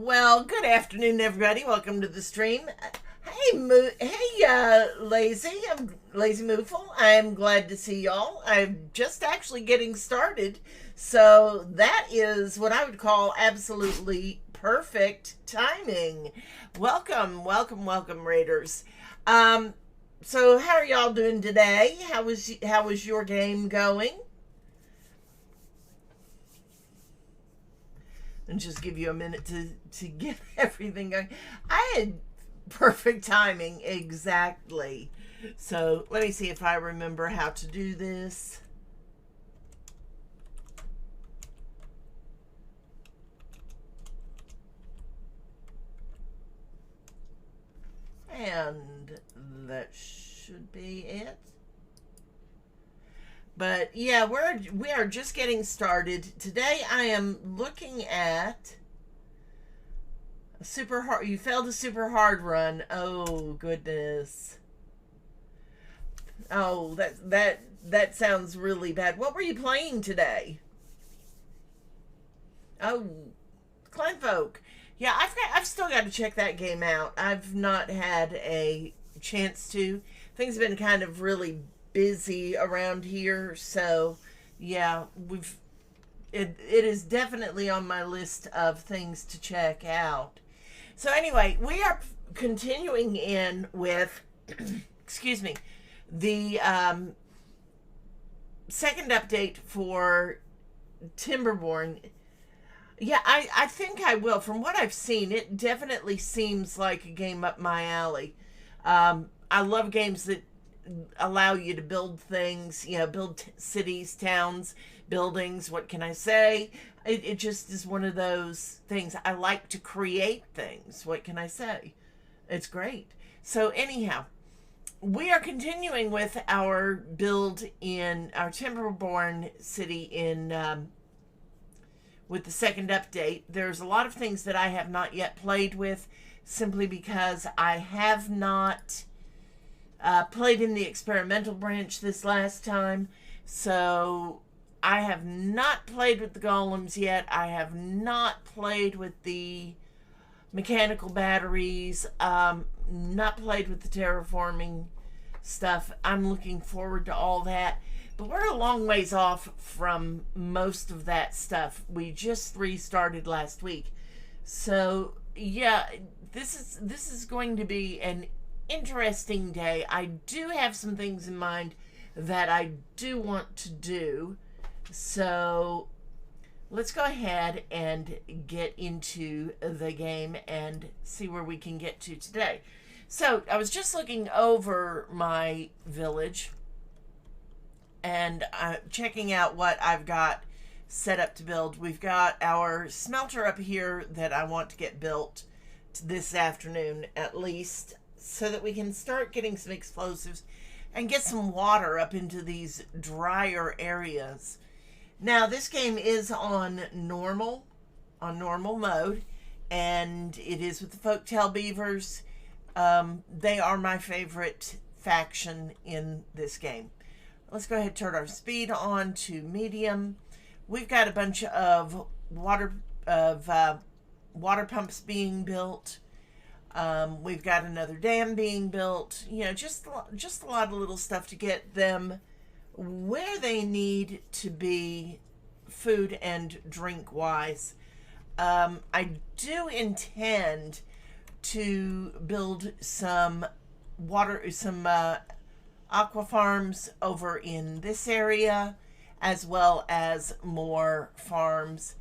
Well, good afternoon, everybody. Welcome to the stream. Lazy. I'm Lazy Moofle. I'm glad to see y'all. I'm just actually getting started, so that is what I would call absolutely perfect timing. Welcome, Raiders. So how are y'all doing today? How was your game going? And just give you a minute to get everything going. I had perfect timing, exactly. So let me see if I remember how to do this. And that should be it. But yeah, we are just getting started. Today I am looking at a super hard. You failed a super hard run. Oh goodness. Oh, that sounds really bad. What were you playing today? Oh, Clan Folk. Yeah, I've still got to check that game out. I've not had a chance to. Things have been kind of really busy around here, so yeah, it is definitely on my list of things to check out. So anyway, we are continuing in with excuse me, the second update for Timberborn. Yeah, I think I will. From what I've seen, it definitely seems like a game up my alley. I love games that allow you to build things, build cities, towns, buildings. What can I say? It just is one of those things. I like to create things. What can I say? It's great. So, anyhow, we are continuing with our build in our Timberborn city in with the second update. There's a lot of things that I have not yet played with simply because I have not played in the experimental branch this last time. So I have not played with the golems yet. I have not played with the mechanical batteries. Not played with the terraforming stuff. I'm looking forward to all that. But we're a long ways off from most of that stuff. We just restarted last week. So yeah, this is going to be an interesting day. I do have some things in mind that I do want to do. So let's go ahead and get into the game and see where we can get to today. So I was just looking over my village and checking out what I've got set up to build. We've got our smelter up here that I want to get built this afternoon at least, so that we can start getting some explosives and get some water up into these drier areas. Now, this game is on normal mode, and it is with the Folktail Beavers. They are my favorite faction in this game. Let's go ahead and turn our speed on to medium. We've got a bunch of water pumps being built. We've got another dam being built. Just a lot of little stuff to get them where they need to be, food and drink wise. I do intend to build some aqua farms over in this area, as well as more farms.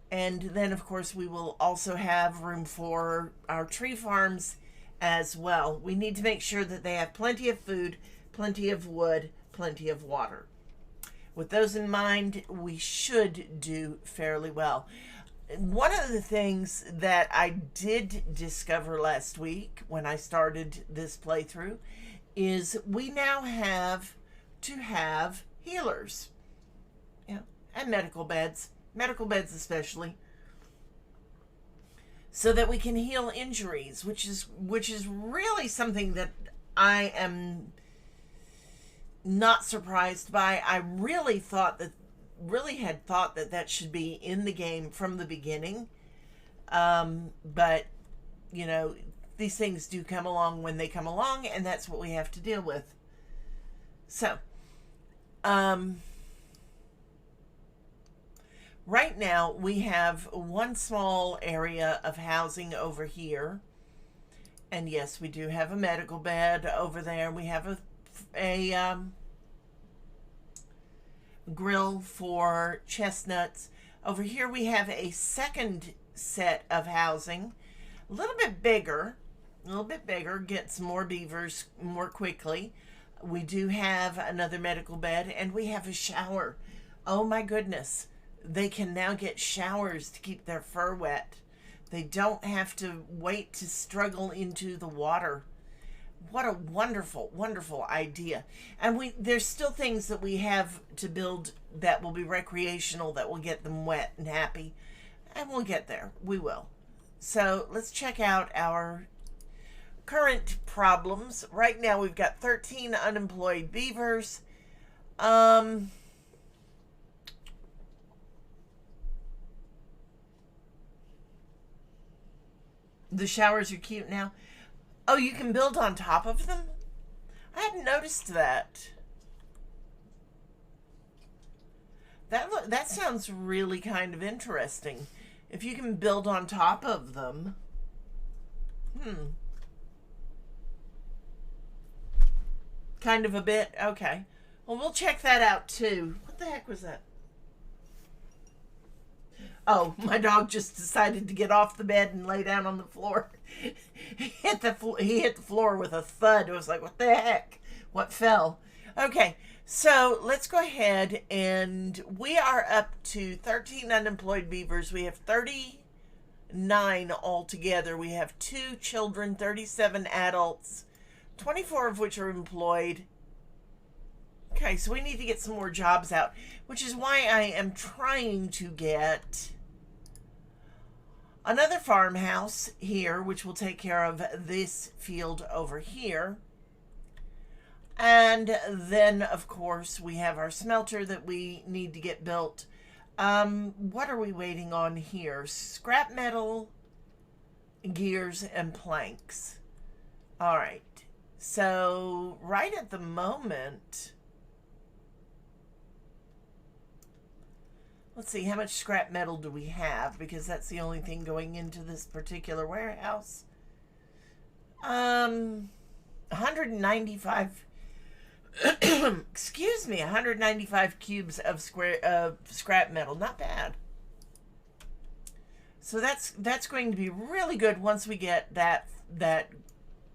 And then, of course, we will also have room for our tree farms as well. We need to make sure that they have plenty of food, plenty of wood, plenty of water. With those in mind, we should do fairly well. One of the things that I did discover last week when I started this playthrough is we now have to have healers, and medical beds especially, so that we can heal injuries, which is really something that I am not surprised by. I really had thought that should be in the game from the beginning. But, you know, these things do come along when they come along, and that's what we have to deal with. So, um, right now we have one small area of housing over here. And yes, we do have a medical bed over there. We have a grill for chestnuts. Over here we have a second set of housing, a little bit bigger, gets more beavers more quickly. We do have another medical bed, and we have a shower. Oh my goodness. They can now get showers to keep their fur wet. They don't have to wait to struggle into the water. What a wonderful, wonderful idea. And there's still things that we have to build that will be recreational, that will get them wet and happy. And we'll get there. We will. So let's check out our current problems. Right now we've got 13 unemployed beavers. The showers are cute now. Oh, you can build on top of them? I hadn't noticed that. That sounds really kind of interesting. If you can build on top of them. Kind of a bit. Okay. Well, we'll check that out too. What the heck was that? Oh, my dog just decided to get off the bed and lay down on the floor. He hit the floor with a thud. It was like, what the heck? What fell? Okay, so let's go ahead, and we are up to 13 unemployed beavers. We have 39 altogether. We have 2 children, 37 adults, 24 of which are employed. Okay, so we need to get some more jobs out, which is why I am trying to get another farmhouse here, which will take care of this field over here. And then, of course, we have our smelter that we need to get built. What are we waiting on here? Scrap metal, gears, and planks. All right. So, right at the moment, let's see, how much scrap metal do we have? Because that's the only thing going into this particular warehouse. 195 excuse me, 195 cubes of scrap metal. Not bad. So that's going to be really good once we get that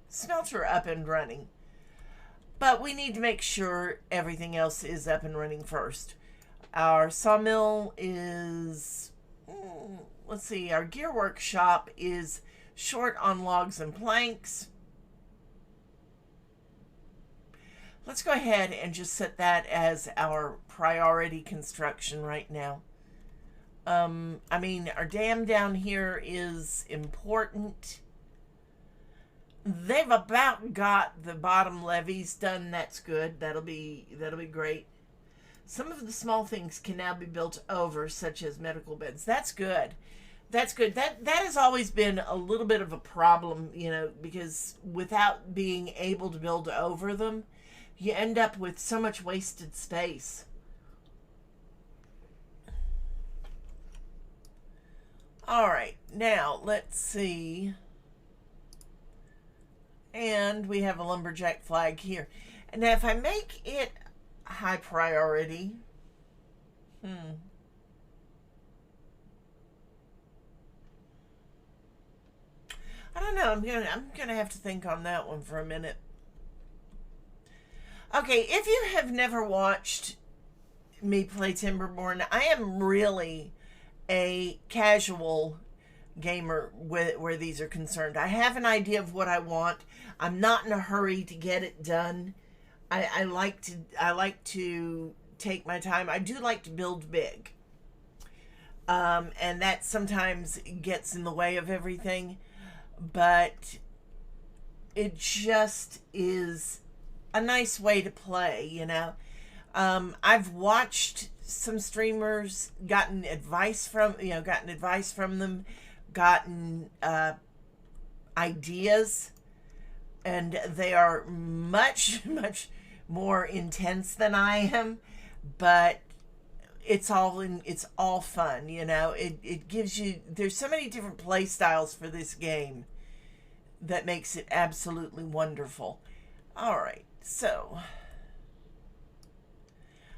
smelter up and running. But we need to make sure everything else is up and running first. Our sawmill is, let's see, our gear workshop is short on logs and planks. Let's go ahead and just set that as our priority construction right now. I mean, our dam down here is important. They've about got the bottom levees done. That's good. That'll be great. Some of the small things can now be built over, such as medical beds. That's good. That's good. That has always been a little bit of a problem, because without being able to build over them, you end up with so much wasted space. All right, now let's see. And we have a lumberjack flag here. And now if I make it high priority, I don't know. I'm gonna have to think on that one for a minute. Okay, if you have never watched me play Timberborn, I am really a casual gamer where these are concerned. I have an idea of what I want. I'm not in a hurry to get it done. I like to take my time. I do like to build big. And that sometimes gets in the way of everything. But it just is a nice way to play, I've watched some streamers, gotten advice from them, gotten ideas, and they are much, much more intense than I am, but it's all fun, you know. It gives you, there's so many different play styles for this game that makes it absolutely wonderful. All right, so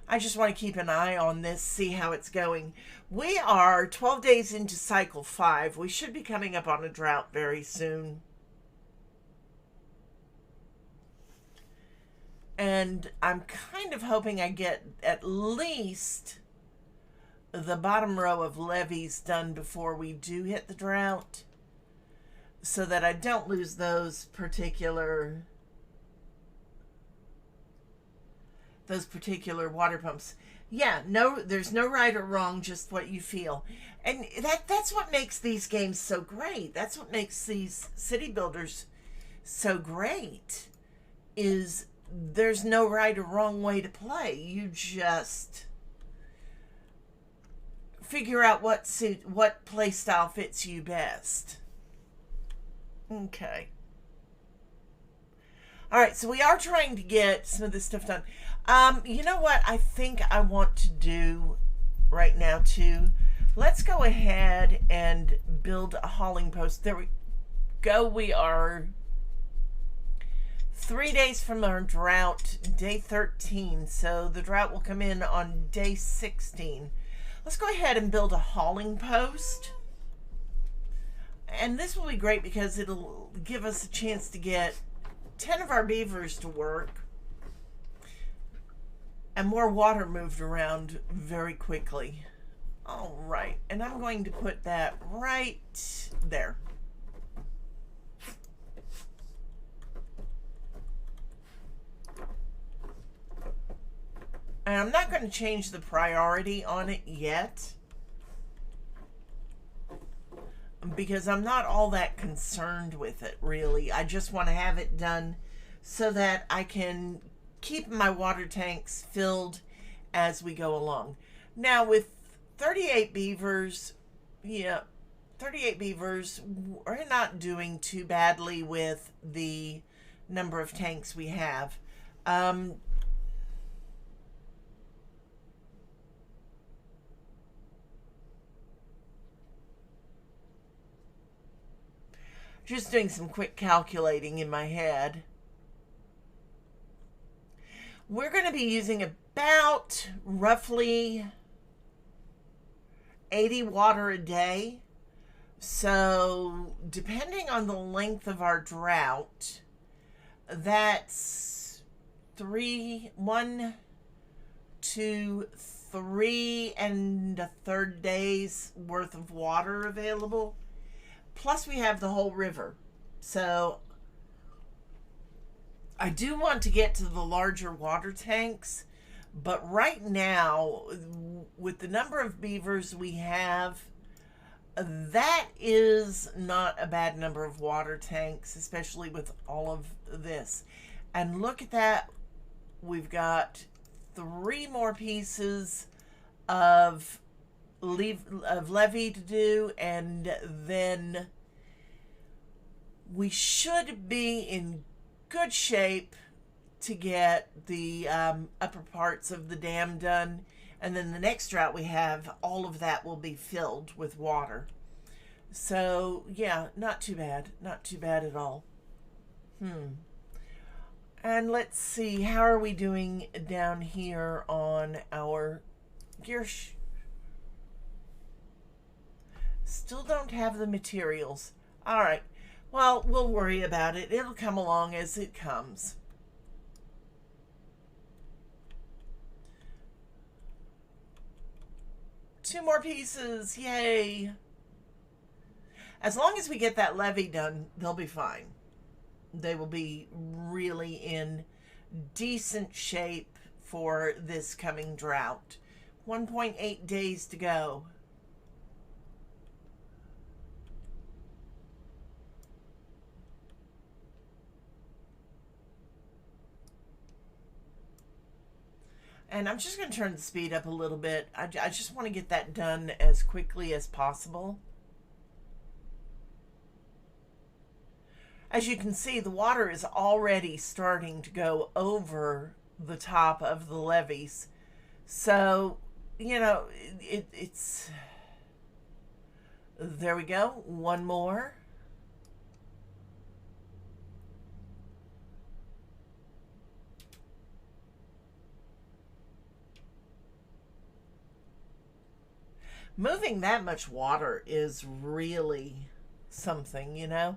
I just want to keep an eye on this, see how it's going. We are 12 days into cycle 5. We should be coming up on a drought very soon. And I'm kind of hoping I get at least the bottom row of levees done before we do hit the drought, so that I don't lose those particular water pumps. Yeah, no, there's no right or wrong, just what you feel. And that's what makes these games so great. That's what makes these city builders so great, is there's no right or wrong way to play. You just figure out what play style fits you best. Okay. All right, so we are trying to get some of this stuff done. You know what I think I want to do right now too? Let's go ahead and build a hauling post. There we go. We are 3 days from our drought, day 13. So the drought will come in on day 16. Let's go ahead and build a hauling post. And this will be great because it'll give us a chance to get 10 of our beavers to work and more water moved around very quickly. All right, and I'm going to put that right there. And I'm not going to change the priority on it yet, because I'm not all that concerned with it, really. I just want to have it done so that I can keep my water tanks filled as we go along. Now, with 38 beavers, yeah, 38 beavers, we're not doing too badly with the number of tanks we have. Just doing some quick calculating in my head. We're going to be using about roughly 80 water a day. So depending on the length of our drought, that's 1, 2, 3 and a third days worth of water available. Plus we have the whole river. So I do want to get to the larger water tanks, but right now, with the number of beavers we have, that is not a bad number of water tanks, especially with all of this. And look at that. We've got 3 more pieces of levee to do, and then we should be in good shape to get the upper parts of the dam done, and then the next drought we have, all of that will be filled with water. So yeah, not too bad at all. And let's see, how are we doing down here on our gear? Still don't have the materials. All right. Well, we'll worry about it. It'll come along as it comes. Two more pieces. Yay. As long as we get that levee done, they'll be fine. They will be really in decent shape for this coming drought. 1.8 days to go. And I'm just going to turn the speed up a little bit. I just want to get that done as quickly as possible. As you can see, the water is already starting to go over the top of the levees. So, you know, it's there we go. One more. Moving that much water is really something, you know?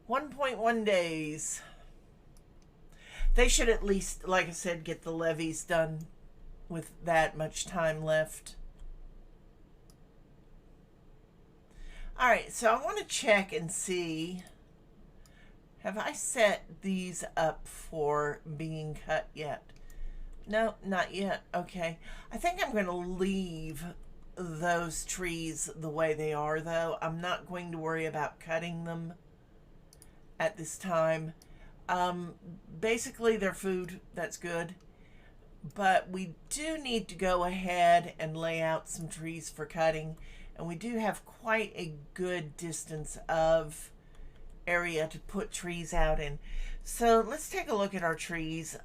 1.1 days. They should at least, like I said, get the levees done with that much time left. All right, so I want to check and see, have I set these up for being cut yet? No, not yet. Okay. I think I'm going to leave those trees the way they are, though. I'm not going to worry about cutting them at this time. Basically, they're food. That's good. But we do need to go ahead and lay out some trees for cutting. And we do have quite a good distance of area to put trees out in. So let's take a look at our trees.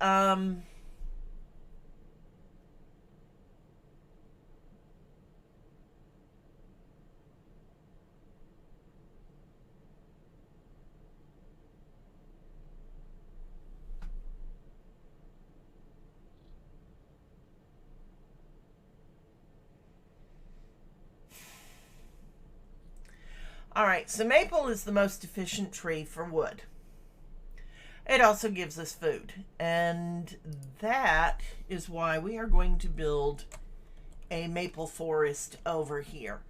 All right, so maple is the most efficient tree for wood. It also gives us food, and that is why we are going to build a maple forest over here.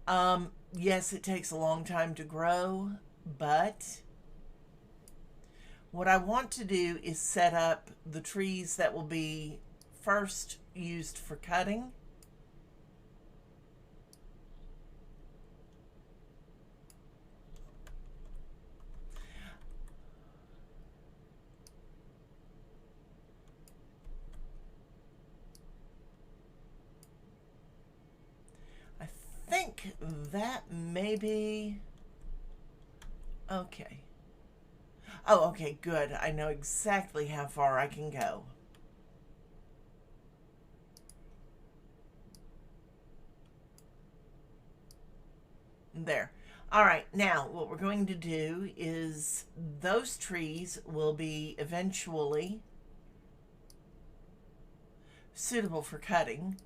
Yes, it takes a long time to grow, but what I want to do is set up the trees that will be first used for cutting. I think that maybe... Okay. Oh, okay, good. I know exactly how far I can go. There. All right, now what we're going to do is those trees will be eventually suitable for cutting.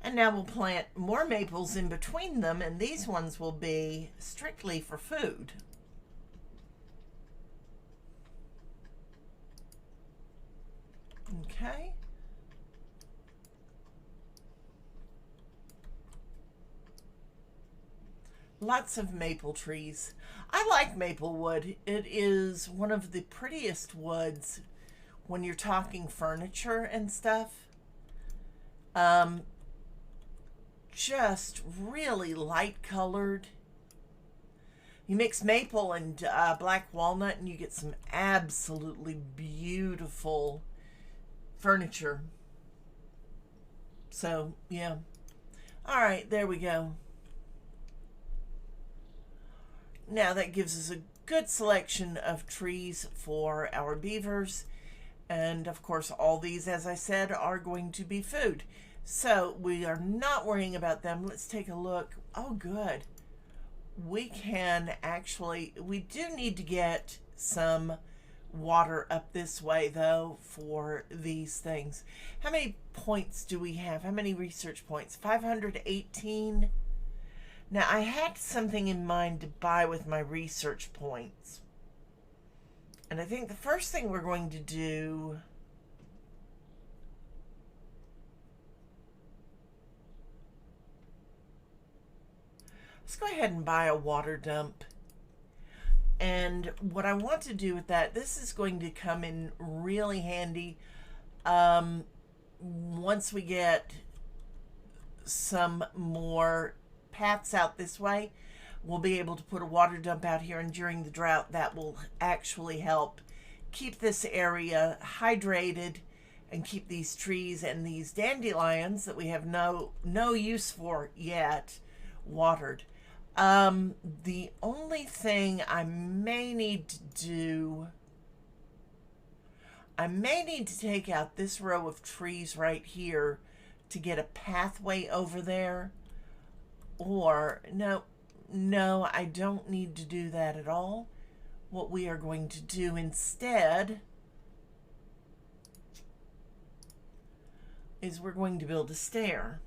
And now we'll plant more maples in between them, and these ones will be strictly for food. Okay. Lots of maple trees. I like maple wood. It is one of the prettiest woods when you're talking furniture and stuff. Just really light colored. You mix maple and black walnut and you get some absolutely beautiful furniture. So, yeah. All right, there we go. Now that gives us a good selection of trees for our beavers. And of course, all these, as I said, are going to be food. So we are not worrying about them. Let's take a look. Oh, good. We can actually, we do need to get some water up this way, though, for these things. How many points do we have? How many research points? 518. Now, I had something in mind to buy with my research points. And I think the first thing we're going to do... Let's go ahead and buy a water dump. And what I want to do with that, this is going to come in really handy once we get some more paths out this way, we'll be able to put a water dump out here, and during the drought that will actually help keep this area hydrated and keep these trees and these dandelions that we have no use for yet watered. The only thing I may need to do, I may need to take out this row of trees right here to get a pathway over there. Or no, I don't need to do that at all. What we are going to do instead is we're going to build a stair.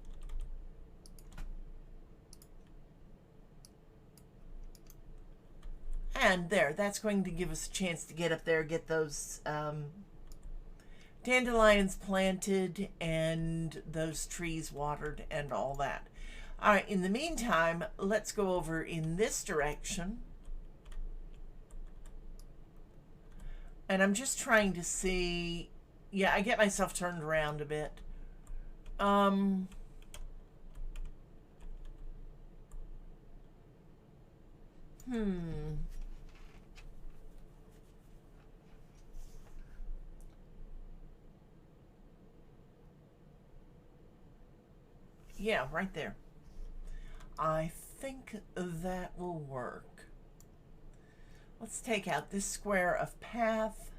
And there, that's going to give us a chance to get up there, get those dandelions planted and those trees watered and all that. All right, in the meantime, let's go over in this direction. And I'm just trying to see, yeah, I get myself turned around a bit. Yeah, right there. I think that will work. Let's take out this square of path.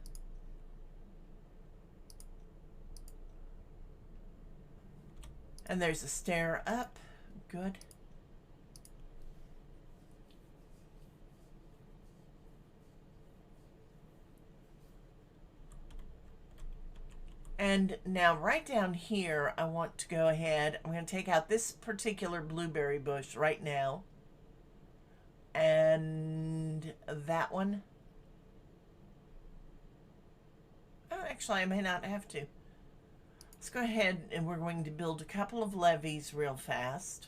And there's a stair up. Good. And now right down here, I want to go ahead, I'm going to take out this particular blueberry bush right now. And that one. Oh, actually, I may not have to. Let's go ahead and we're going to build a couple of levees real fast.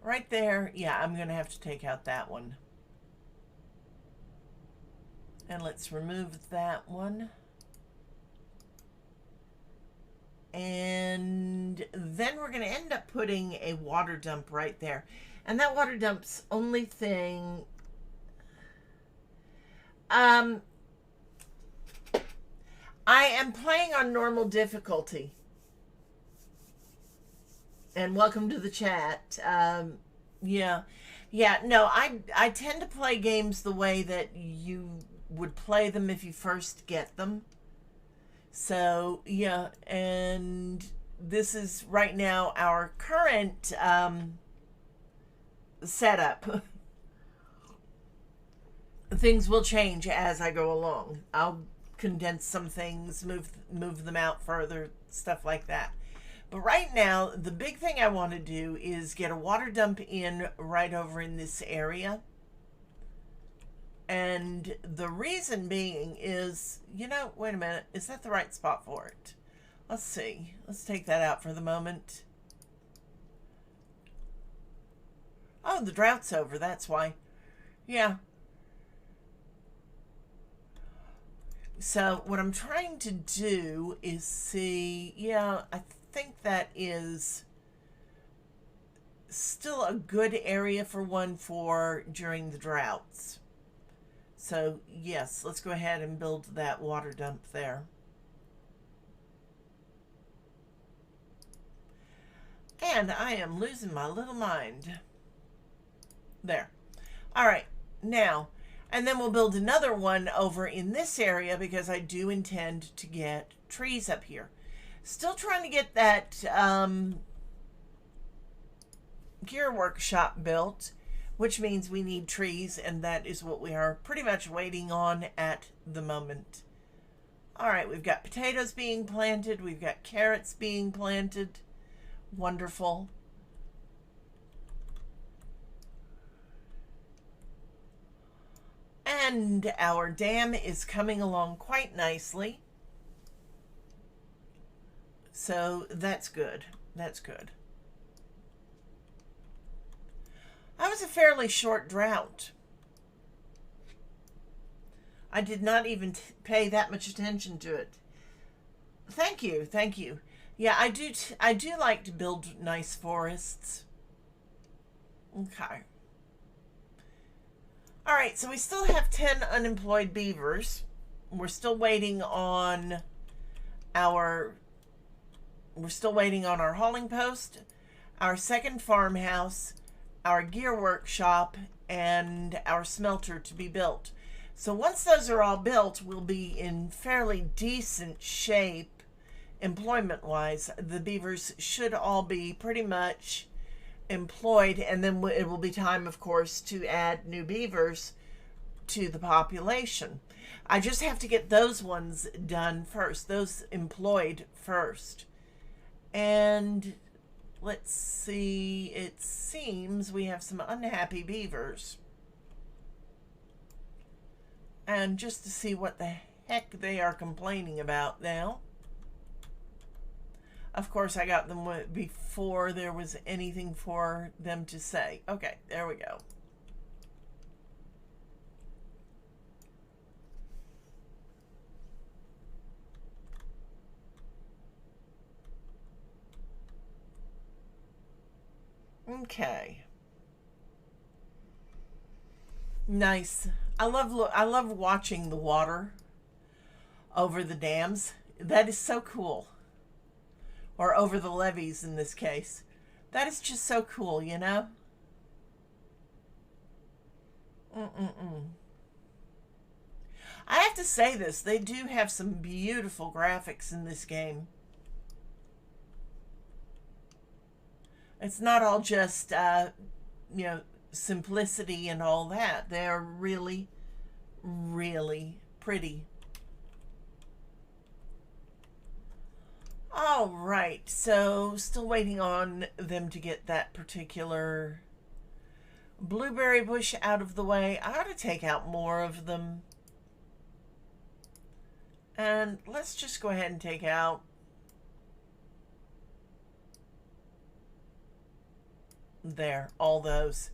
Right there, yeah, I'm going to have to take out that one. And let's remove that one. And then we're going to end up putting a water dump right there. And that water dump's only thing... I am playing on normal difficulty. And welcome to the chat. Yeah, no, I tend to play games the way that you would play them if you first get them. So, yeah, and this is right now our current setup. Things will change as I go along. I'll condense some things, move them out further, stuff like that. But right now, the big thing I want to do is get a water dump in right over in this area. And the reason being is, you know, wait a minute, is that the right spot for it? Let's see. Let's take that out for the moment. Oh, the drought's over, that's why. Yeah. So what I'm trying to do is see, yeah, I think that is still a good area for one for during the droughts. So yes, let's go ahead and build that water dump there. And I am losing my little mind. There. All right, now, and then we'll build another one over in this area because I do intend to get trees up here. Still trying to get that gear workshop built, which means we need trees, and that is what we are pretty much waiting on at the moment. All right, we've got potatoes being planted. We've got carrots being planted. Wonderful. And our dam is coming along quite nicely. So that's good. That's good. That was a fairly short drought. I did not even pay that much attention to it. Thank you, thank you. Yeah, I do like to build nice forests. Okay. All right, so we still have 10 unemployed beavers. We're still waiting on our we're still waiting on our hauling post, our second farmhouse, our gear workshop, and our smelter to be built. So once those are all built, we'll be in fairly decent shape employment wise. The beavers should all be pretty much employed, and then it will be time, of course, to add new beavers to the population. I just have to get those ones done first, those employed first. And let's see, it seems we have some unhappy beavers. And just to see what the heck they are complaining about now. Of course, I got them before there was anything for them to say. Okay, there we go. Okay. Nice. I love watching the water over the dams. That is so cool. Or over the levees in this case. That is just so cool, you know? Mm-mm-mm. I have to say this, they do have some beautiful graphics in this game. It's not all just, you know, simplicity and all that. They are really, really pretty. All right, so still waiting on them to get that particular blueberry bush out of the way. I ought to take out more of them. And let's just go ahead and take out there, all those.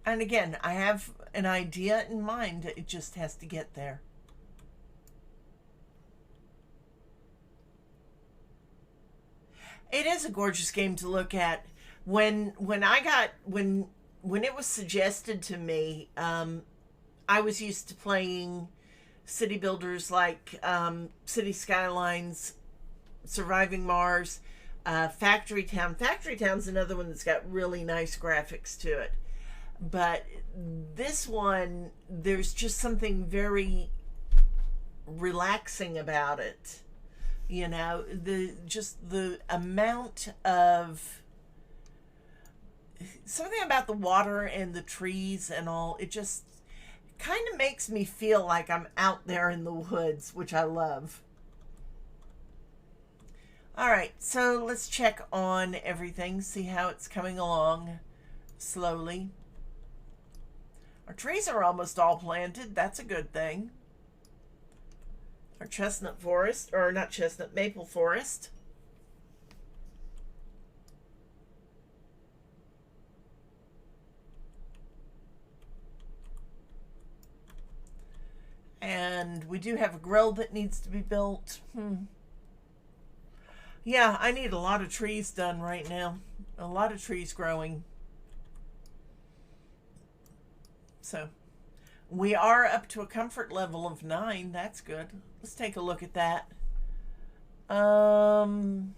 And again, I have an idea in mind. It just has to get there. It is a gorgeous game to look at. When it was suggested to me, I was used to playing city builders like City Skylines, Surviving Mars, Factory Town. Factory Town's another one that's got really nice graphics to it. But this one, there's just something very relaxing about it. You know, the amount of something about the water and the trees and all, it just kind of makes me feel like I'm out there in the woods, which I love. All right, so let's check on everything, see how it's coming along slowly. Our trees are almost all planted. That's a good thing. Our chestnut forest, or not chestnut, maple forest. And we do have a grill that needs to be built. Yeah, I need a lot of trees done right now. A lot of trees growing. So we are up to a comfort level of 9. That's good. Let's take a look at that. 21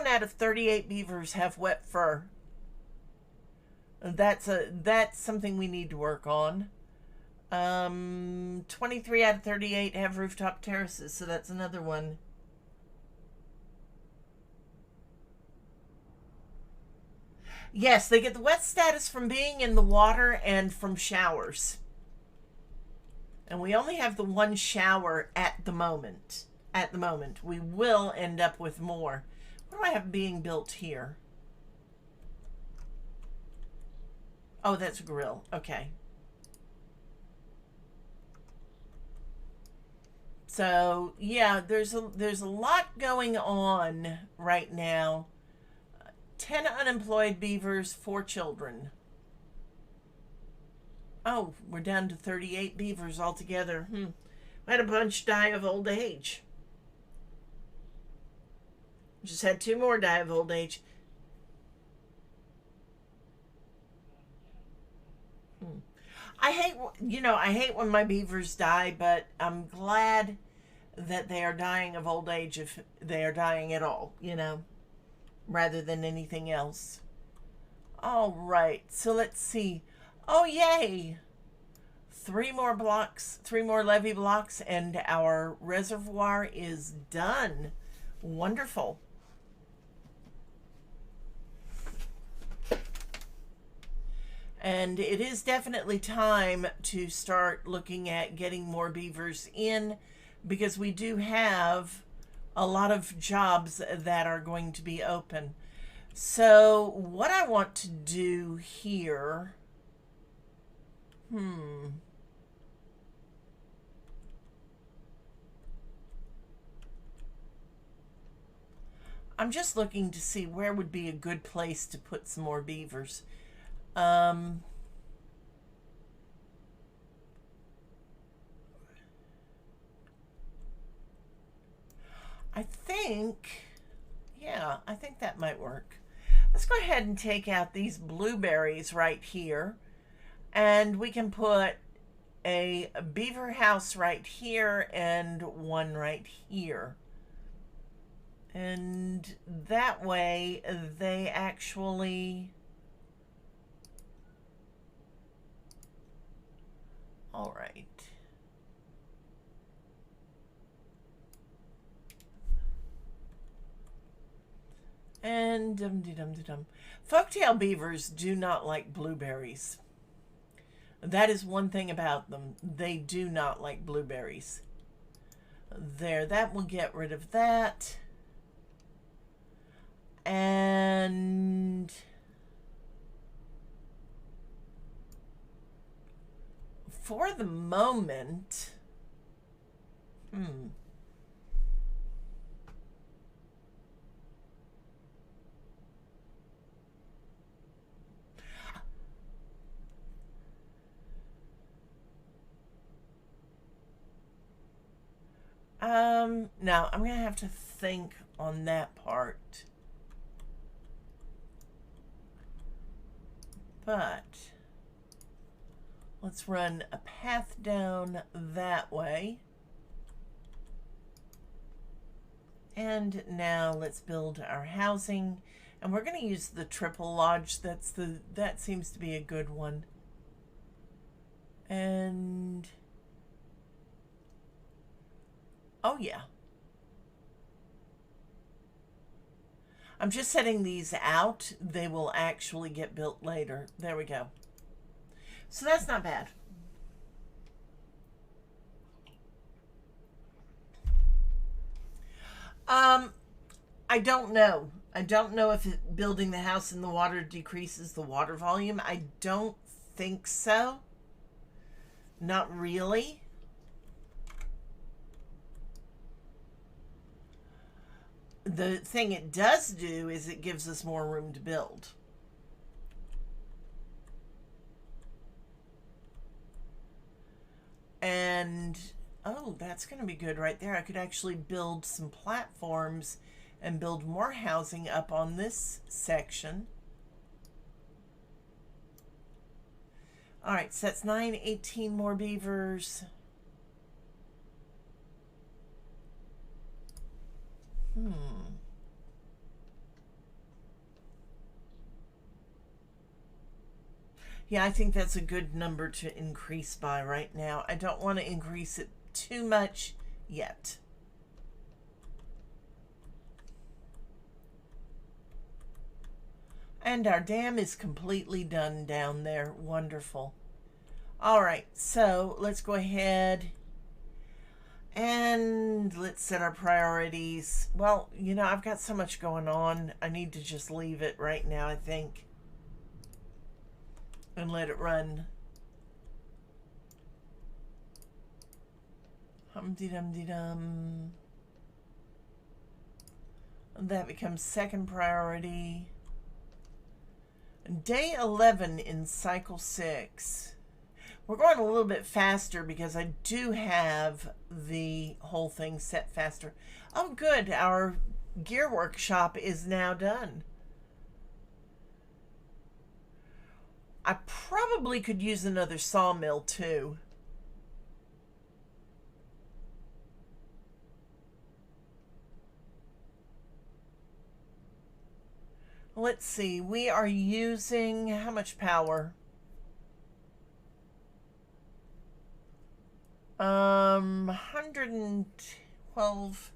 out of 38 beavers have wet fur. That's something we need to work on. 23 out of 38 have rooftop terraces, so that's another one. Yes, they get the wet status from being in the water and from showers. And we only have the one shower at the moment. At the moment. We will end up with more. What do I have being built here? Oh, that's a grill. Okay. So, yeah, there's a lot going on right now. 10 unemployed beavers, 4 children. Oh, we're down to 38 beavers altogether. I had a bunch die of old age. Just had two more die of old age. I hate when my beavers die, but I'm glad that they are dying of old age if they are dying at all, rather than anything else. All right, so let's see. Oh, yay! Three more levee blocks, and our reservoir is done. Wonderful. And it is definitely time to start looking at getting more beavers in, because we do have a lot of jobs that are going to be open. So what I want to do here, I'm just looking to see where would be a good place to put some more beavers. Um, I think, yeah, I think that might work. Let's go ahead and take out these blueberries right here, and we can put a beaver house right here and one right here. And that way they actually, all right. And dum-de-dum-de-dum. Folktail beavers do not like blueberries. That is one thing about them. They do not like blueberries. There, that will get rid of that. And for the moment, now I'm gonna have to think on that part. But let's run a path down that way. And now let's build our housing. And we're going to use the triple lodge. That seems to be a good one. And oh yeah. I'm just setting these out. They will actually get built later. There we go. So that's not bad. I don't know. I don't know if building the house in the water decreases the water volume. I don't think so. Not really. The thing it does do is it gives us more room to build. And oh, that's going to be good right there. I could actually build some platforms and build more housing up on this section. All right, so that's 9, 18 more beavers. Yeah, I think that's a good number to increase by right now. I don't want to increase it too much yet. And our dam is completely done down there. Wonderful. All right, so let's go ahead and let's set our priorities. Well, I've got so much going on. I need to just leave it right now, I think, and let it run. Hum-de-dum-de-dum. That becomes second priority. Day 11 in cycle 6. We're going a little bit faster because I do have the whole thing set faster. Oh, good. Our gear workshop is now done. I probably could use another sawmill too. Let's see. We are using how much power? 112.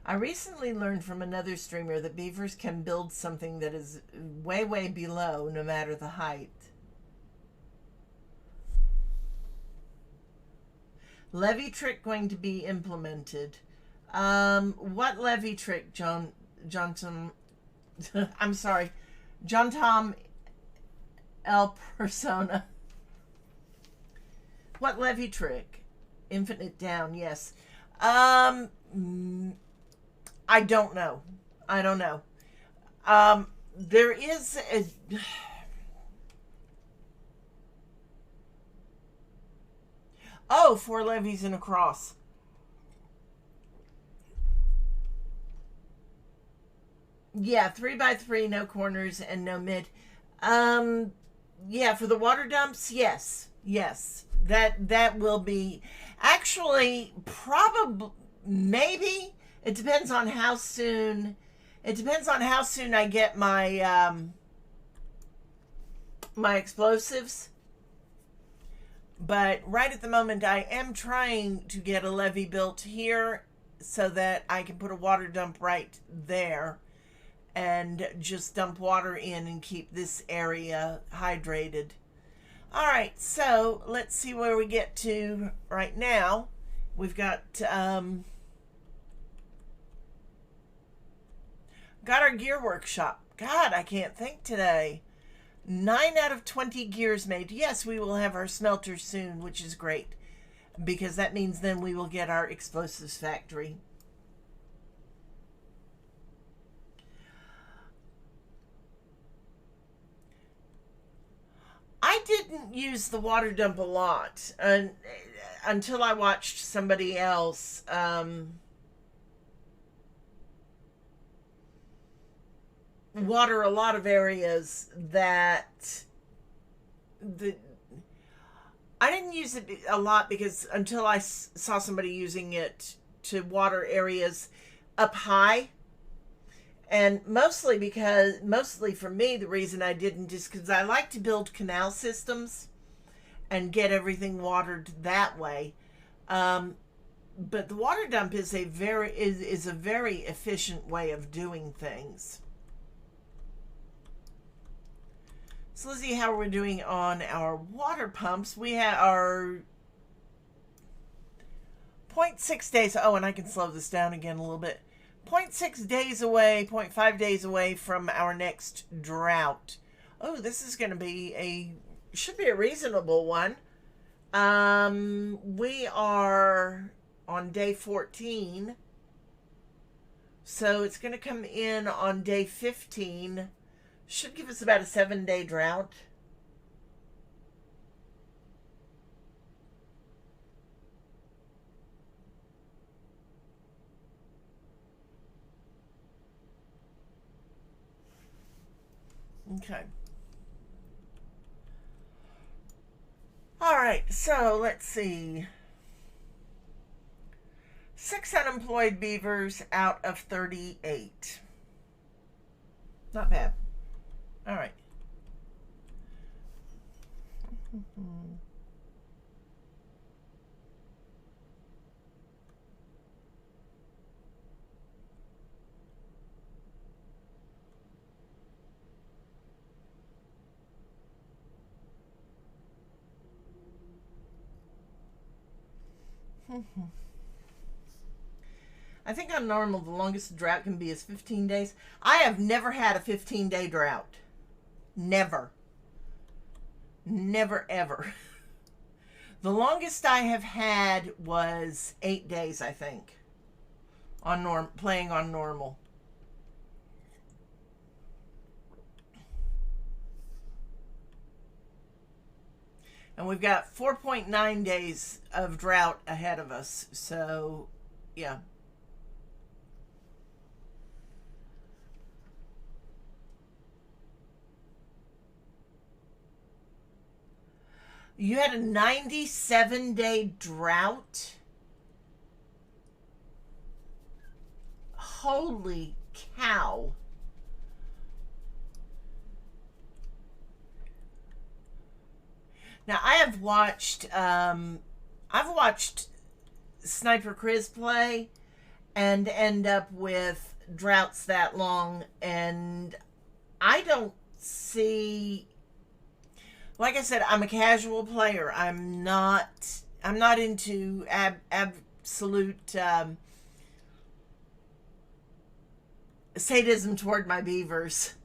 I recently learned from another streamer that beavers can build something that is way, way below, no matter the height. Levy trick going to be implemented. What levy trick, Johnson? I'm sorry, John Tom L Persona. What levy trick? Infinite down. Yes. I don't know. I don't know. There is a. Oh, 4 levies and a cross. Yeah, 3x3, no corners and no mid. Yeah, for the water dumps, yes, yes, that will be actually probably maybe it depends on how soon. It depends on how soon I get my explosives. But right at the moment, I am trying to get a levee built here so that I can put a water dump right there and just dump water in and keep this area hydrated. All right, so let's see where we get to right now. We've got our gear workshop. God, I can't think today. 9 out of 20 gears made. Yes, we will have our smelter soon, which is great, because that means then we will get our explosives factory. I didn't use the water dump a lot until I watched somebody else water a lot of areas that I didn't use it a lot because until I saw somebody using it to water areas up high. And mostly for me, the reason I didn't is because I like to build canal systems and get everything watered that way. But the water dump is a very efficient way of doing things. So let's see how we're doing on our water pumps. We have our 0.6 days. Oh, and I can slow this down again a little bit. 0.6 days away, 0.5 days away from our next drought. Oh, this is going to be should be a reasonable one. We are on day 14. So it's going to come in on day 15. Should give us about a 7-day drought. Okay. All right, so let's see. 6 unemployed beavers out of 38. Not bad. All right. I think on normal, the longest drought can be is 15 days. I have never had a 15-day drought. Never. Never, ever. The longest I have had was 8 days, I think. on playing on normal. And we've got 4.9 days of drought ahead of us. So, yeah. You had a 97-day drought? Holy cow. Now I've watched Sniper Chris play and end up with droughts that long, and I don't see, like I said, I'm a casual player. I'm not into absolute sadism toward my beavers.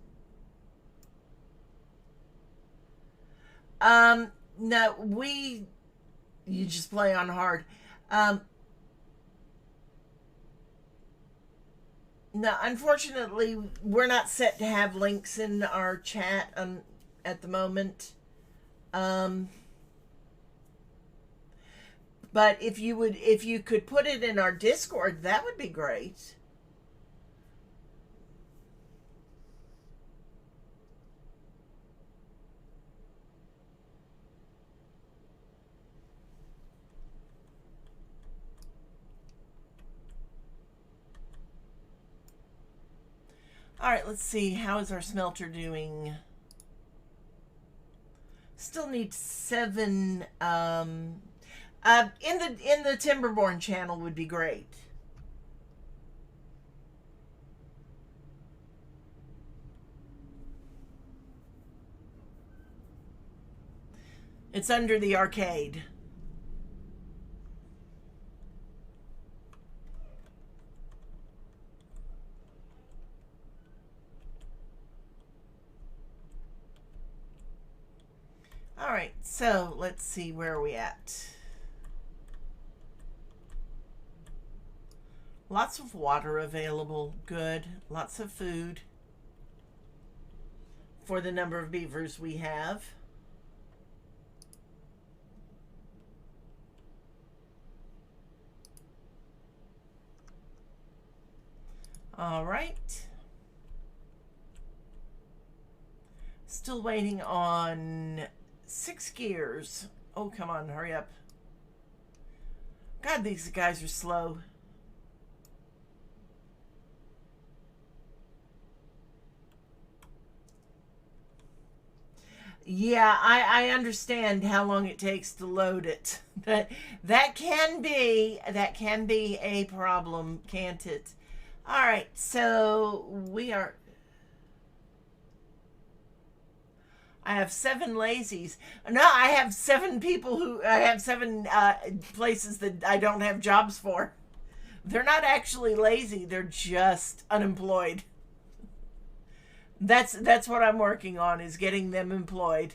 No, you just play on hard. Um, no, unfortunately, we're not set to have links in our chat at the moment. Um, but if you could put it in our Discord, that would be great. All right, let's see. How is our smelter doing? Still need 7. In the Timberborn channel would be great. It's under the arcade. All right, so let's see, where are we at? Lots of water available. Good. Lots of food for the number of beavers we have. All right. Still waiting on 6 gears. Oh, come on, hurry up. God, these guys are slow. Yeah, I understand how long it takes to load it. That can be a problem, can't it? All right, so we are. I have 7 lazies. No, I have 7 people who I have 7 places that I don't have jobs for. They're not actually lazy. They're just unemployed. That's what I'm working on, is getting them employed.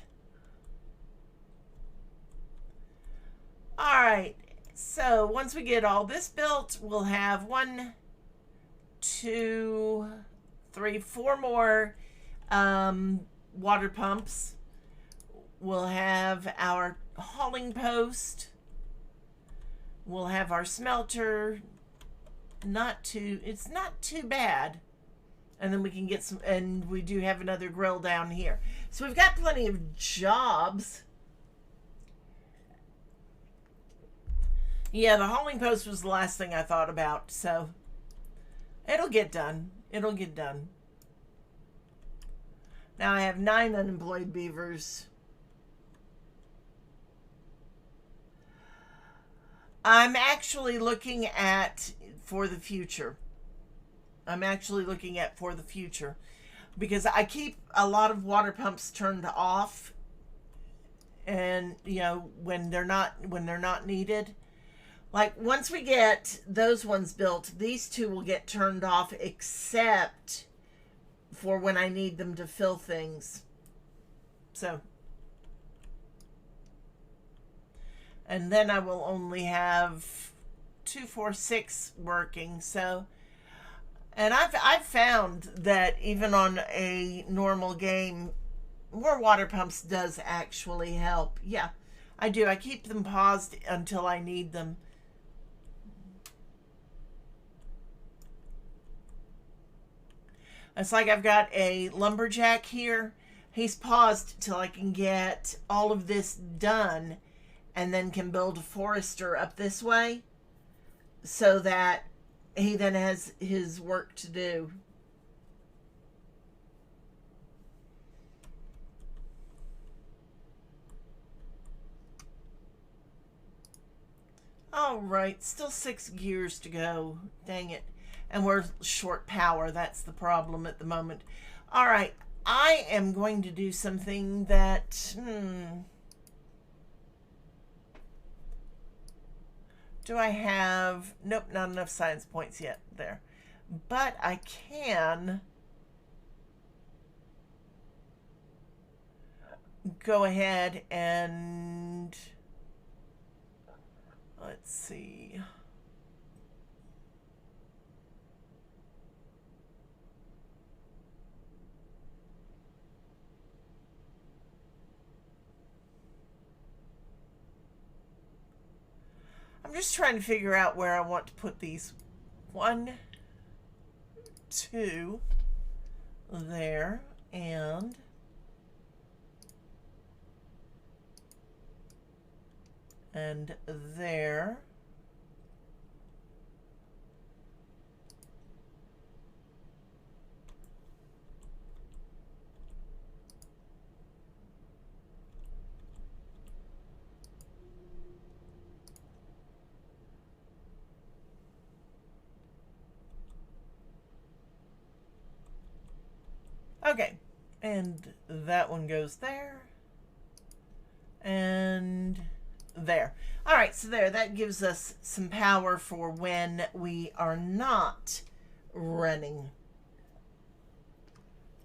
All right. So once we get all this built, we'll have 1, 2, 3, 4 more water pumps. We'll have our hauling post. We'll have our smelter. It's not too bad. And then we can get some, and we do have another grill down here. So we've got plenty of jobs. Yeah, the hauling post was the last thing I thought about, so it'll get done. It'll get done. Now I have 9 unemployed beavers. I'm actually looking at for the future. I'm actually looking at for the future because I keep a lot of water pumps turned off, and when they're not needed. Like once we get those ones built, these 2 will get turned off except for when I need them to fill things. So, and then I will only have 246 working. So, and I've found that even on a normal game, more water pumps does actually help. Yeah, I do. I keep them paused until I need them. It's like I've got a lumberjack here. He's paused till I can get all of this done and then can build a forester up this way so that he then has his work to do. All right, still 6 gears to go. Dang it. And we're short power. That's the problem at the moment. All right, I am going to do something that... Do I have... Nope, not enough science points yet there. But I can go ahead and... Let's see. I'm just trying to figure out where I want to put these. 1, 2, there, and there. Okay, and that one goes there, and there. All right, so there, that gives us some power for when we are not running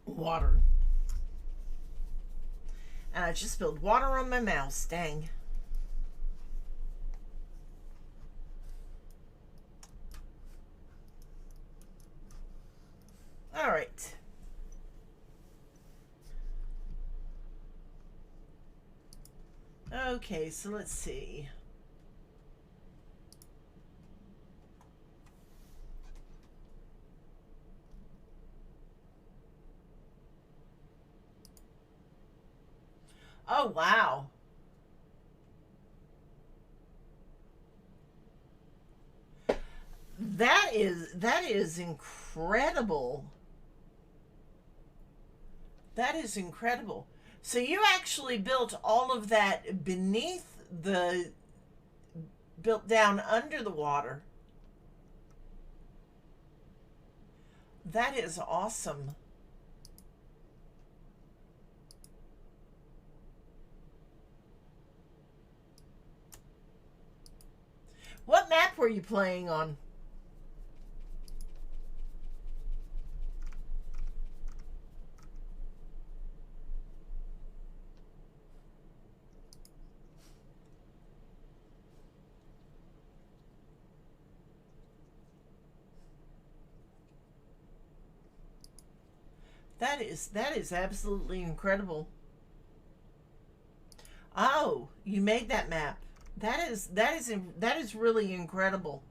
water. And I just spilled water on my mouse, dang. All right. Okay, so let's see. Oh, wow. That is incredible. That is incredible. So you actually built all of that beneath the, built down under the water. That is awesome. What map were you playing on? That is absolutely incredible. Oh, you made that map. That is really incredible.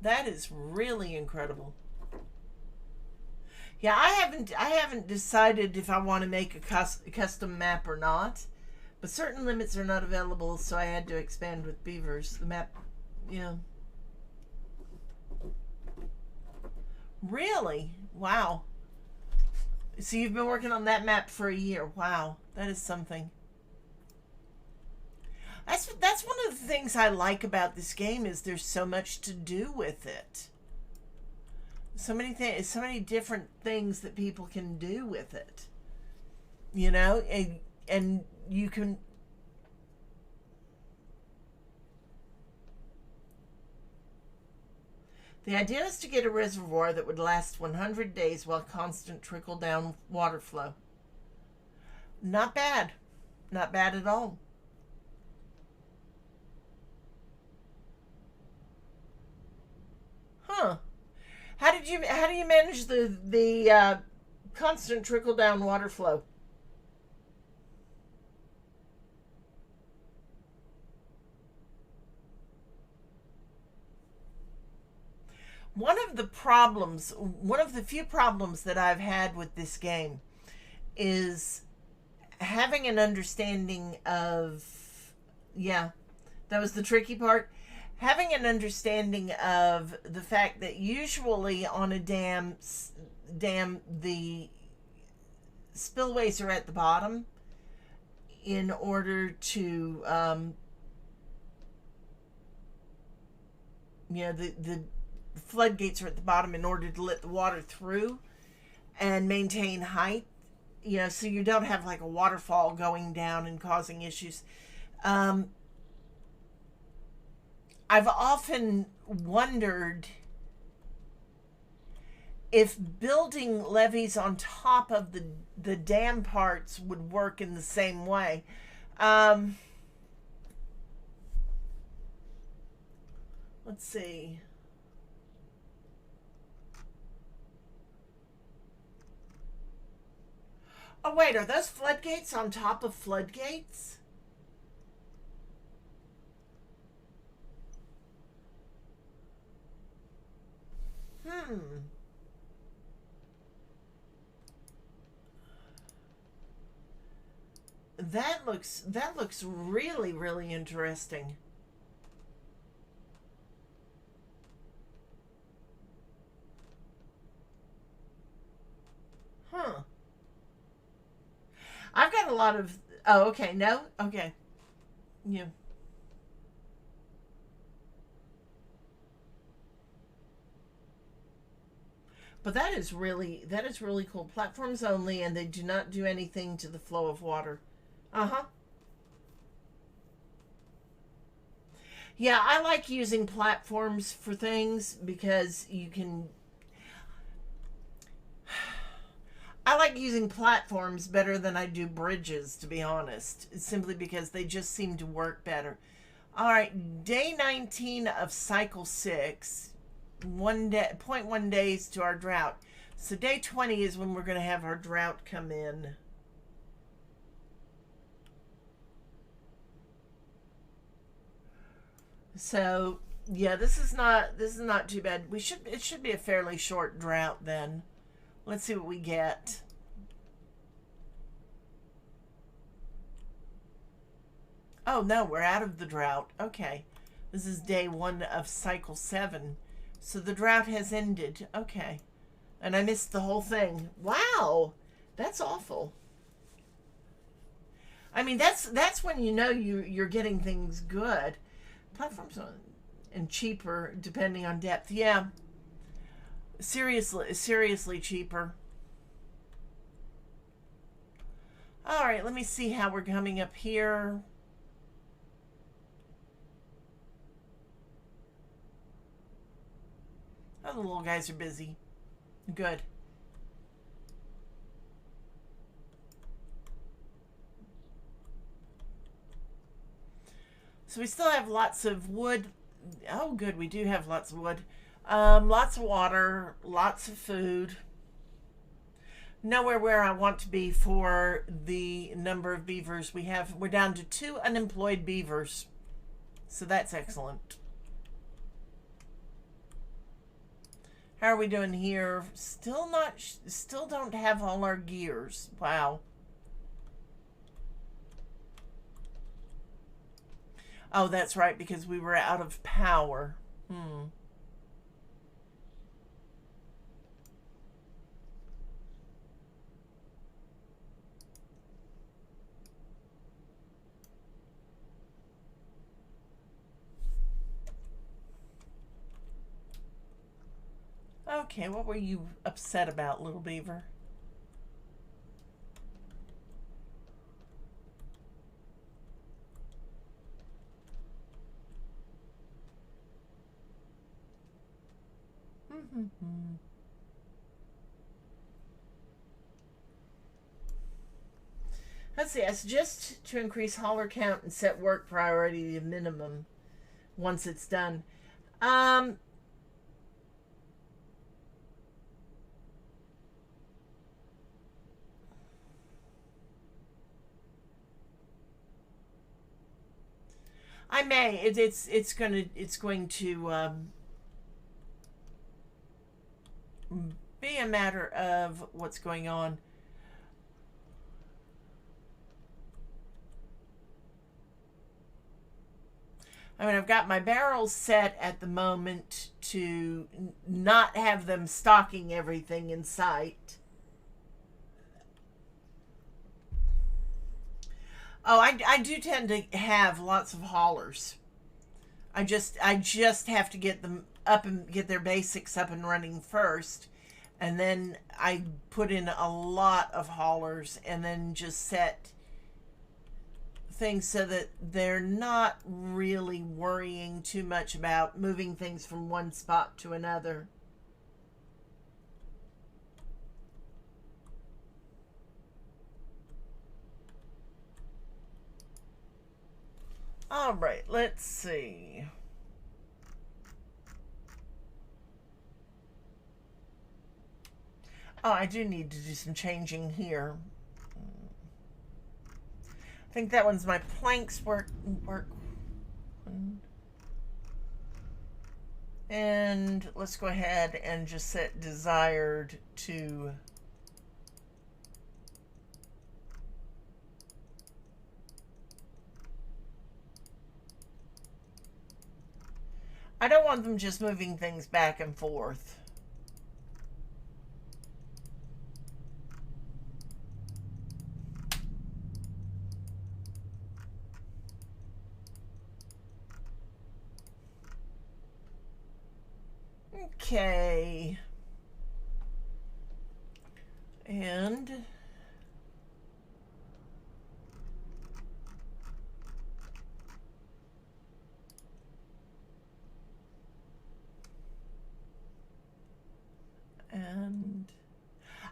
That is really incredible. Yeah, I haven't decided if I want to make a custom map or not. But certain limits are not available, so I had to expand with beavers. The map, yeah. Really? Wow. So you've been working on that map for a year. Wow. That is something. That's one of the things I like about this game is there's so much to do with it. So many things, so many different things that people can do with it. You know, and you can The idea is to get a reservoir that would last 100 days while constant trickle down water flow. Not bad. Not bad at all. Huh. How do you manage the constant trickle down water flow? One of the few problems that I've had with this game is having an understanding of, yeah, that was the tricky part. Having an understanding of the fact that usually on a dam the spillways are at the bottom in order to, the floodgates are at the bottom in order to let the water through and maintain height, so you don't have like a waterfall going down and causing issues. um, I've often wondered if building levees on top of the dam parts would work in the same way. um, let's see. Oh, wait, are those floodgates on top of floodgates? Hmm. That looks really, really interesting. Huh. I've got a lot of. Oh, okay. No. Okay. Yeah. But that is really cool. Platforms only, and they do not do anything to the flow of water. Uh huh. Yeah, I like using platforms for things because you can. I like using platforms better than I do bridges, to be honest, simply because they just seem to work better. All right, day 19 of cycle 6, 1 day, point 1 days to our drought. So day 20 is when we're going to have our drought come in. So, yeah, this is not too bad. It should be a fairly short drought then. Let's see what we get. Oh no, we're out of the drought. Okay. This is day 1 of cycle 7. So the drought has ended. Okay. And I missed the whole thing. Wow. That's awful. I mean, that's when you're getting things good. Platforms and cheaper depending on depth. Yeah. Seriously cheaper. All right, let me see how we're coming up here. Oh, the little guys are busy. Good. So we still have lots of wood. Oh, good. We do have lots of wood. Lots of water, lots of food. Nowhere where I want to be for the number of beavers we have. We're down to 2 unemployed beavers. So that's excellent. How are we doing here? Still don't have all our gears. Wow. Oh, that's right, because we were out of power. Hmm. Okay, what were you upset about, little beaver? Let's see. I suggest to increase hauler count and set work priority to minimum once it's done. Um, I may. It's going to be a matter of what's going on. I mean, I've got my barrels set at the moment to not have them stocking everything in sight. Oh, I do tend to have lots of haulers. I just have to get them up and get their basics up and running first, and then I put in a lot of haulers and then just set things so that they're not really worrying too much about moving things from one spot to another. All right, let's see. Oh, I do need to do some changing here. I think that one's my planks work. And let's go ahead and just set desired to I don't want them just moving things back and forth. Okay. And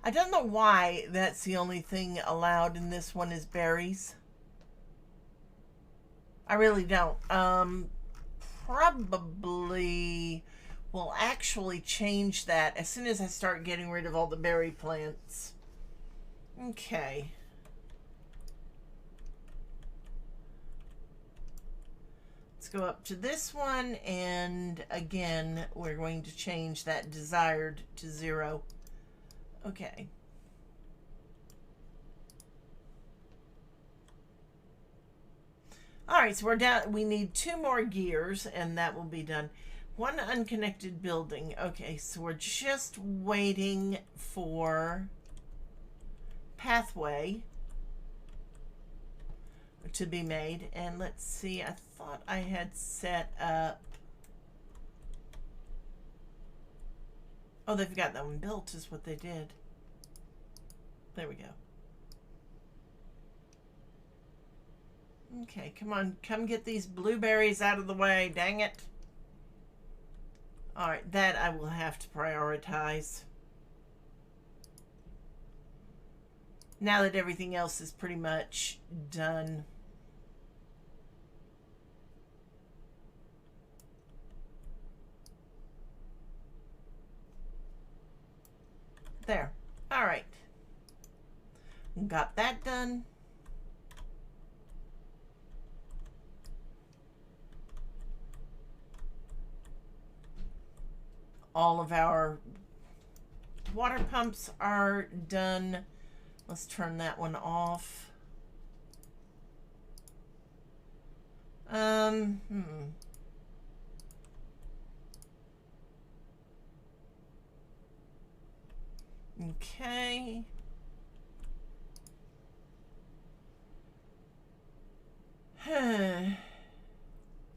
I don't know why that's the only thing allowed in this one is berries. I really don't. Probably will actually change that as soon as I start getting rid of all the berry plants. Okay. Let's go up to this one, and again, we're going to change that desired to 0. Okay. All right, so we're down. We need 2 more gears, and that will be done. 1 unconnected building. Okay, so we're just waiting for pathway to be made. And let's see, I thought I had set up... Oh, they've got that one built is what they did. There we go. Okay, come on. Come get these blueberries out of the way. Dang it. Alright, that I will have to prioritize. Now that everything else is pretty much done. There. Alright. Got that done. All of our water pumps are done. Let's turn that one off. Okay.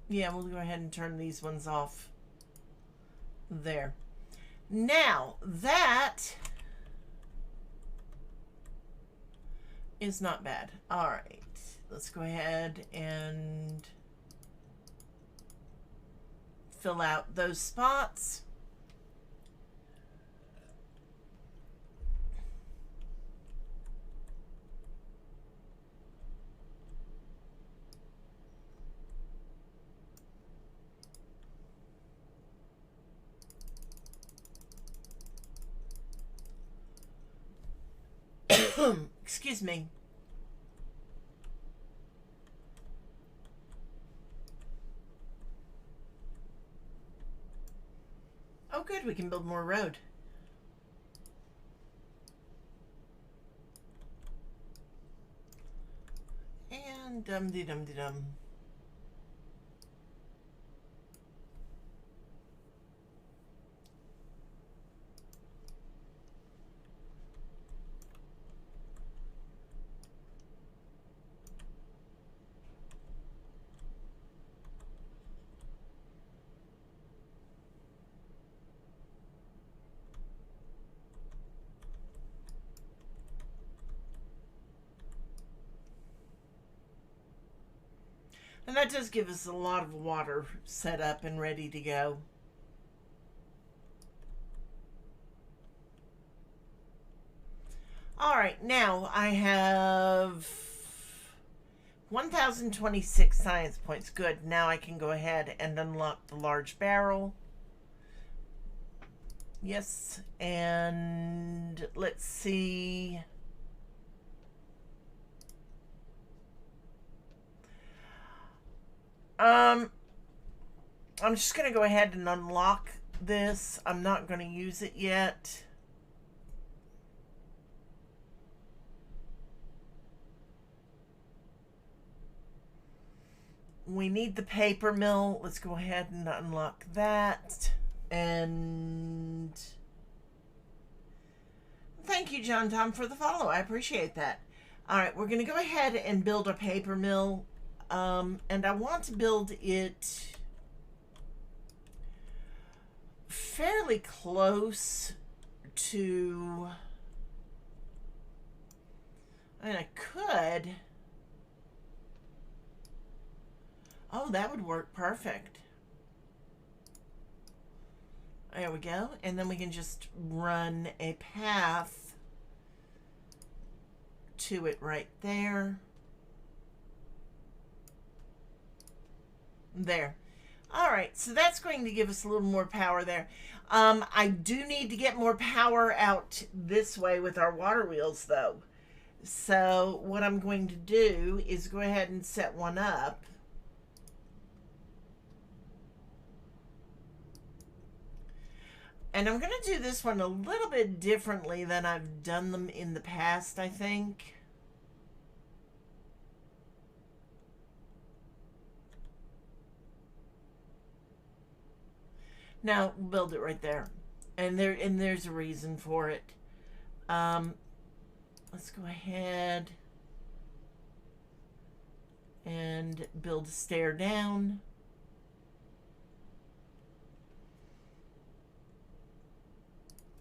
Yeah, we'll go ahead and turn these ones off. There. Now, that is not bad. All right. Let's go ahead and fill out those spots. Excuse me. Oh, good. We can build more road. And dum-de-dum-de-dum. And that does give us a lot of water set up and ready to go. All right, now I have 1,026 science points. Good. Now I can go ahead and unlock the large barrel. Yes, and let's see. I'm just going to go ahead and unlock this. I'm not going to use it yet. We need the paper mill. Let's go ahead and unlock that. And thank you, John Tom, for the follow. I appreciate that. All right, we're going to go ahead and build a paper mill. And I want to build it fairly close to, I mean, I could. Oh, that would work perfect. There we go. And then we can just run a path to it right there. There. All right, so that's going to give us a little more power there. I do need to get more power out this way with our water wheels, though. So what I'm going to do is go ahead and set one up. And I'm going to do this one a little bit differently than I've done them in the past, I think. Now, build it right there. And there's a reason for it. Let's go ahead and build a stair down.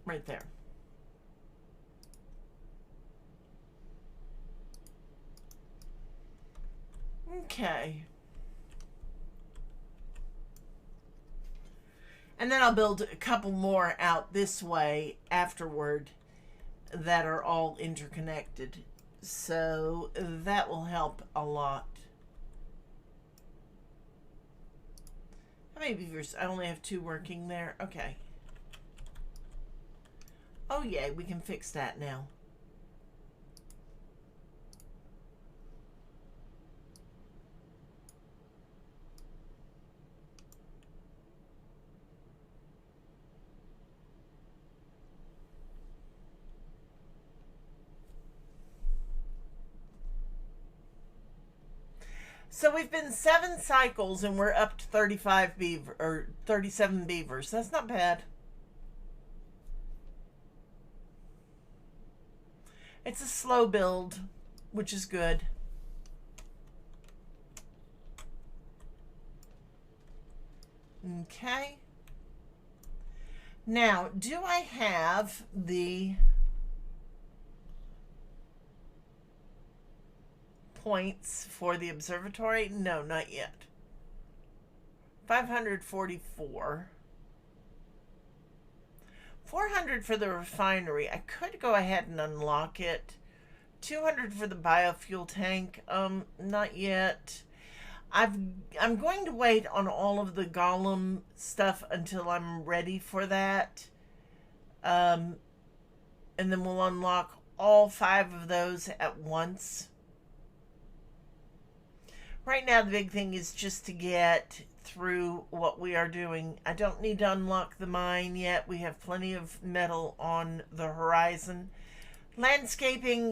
Right there. Okay. And then I'll build a couple more out this way afterward that are all interconnected. So that will help a lot. How many beavers? I only have 2 working there. Okay. Oh, yeah, we can fix that now. So we've been 7 cycles and we're up to 35 beaver or 37 beavers. That's not bad. It's a slow build, which is good. Okay. Now, do I have the points for the observatory? No, not yet. 544. 400 for the refinery. I could go ahead and unlock it. 200 for the biofuel tank. Not yet. I'm going to wait on all of the golem stuff until I'm ready for that. And then we'll unlock all 5 of those at once. Right now, the big thing is just to get through what we are doing. I don't need to unlock the mine yet. We have plenty of metal on the horizon. Landscaping,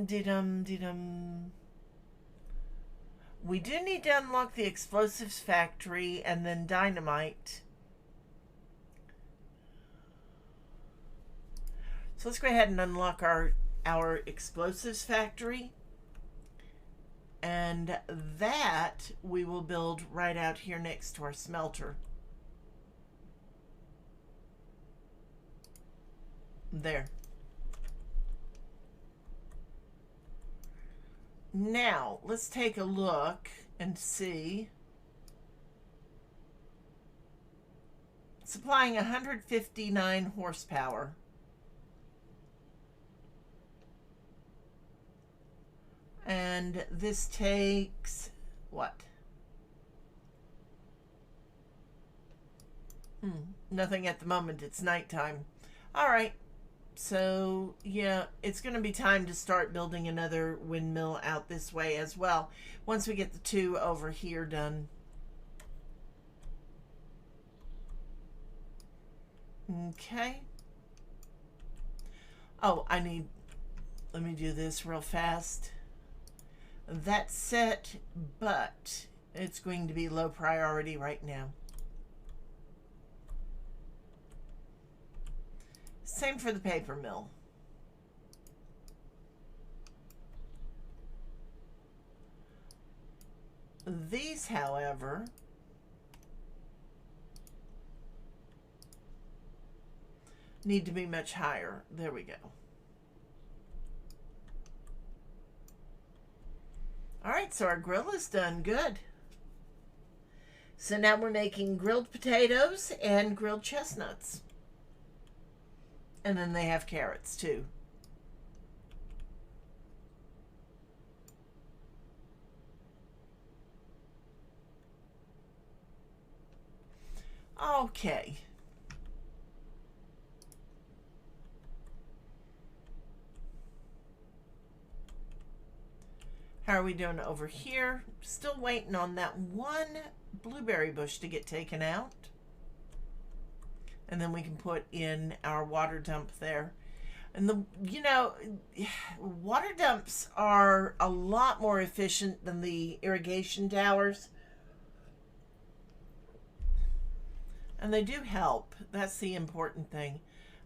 dee-dum. We do need to unlock the explosives factory and then dynamite. So let's go ahead and unlock our explosives factory. And that we will build right out here next to our smelter. There. Now, let's take a look and see. Supplying 159 horsepower. And this takes what? Nothing at the moment. It's nighttime. All right. So, yeah, it's going to be time to start building another windmill out this way as well. Once we get the 2 over here done. Okay. Oh, let me do this real fast. That's set, but it's going to be low priority right now. Same for the paper mill. These, however, need to be much higher. There we go. All right, so our grill is done. Good. So now we're making grilled potatoes and grilled chestnuts. And then they have carrots too. Okay. How are we doing over here? Still waiting on that one blueberry bush to get taken out. And then we can put in our water dump there. And water dumps are a lot more efficient than the irrigation towers. And they do help. That's the important thing.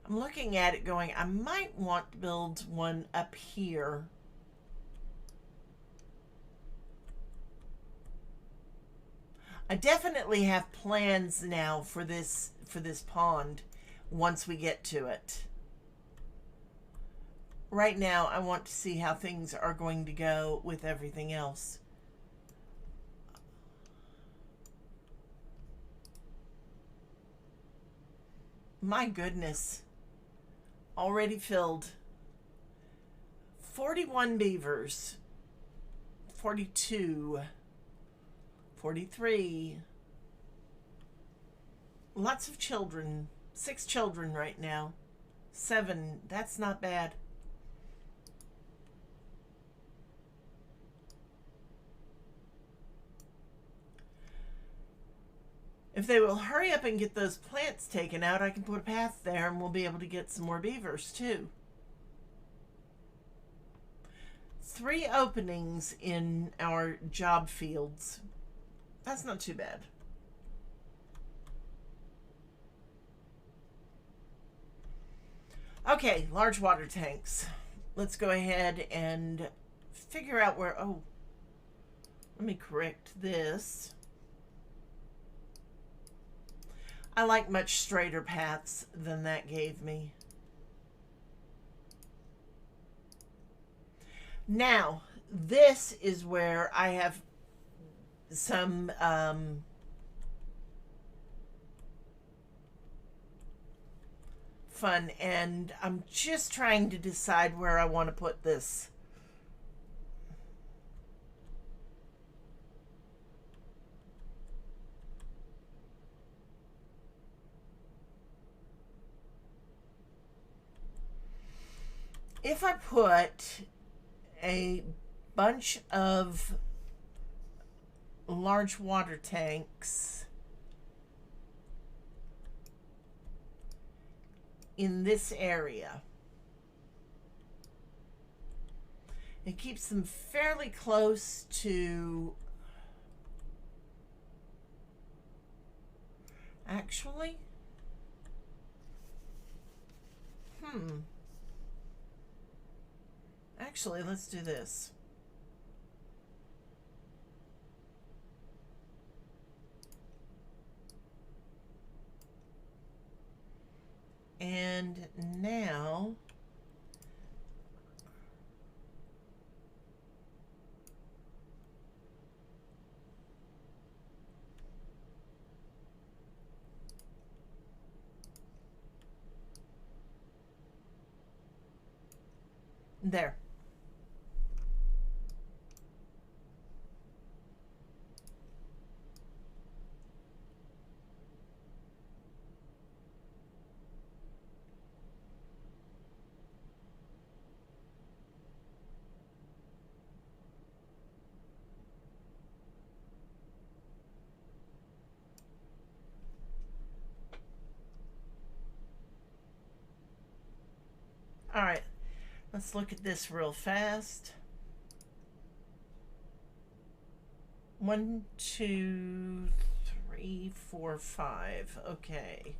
I'm looking at it going, I might want to build one up here. I definitely have plans now for this pond once we get to it. Right now, I want to see how things are going to go with everything else. My goodness. Already filled. 41 beavers. 42. 43. Lots of children. 6 children right now. 7. That's not bad. If they will hurry up and get those plants taken out, I can put a path there and we'll be able to get some more beavers too. 3 openings in our job fields. That's not too bad. Okay, large water tanks. Let's go ahead and figure out where, oh, let me correct this. I like much straighter paths than that gave me. Now, this is where I have some fun, and I'm just trying to decide where I want to put this. if I put a bunch of large water tanks in this area, it keeps them fairly close to, actually, actually, let's do this. And now there. All right, let's look at this real fast. 1, 2, 3, 4, 5. Okay.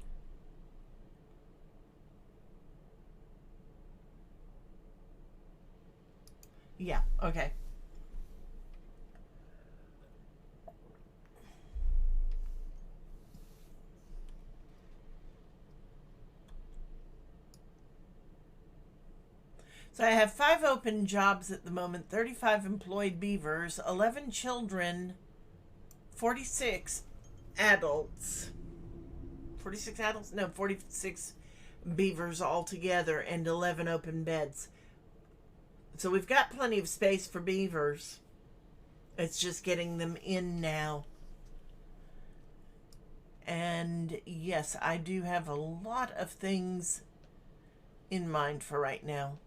Yeah, okay. So I have 5 open jobs at the moment, 35 employed beavers, 11 children, 46 adults. 46 adults? No, 46 beavers altogether, and 11 open beds. So we've got plenty of space for beavers. It's just getting them in now. And yes, I do have a lot of things in mind for right now.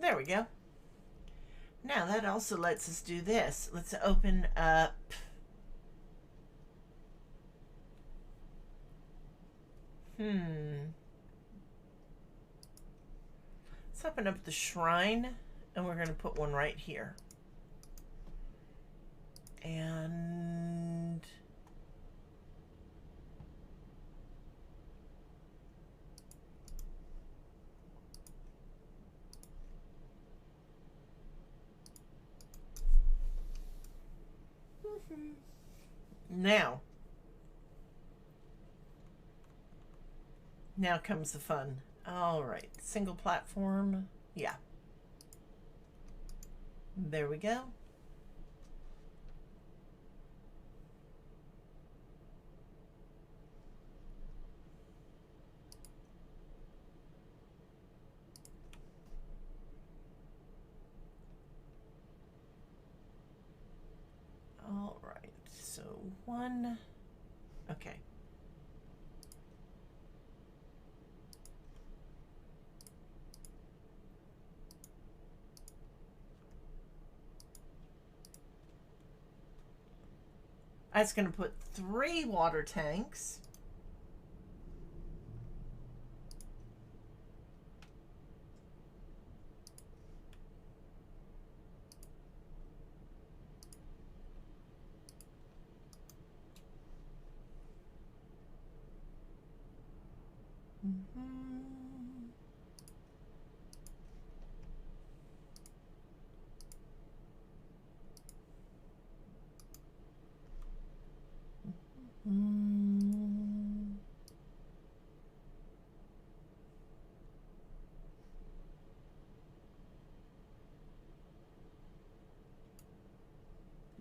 There we go. Now that also lets us do this. Let's open up let's open up the shrine, and we're going to put one right here. And now comes the fun. All right, single platform. Yeah. There we go. All right, so 1, okay. I was going to put 3 water tanks.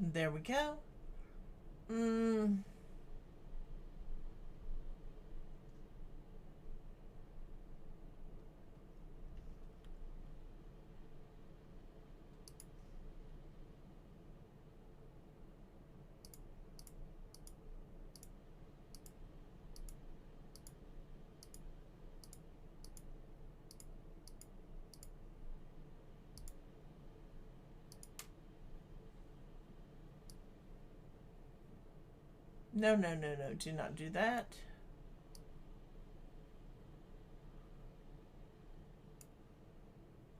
There we go. Mm. No, no, no, no. Do not do that.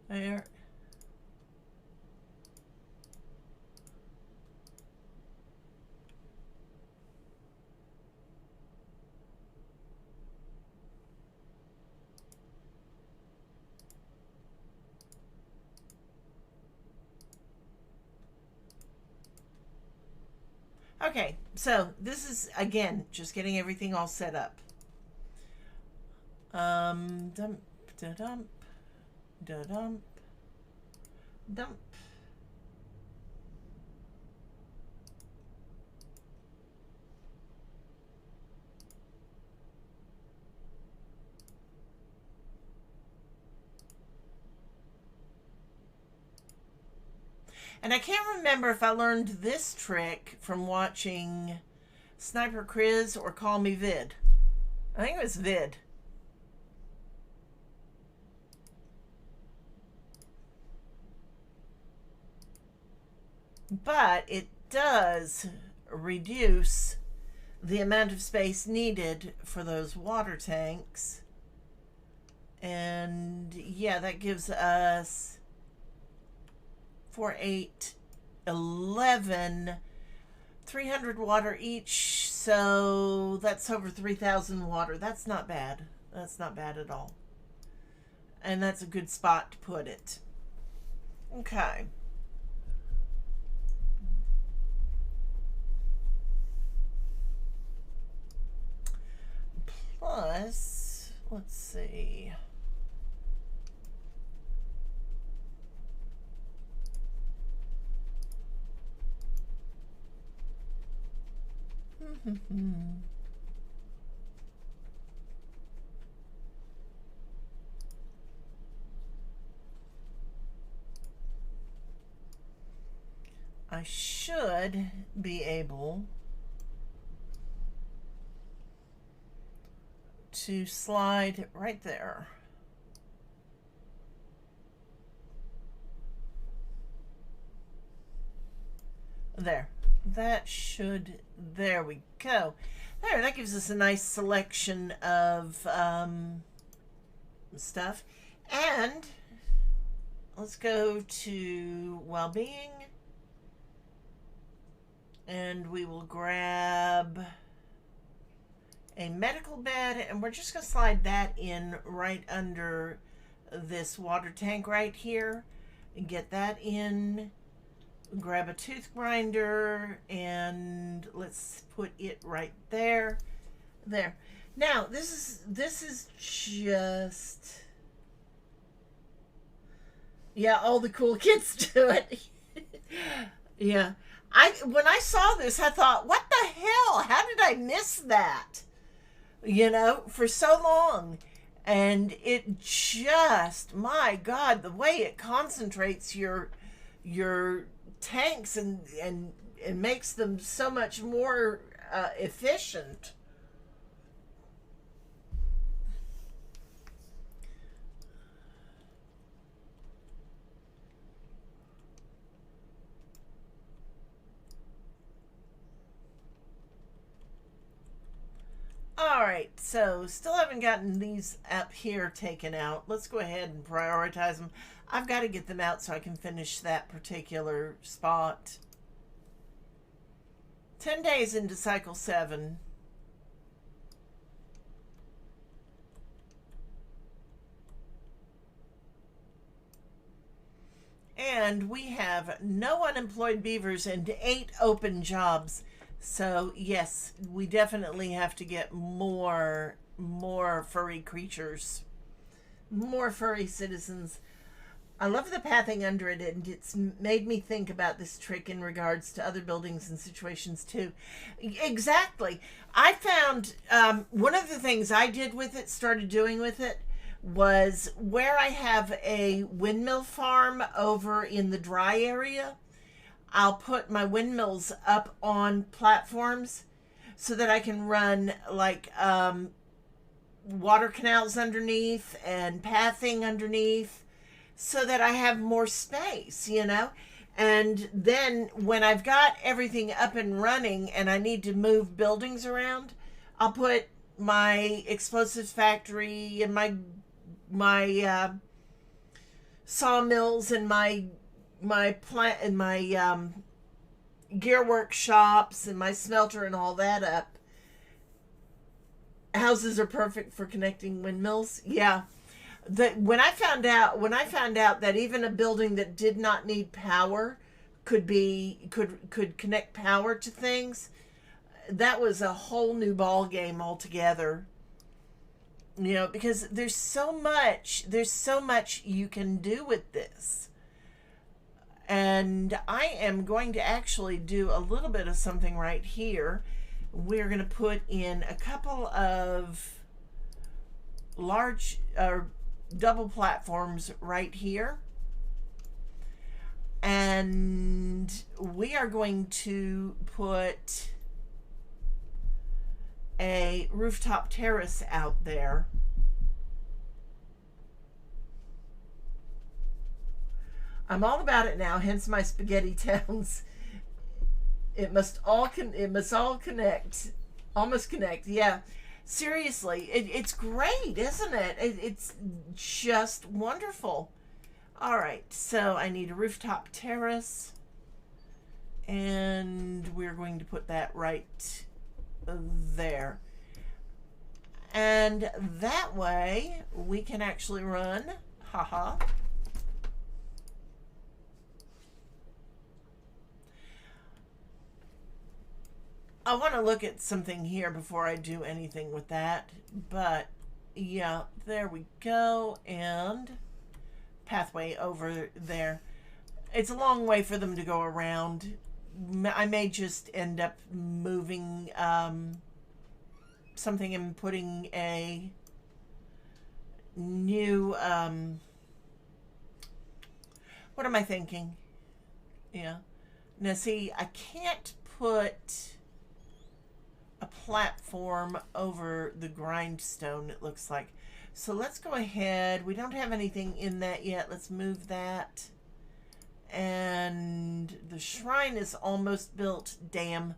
There. Okay, so this is again just getting everything all set up. Dump, da dump, da dump, dump. And I can't remember if I learned this trick from watching Sniper Chris or Call Me Vid. I think it was Vid. But it does reduce the amount of space needed for those water tanks. And yeah, that gives us 4, 8, 11, 300 water each. So that's over 3,000 water. That's not bad. That's not bad at all. And that's a good spot to put it. Okay. Plus, let's see. I should be able to slide right there. There. That should, there we go. There, that gives us a nice selection of stuff. And let's go to well-being. And we will grab a medical bed, and we're just going to slide that in right under this water tank right here and get that in. Grab a tooth grinder and let's put it right there. There. Now this is just, yeah, all the cool kids do it. Yeah. When I saw this, I thought, what the hell? How did I miss that? You know, for so long. And it just, my God, the way it concentrates your tanks and makes them so much more efficient. All right, so still haven't gotten these up here taken out. Let's go ahead and prioritize them. I've got to get them out so I can finish that particular spot. 10 days into cycle 7. And we have no unemployed beavers and 8 open jobs. So yes, we definitely have to get more furry creatures, more furry citizens. I love the pathing under it, and it's made me think about this trick in regards to other buildings and situations too. Exactly. I found one of the things I did with it, started doing with it, was where I have a windmill farm over in the dry area. I'll put my windmills up on platforms so that I can run like water canals underneath and pathing underneath so that I have more space, you know? And then when I've got everything up and running and I need to move buildings around, I'll put my explosives factory and my sawmills and my plant and my gear workshops and my smelter and all that up. Houses are perfect for connecting windmills. Yeah. When I found out that even a building that did not need power could connect power to things, that was a whole new ball game altogether. You know, because there's so much you can do with this. And I am going to actually do a little bit of something right here. We're going to put in a couple of large double platforms right here, and we are going to put a rooftop terrace out there. I'm all about it now, hence my spaghetti towns. It must all connect, almost connect. Yeah. Seriously, it's great, isn't it? It's just wonderful. All right, so I need a rooftop terrace, and we're going to put that right there. And that way we can actually run, haha. I want to look at something here before I do anything with that, but yeah, there we go, and pathway over there. It's a long way for them to go around. I may just end up moving something and putting a new, what am I thinking? Yeah. Now see, I can't put a platform over the grindstone, it looks like. So let's go ahead. We don't have anything in that yet. Let's move that. And the shrine is almost built. Damn.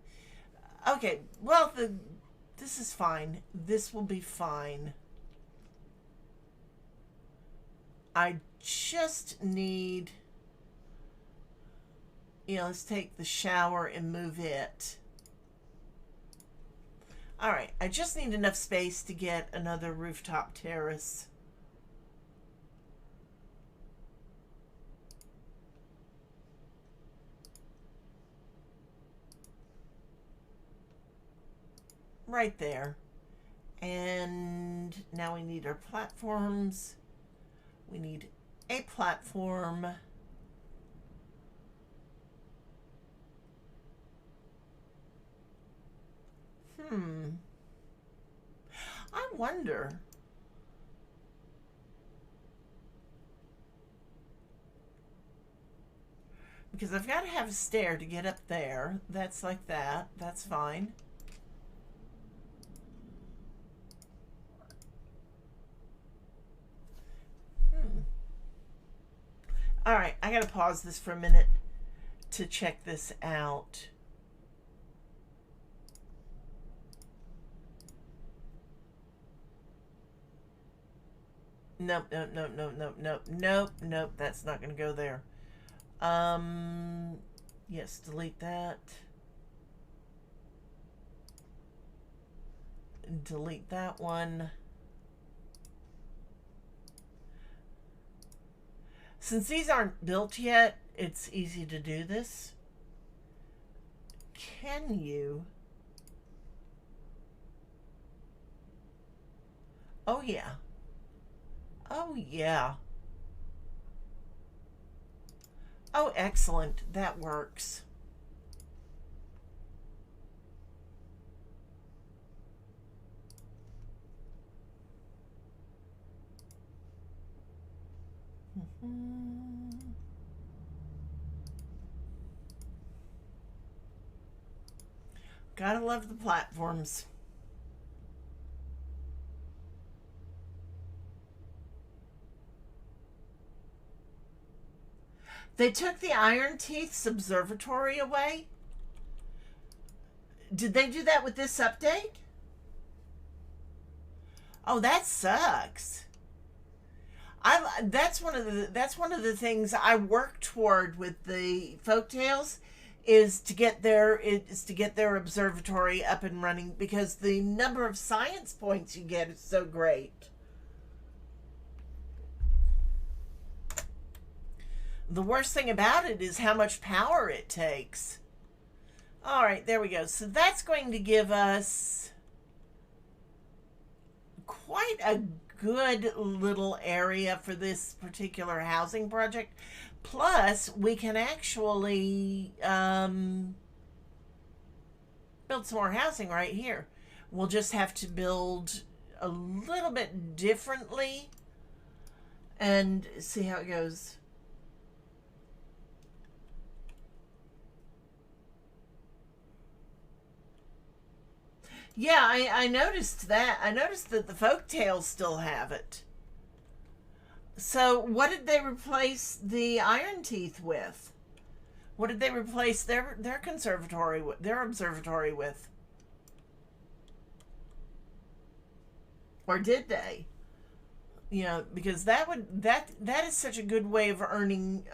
Okay, well, this is fine. This will be fine. I just need... Yeah, let's take the shower and move it. All right, I just need enough space to get another rooftop terrace. Right there. And now we need our platforms. We need a platform. I wonder. Because I've got to have a stair to get up there. That's like that. That's fine. All right, I got to pause this for a minute to check this out. Nope, nope, nope, nope, nope, nope, nope, nope. That's not going to go there. Yes, delete that. Delete that one. Since these aren't built yet, it's easy to do this. Can you? Oh, yeah. Oh, yeah. Oh, excellent. That works. Mhm. Gotta love the platforms. They took the Iron Teeth's observatory away. Did they do that with this update? Oh, that sucks. I that's one of the things I work toward with the folktales is to get their observatory up and running because the number of science points you get is so great. The worst thing about it is how much power it takes. All right, there we go. So that's going to give us quite a good little area for this particular housing project. Plus, we can actually build some more housing right here. We'll just have to build a little bit differently and see how it goes. Yeah, I noticed that. I noticed that the folk tales still have it. So, what did they replace the Iron Teeth with? What did they replace their conservatory with, their observatory with? Or did they? You know, because that is such a good way of earning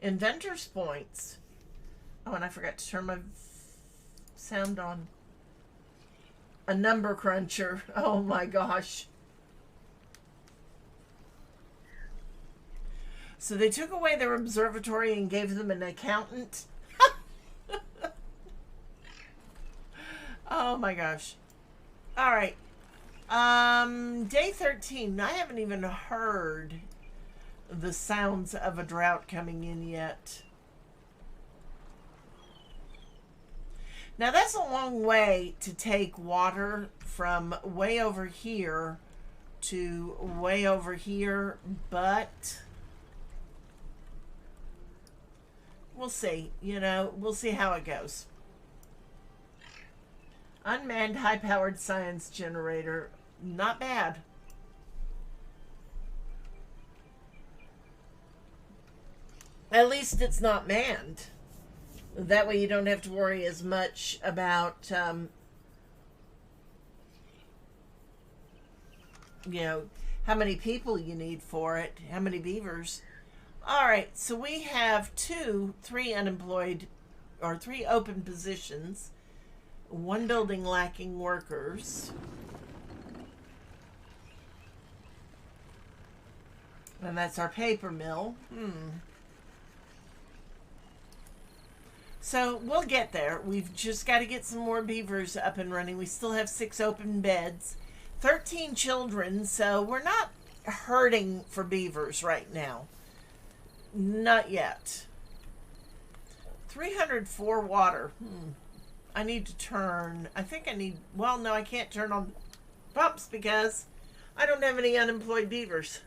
inventors points. Oh, and I forgot to turn my sound on. A number cruncher. Oh my gosh. So they took away their observatory and gave them an accountant. Oh my gosh. All right. Day 13. I haven't even heard the sounds of a drought coming in yet. Now that's a long way to take water from way over here to way over here, but we'll see. You know, we'll see how it goes. Unmanned high powered science generator. Not bad. At least it's not manned. That way you don't have to worry as much about, you know, how many people you need for it, how many beavers. All right, so we have three unemployed, or three open positions, one building lacking workers. And that's our paper mill. So we'll get there. We've just got to get some more beavers up and running. We still have 6 open beds, 13 children, so we're not hurting for beavers right now. Not yet. 304 water. I need to turn. I think I need. Well, no, I can't turn on pumps because I don't have any unemployed beavers.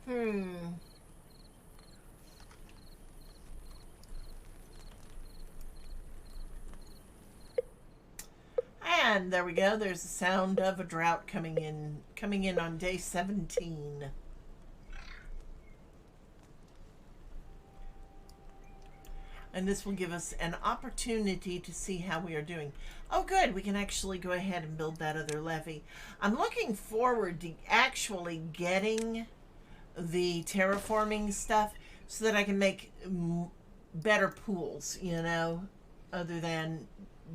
Hmm. And there we go. There's the sound of a drought coming in on day 17. And this will give us an opportunity to see how we are doing. Oh, good. We can actually go ahead and build that other levee. I'm looking forward to actually getting the terraforming stuff so that I can make better pools, you know, other than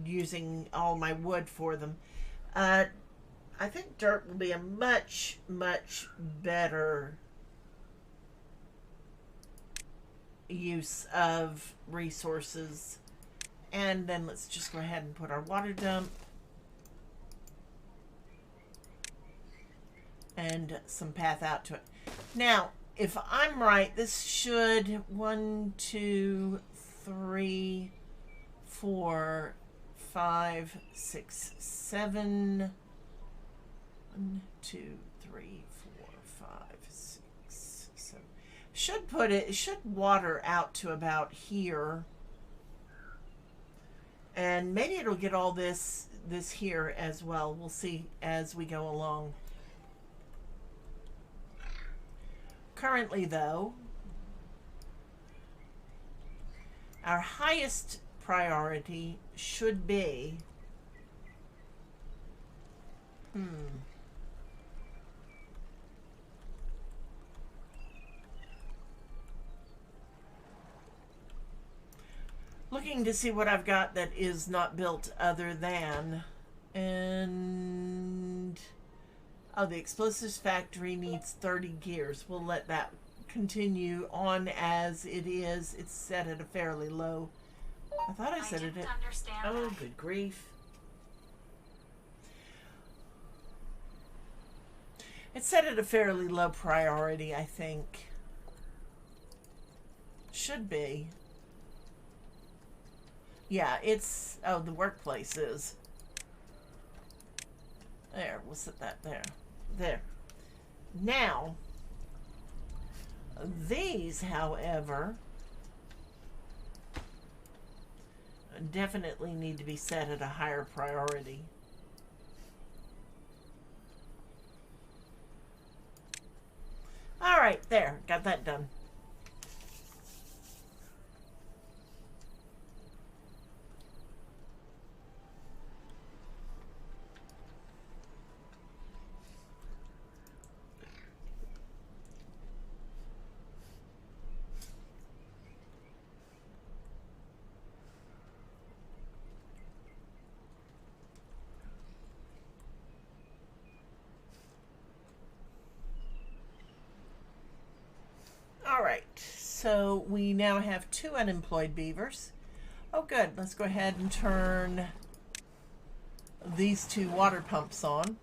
using all my wood for them. Uh, I think dirt will be a much, much better use of resources. And then let's just go ahead and put our water dump and some path out to it. Now, if I'm right, this should 1, 2, 3, 4, 5, 6, 7. 1, 2, 3, 4, 5, 6, 7. Should water out to about here. And maybe it'll get all this here as well. We'll see as we go along. Currently, though, our highest priority should be looking to see what I've got that is not built other than, and oh, the explosives factory needs 30 gears. We'll let that continue on as it is. It's set at a fairly low. I thought I said it. Oh, good grief. It's set at a fairly low priority, I think. Should be. Yeah, it's... Oh, the workplace is. There, we'll set that there. There. Now, these, however, definitely need to be set at a higher priority. All right, there. Got that done. All right, so we now have 2 unemployed beavers. Oh, good. Let's go ahead and turn these 2 water pumps on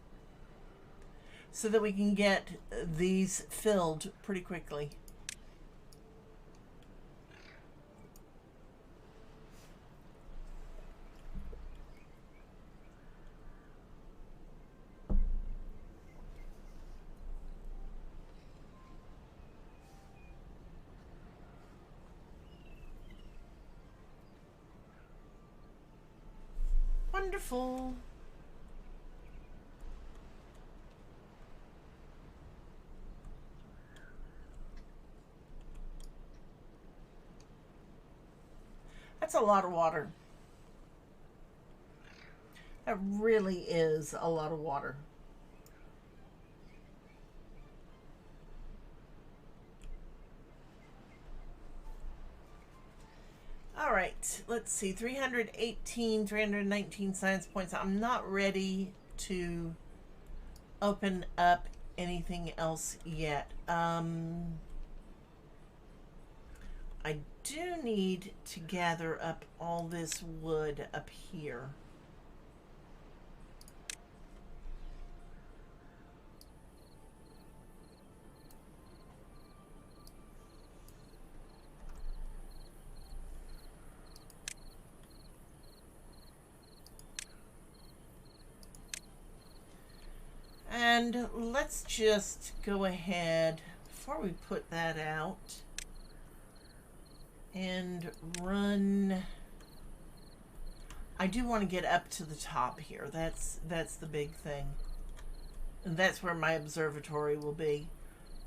so that we can get these filled pretty quickly. Wonderful. That's a lot of water. That really is a lot of water. All right, let's see, 318, 319 science points. I'm not ready to open up anything else yet. I do need to gather up all this wood up here. And let's just go ahead, before we put that out, and run. I do want to get up to the top here. That's the big thing. And that's where my observatory will be.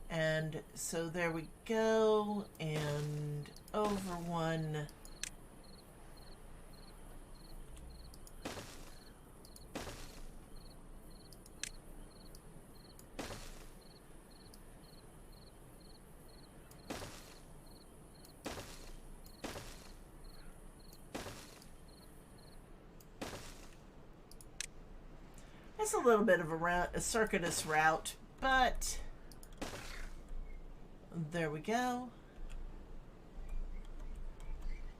And so there we go, and over one. was a little bit of a circuitous route, but there we go.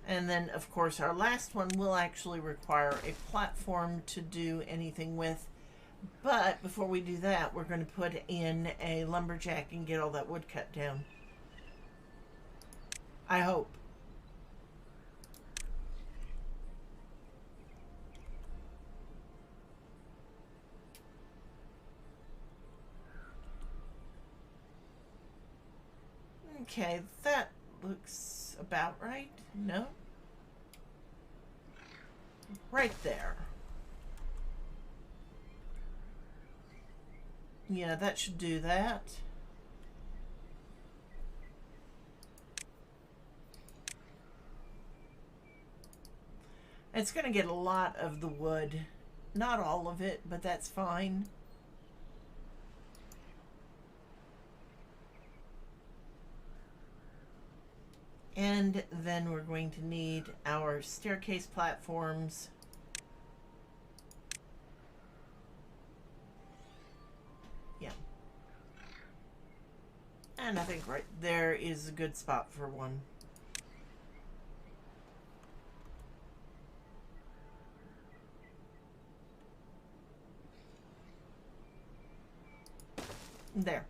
And then, of course, our last one will actually require a platform to do anything with. But before we do that, we're going to put in a lumberjack and get all that wood cut down. I hope. Okay, that looks about right. No? Right there. Yeah, that should do that. It's going to get a lot of the wood. Not all of it, but that's fine. And then we're going to need our staircase platforms. Yeah. And I think right there is a good spot for one. There.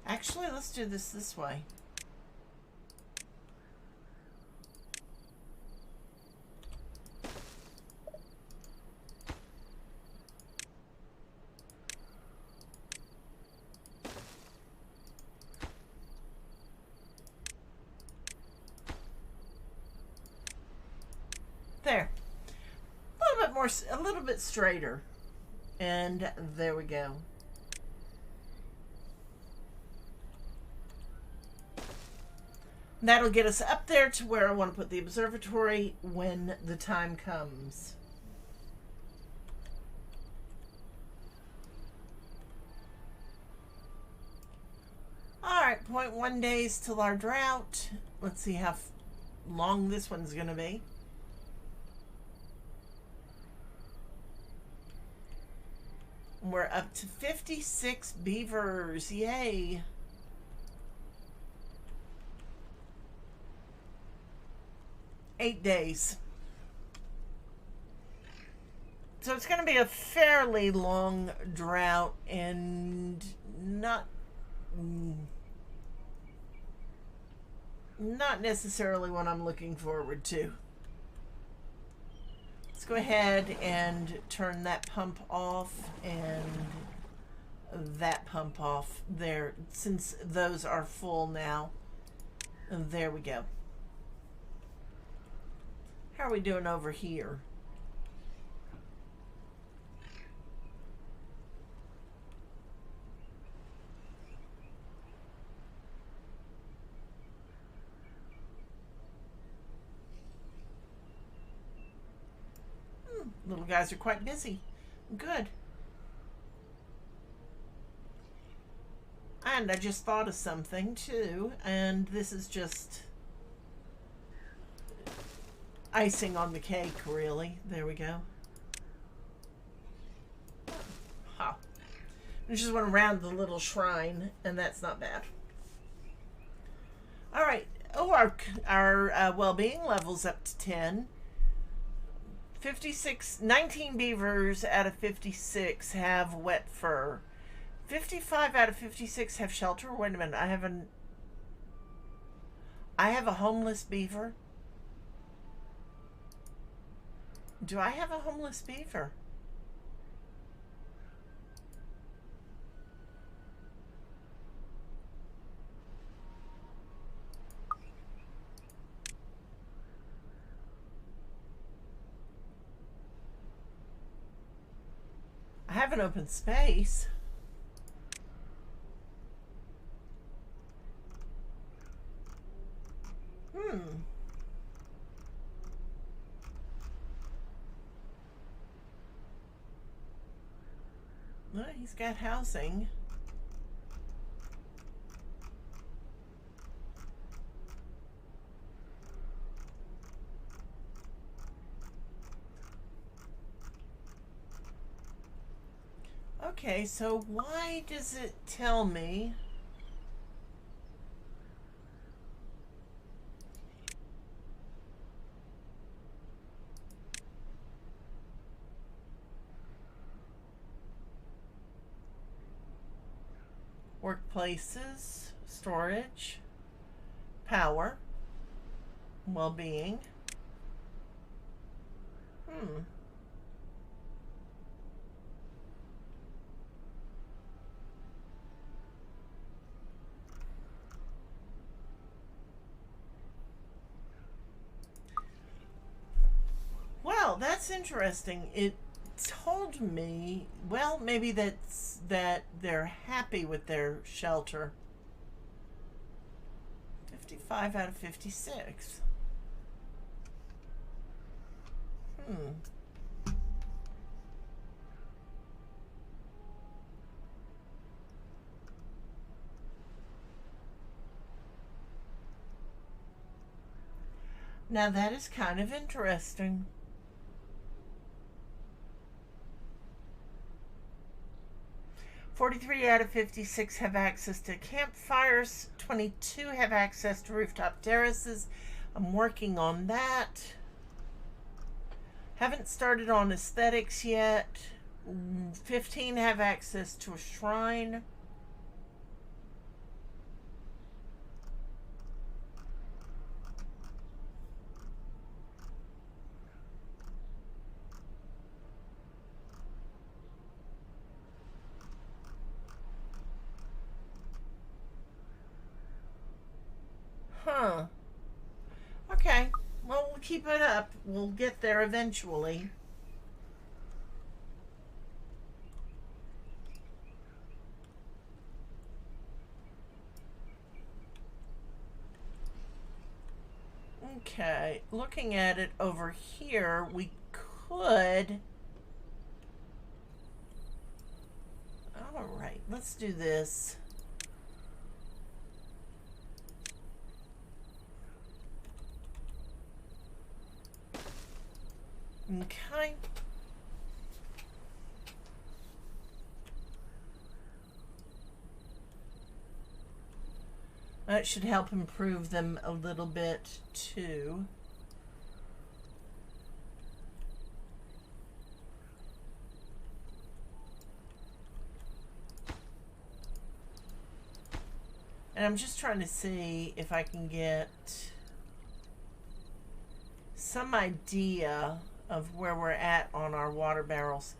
Actually, let's do this way. There. A little bit more, a little bit straighter. And there we go. That'll get us up there to where I want to put the observatory when the time comes. Alright, 0.1 days till our drought. Let's see how long this one's going to be. We're up to 56 beavers. Yay. Eight days. So it's going to be a fairly long drought and not necessarily what I'm looking forward to. Let's go ahead and turn that pump off and that pump off there, since those are full now. There we go. How are we doing over here? Little guys are quite busy. Good. And I just thought of something too, and this is just icing on the cake, really. There we go. Ha. I just went around the little shrine, and that's not bad. All right. Oh, our well-being level's up to 10. 19 beavers out of 56 have wet fur. 55 out of 56 have shelter. Wait a minute. I have a homeless beaver. Do I have a homeless beaver? I have an open space. Well, he's got housing. Okay, so why does it tell me? Workplaces, storage, power, well-being. Hmm. Well, that's interesting. It told me, well, maybe that they're happy with their shelter. 55 out of 56. Hmm. Now that is kind of interesting. 43 out of 56 have access to campfires. 22 have access to rooftop terraces. I'm working on that. Haven't started on aesthetics yet. 15 have access to a shrine. Huh. Okay. Well, we'll keep it up. We'll get there eventually. Okay. Looking at it over here, we could. All right. Let's do this. Okay. That should help improve them a little bit too. And I'm just trying to see if I can get some idea of where we're at on our water barrels.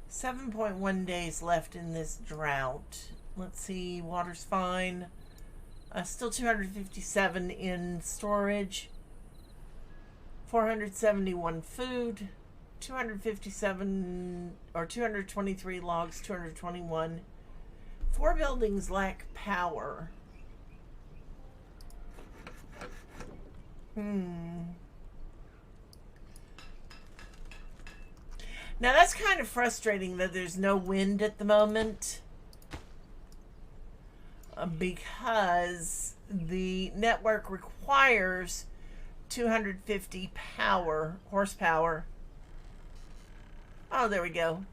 7.1 days left in this drought. Let's see, water's fine. Still 257 in storage. 471 food. 257 or 223 logs, 221. 4 buildings lack power. Now that's kind of frustrating that there's no wind at the moment, because the network requires 250 horsepower. Oh, there we go.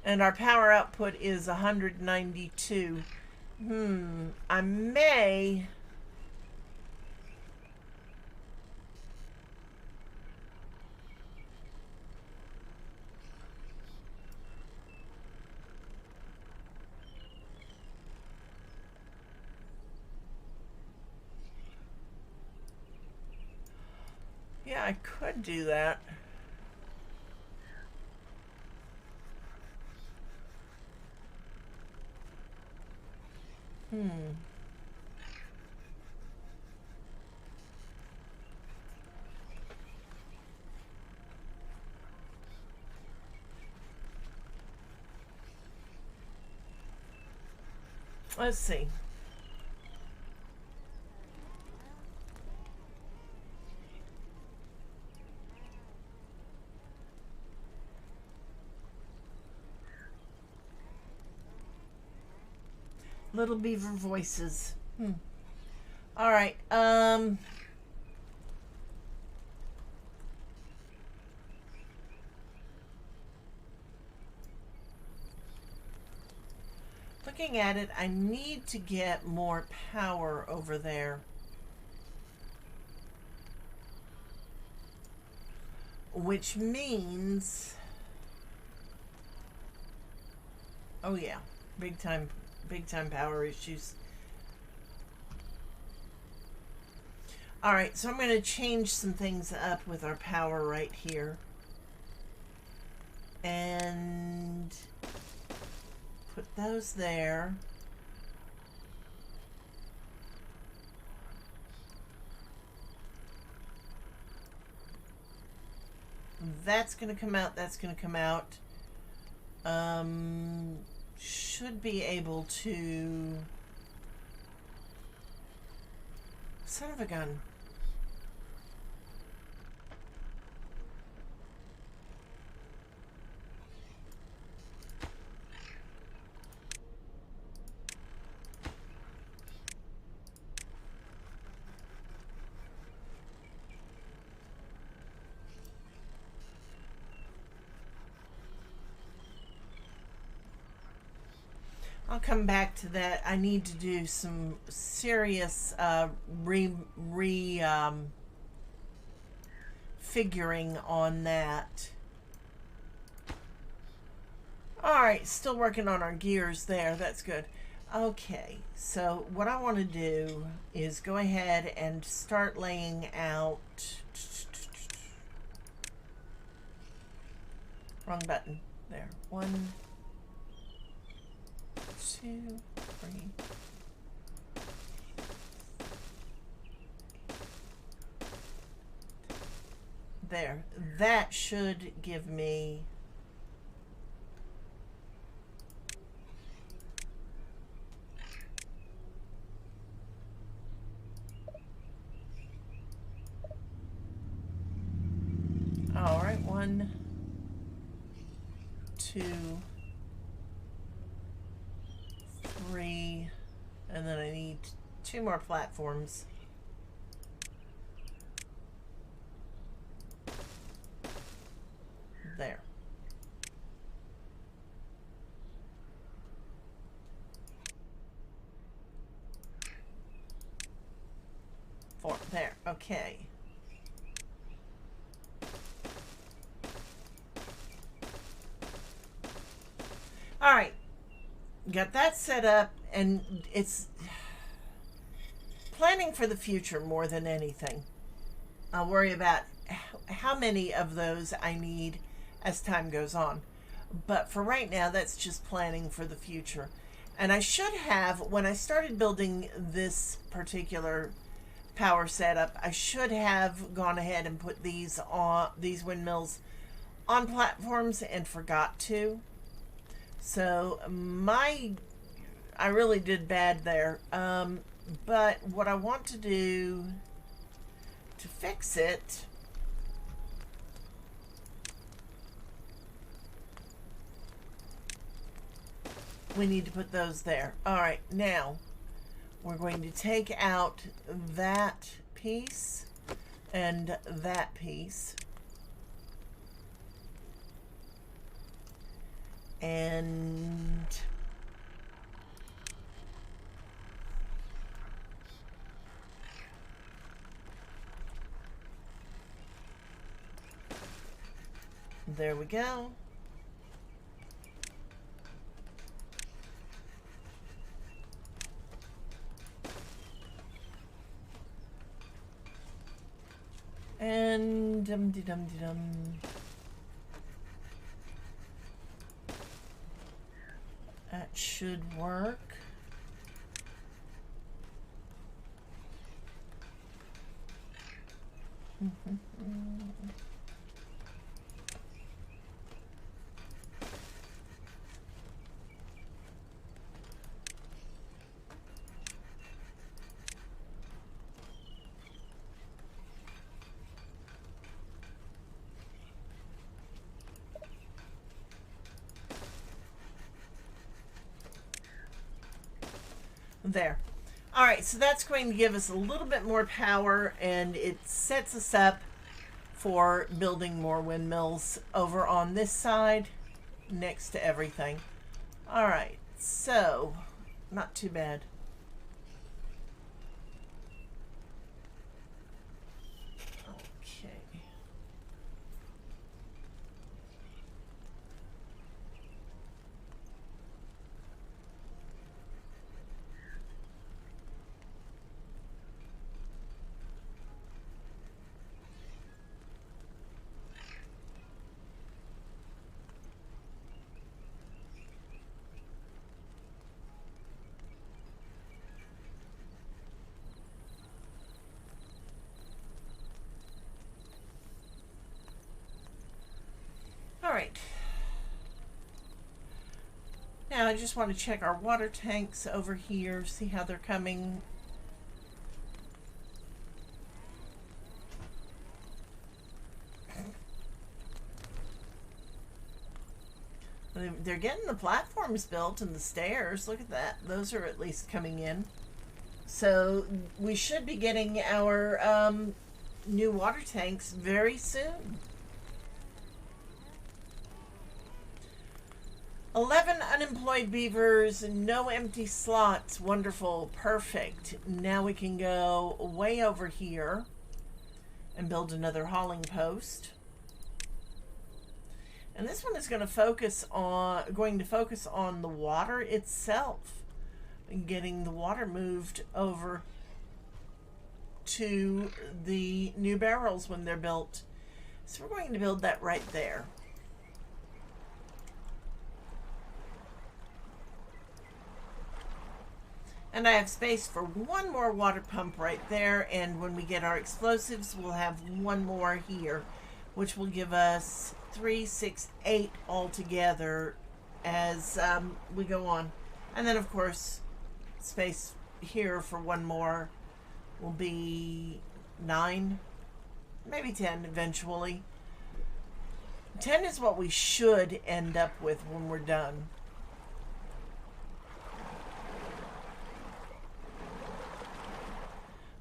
And our power output is 192. I may. Yeah, I could do that. Let's see. Little beaver voices. All right. Looking at it, I need to get more power over there. Which means, oh yeah, big time power issues. All right, so I'm going to change some things up with our power right here. And put those there. That's going to come out. That's going to come out. Should be able to... Son of a gun. I'll come back to that. I need to do some serious figuring on that. Alright, still working on our gears there. That's good. Okay, so what I want to do is go ahead and start laying out... Wrong button. There. 1, 2, 3. There. That should give me... All right, 1, 2, 3, and then I need 2 more platforms. There. Four. There. Okay. All right. Got that set up, and it's planning for the future more than anything. I'll worry about how many of those I need as time goes on. But for right now, that's just planning for the future. And I should have, when I started building this particular power setup, I should have gone ahead and put these windmills on platforms and forgot to. So I really did bad there. But what I want to do to fix it, we need to put those there. All right, now we're going to take out that piece and that piece. And there we go. And dum-de-dum-de-dum. That should work. There. All right, so that's going to give us a little bit more power, and it sets us up for building more windmills over on this side next to everything. All right, So, not too bad. Okay. All right. Now I just want to check our water tanks over here, see how they're coming. They're getting the platforms built and the stairs. Look at that. Those are at least coming in. So we should be getting our new water tanks very soon. 11 unemployed beavers, no empty slots. Wonderful. Perfect. Now we can go way over here and build another hauling post. And this one is going to focus on the water itself and getting the water moved over to the new barrels when they're built. So we're going to build that right there. And I have space for one more water pump right there, and when we get our explosives, we'll have one more here, which will give us 3, 6, 8 altogether as we go on. And then, of course, space here for one more will be 9, maybe 10 eventually. 10 is what we should end up with when we're done.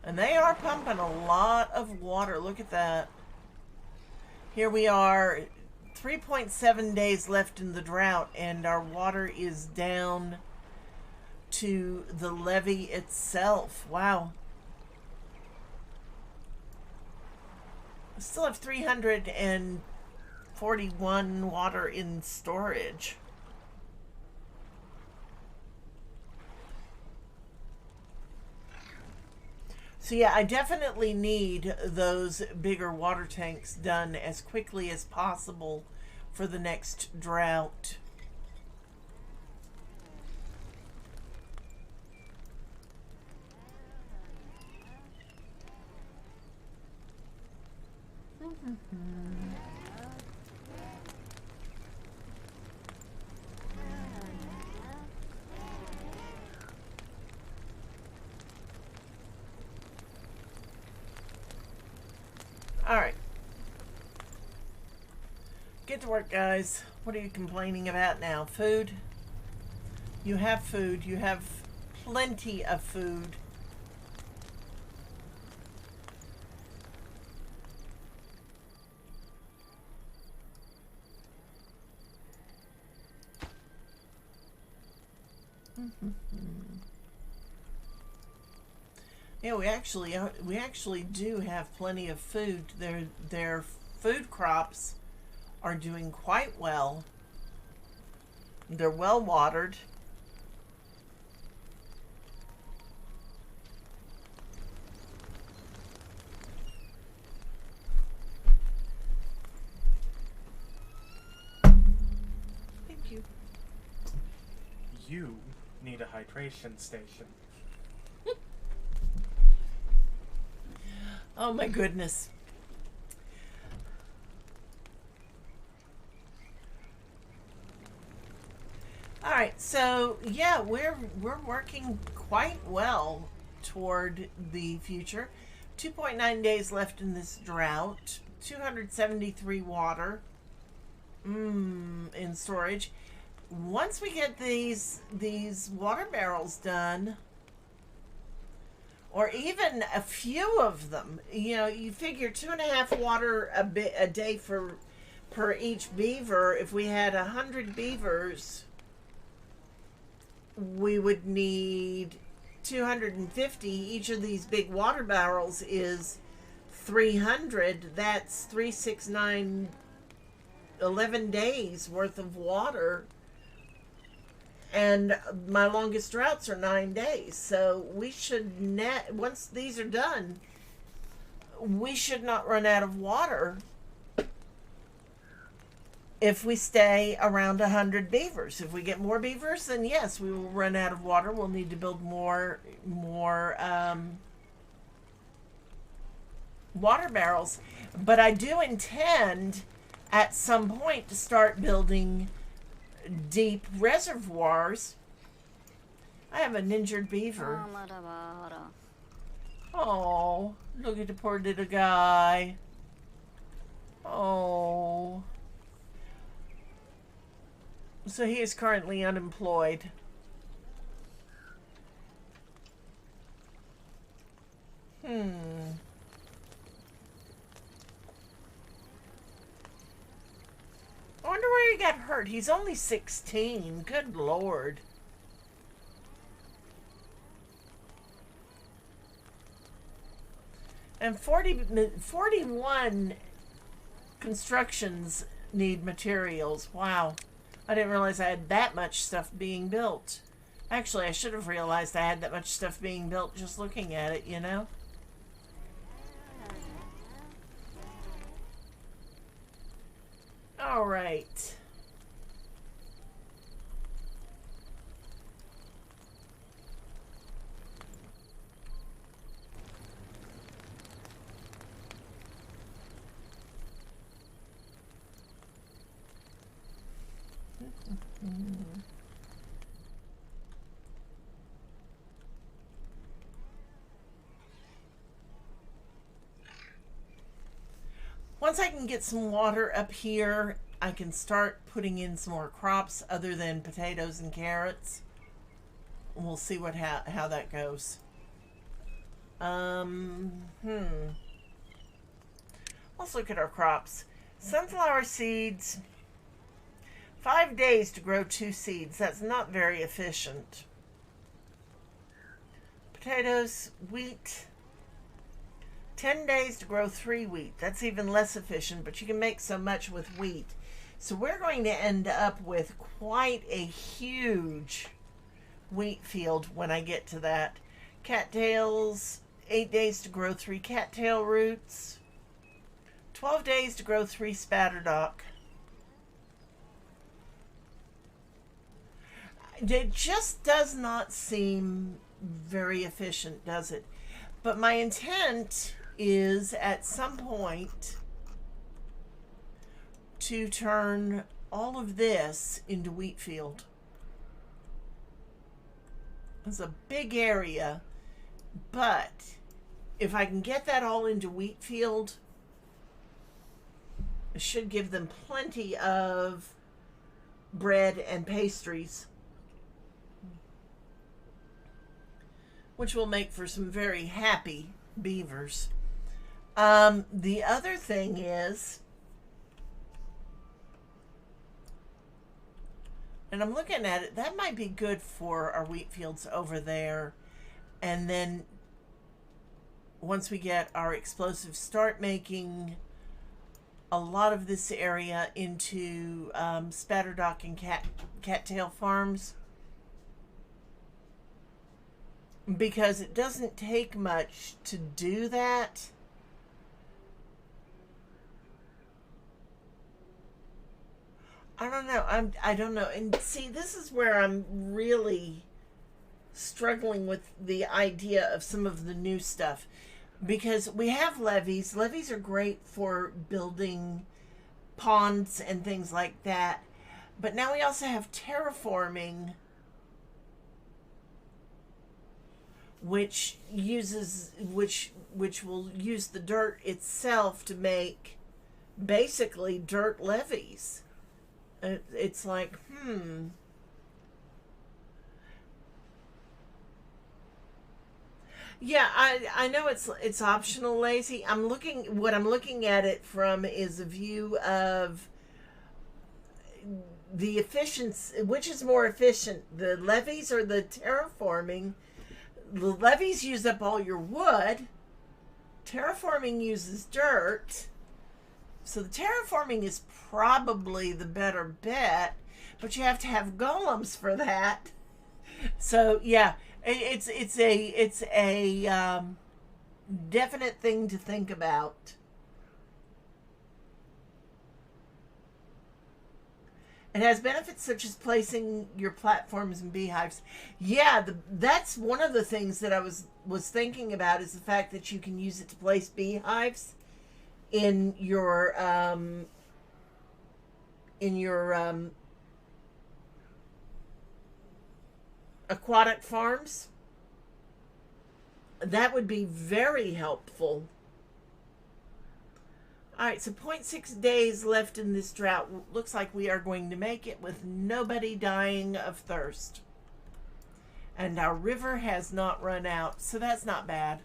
And they are pumping a lot of water. Look at that. Here we are, 3.7 days left in the drought, and our water is down to the levee itself. Wow. We still have 341 water in storage. So yeah, I definitely need those bigger water tanks done as quickly as possible for the next drought. All right. Get to work, guys. What are you complaining about now? Food? You have food. You have plenty of food. Yeah, we actually do have plenty of food. Their food crops are doing quite well. They're well watered. Thank you. You need a hydration station. Oh my goodness. All right, so yeah, we're working quite well toward the future. 2.9 days left in this drought. 273 water in storage. Once we get these water barrels done, or even a few of them, you figure 2.5 water a day per each beaver. If we had 100 beavers, we would need 250. Each of these big water barrels is 300. That's 369, 11 days worth of water. And my longest droughts are 9 days. So we should once these are done, we should not run out of water if we stay around 100 beavers. If we get more beavers, then yes, we will run out of water. We'll need to build more water barrels. But I do intend at some point to start building deep reservoirs. I have an injured beaver. Oh, look at the poor little guy. Oh. So he is currently unemployed. I wonder where he got hurt. He's only 16. Good Lord. And 41 constructions need materials. Wow. I didn't realize I had that much stuff being built. Actually, I should have realized I had that much stuff being built just looking at it, you know? All right. Once I can get some water up here, I can start putting in some more crops other than potatoes and carrots. We'll see how that goes. Let's look at our crops. Sunflower seeds. 5 days to grow 2 seeds. That's not very efficient. Potatoes, wheat. 10 days to grow 3 wheat. That's even less efficient, but you can make so much with wheat. So we're going to end up with quite a huge wheat field when I get to that. Cattails, 8 days to grow 3 cattail roots. 12 days to grow 3 spatterdock. It just does not seem very efficient, does it? But my intent is at some point to turn all of this into wheat field. It's a big area, but if I can get that all into wheat field, it should give them plenty of bread and pastries, which will make for some very happy beavers. The other thing is, and I'm looking at it, that might be good for our wheat fields over there. And then once we get our explosives, start making a lot of this area into spatterdock and cattail farms. Because it doesn't take much to do that. I don't know. I don't know. And see, this is where I'm really struggling with the idea of some of the new stuff. Because we have levees. Levees are great for building ponds and things like that. But now we also have terraforming, which will use the dirt itself to make basically dirt levees. It's like, Yeah, I know it's optional, Lazy. What I'm looking at it from is a view of the efficiency, which is more efficient, the levees or the terraforming? The levees use up all your wood. Terraforming uses dirt. So the terraforming is probably the better bet, but you have to have golems for that. So yeah, it's a definite thing to think about. It has benefits such as placing your platforms in beehives. Yeah, that's one of the things that I was thinking about, is the fact that you can use it to place beehives in your aquatic farms. That would be very helpful. All right, so 0.6 days left in this drought. Looks like we are going to make it with nobody dying of thirst. And our river has not run out, so that's not bad.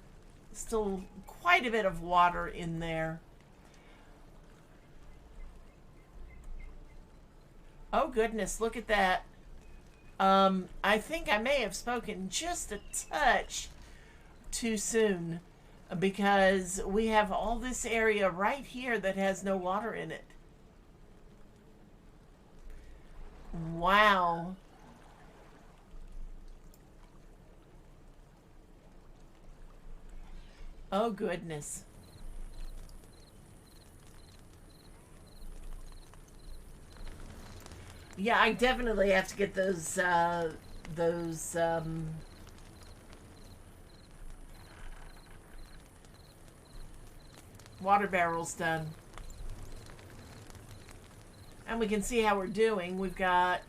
Still quite a bit of water in there. Oh goodness, look at that. I think I may have spoken just a touch too soon, because we have all this area right here that has no water in it. Wow. Oh goodness. Yeah, I definitely have to get those water barrels done. And we can see how we're doing. We've got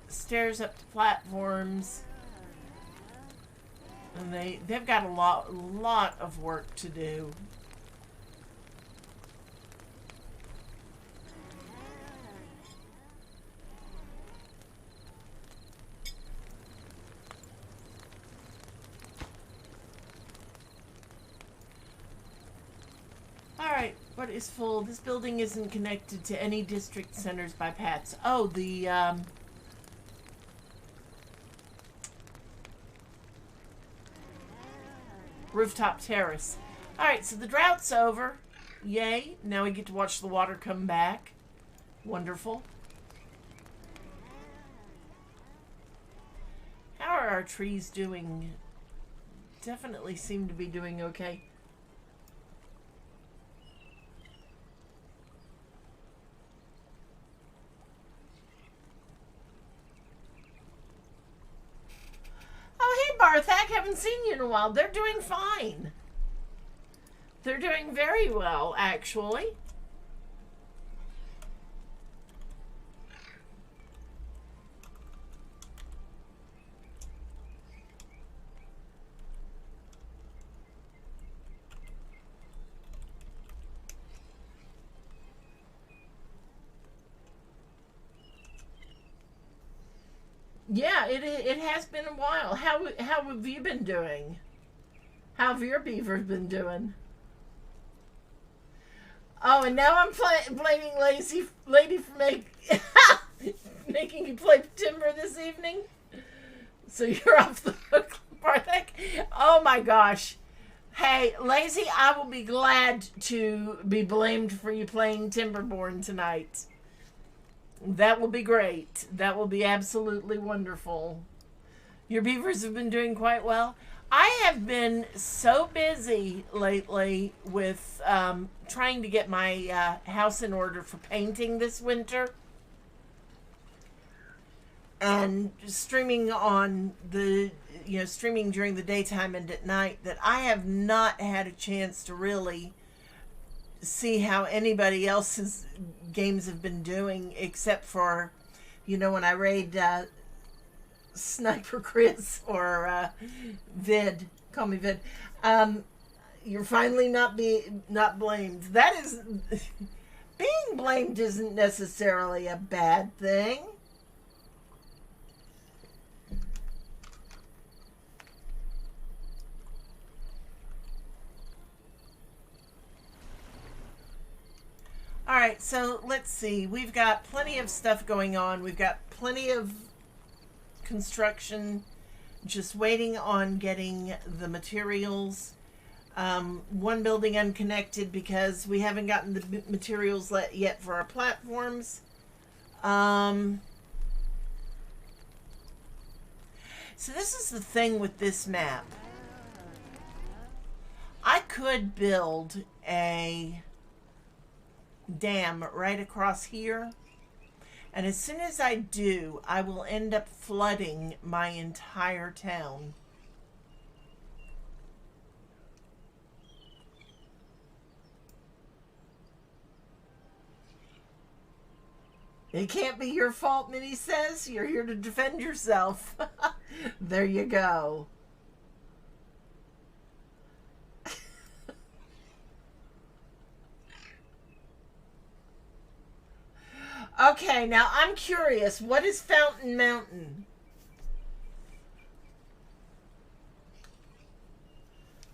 stairs up to platforms. And they've got a lot of work to do. Alright, what is full? This building isn't connected to any district centers by paths. Oh, the rooftop terrace. Alright, so the drought's over. Yay. Now we get to watch the water come back. Wonderful. How are our trees doing? Definitely seem to be doing okay. Oh, hey, Barthak. Haven't seen you in a while. They're doing fine. They're doing very well, actually. Yeah, it has been a while. How have you been doing? How have your beavers been doing? Oh, and now I'm blaming Lazy Lady for making you play timber this evening. So you're off the hook, Barthek. Oh my gosh. Hey, Lazy, I will be glad to be blamed for you playing Timberborn tonight. That will be great. That will be absolutely wonderful. Your beavers have been doing quite well. I have been so busy lately with trying to get my house in order for painting this winter, and streaming streaming during the daytime and at night, that I have not had a chance to really see how anybody else's games have been doing, except for, when I raid Sniper Chris or Vid, call me Vid. You're finally not blamed. That is, being blamed isn't necessarily a bad thing. All All right, so let's see. We've got plenty of stuff going on. We've got plenty of construction, just waiting on getting the materials. One building unconnected because we haven't gotten the materials yet for our platforms. So this is the thing with this map. I could build a dam right across here, and as soon as I do, I will end up flooding my entire town. It can't be your fault, Minnie says. You're here to defend yourself. There you go. Okay, now I'm curious. What is Fountain Mountain?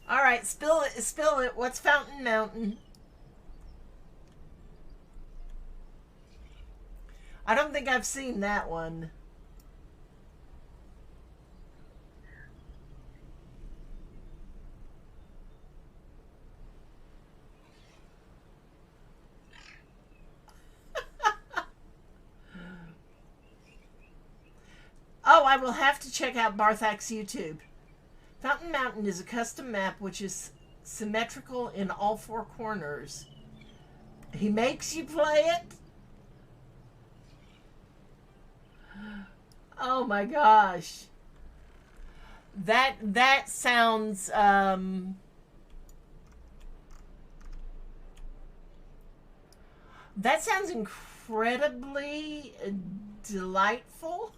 All right, spill it. Spill it. What's Fountain Mountain? I don't think I've seen that one. Oh, I will have to check out Barthak's YouTube. Fountain Mountain is a custom map which is symmetrical in all four corners. He makes you play it? Oh my gosh. That sounds that sounds incredibly delightful.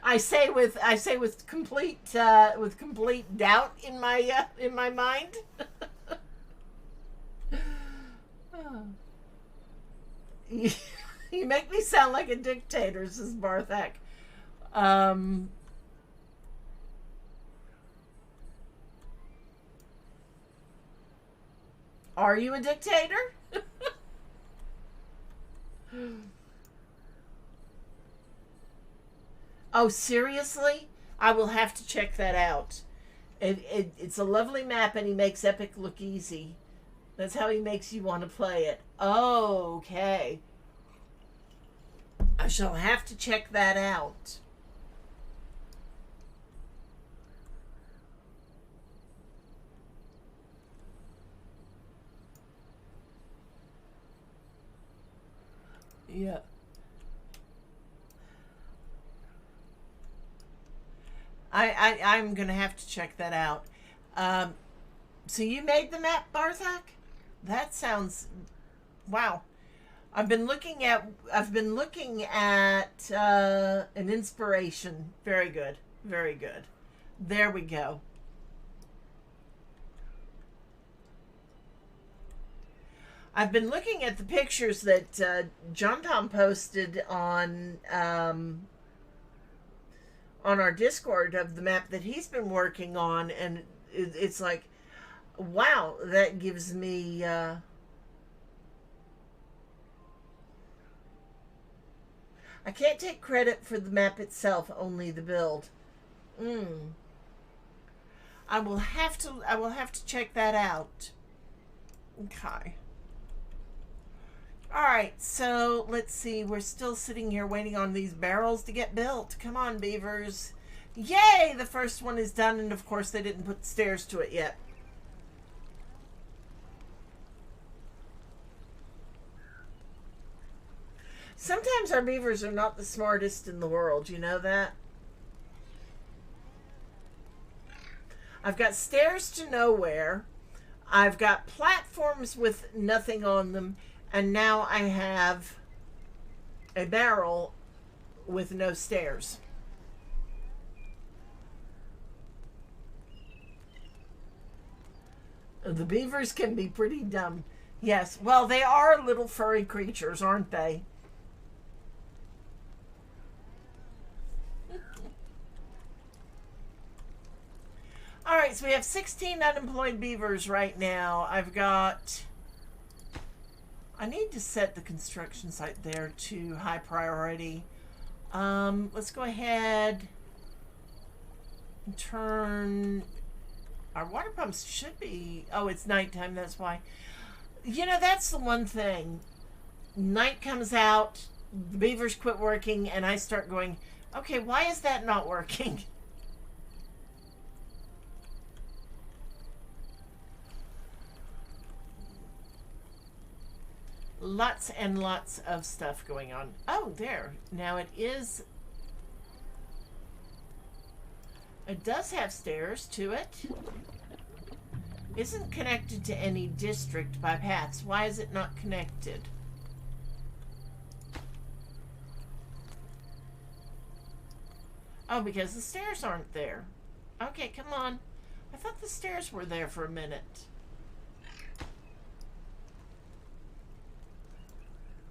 I say with complete doubt in my mind. You make me sound like a dictator, says Barthak. Are you a dictator? Oh, seriously? I will have to check that out. It's a lovely map, and he makes Epic look easy. That's how he makes you want to play it. Oh, okay. I shall have to check that out. Yeah. I'm gonna have to check that out. So you made the map, Barthak? That sounds wow. I've been looking at an inspiration. Very good. Very good. There we go. I've been looking at the pictures that John Tom posted on our Discord of the map that he's been working on, and it's like, wow, that gives me I can't take credit for the map itself, only the build. I will have to check that out. Okay. All right, so let's see. We're still sitting here waiting on these barrels to get built. Come on, beavers. Yay! The first one is done, and of course they didn't put stairs to it yet. Sometimes our beavers are not the smartest in the world. You know that? I've got stairs to nowhere. I've got platforms with nothing on them. And now I have a barrel with no stairs. The beavers can be pretty dumb. Yes, well, they are little furry creatures, aren't they? All right, so we have 16 unemployed beavers right now. I've got I need to set the construction site there to high priority. Let's go ahead and turn... Our water pumps should be... Oh, it's nighttime, that's why. You know, that's the one thing. Night comes out, the beavers quit working, and I start going, okay, why is that not working? Lots and lots of stuff going on. Oh, there. Now it does have stairs to it. Isn't connected to any district by paths. Why is it not connected? Oh, because the stairs aren't there. Okay, come on. I thought the stairs were there for a minute.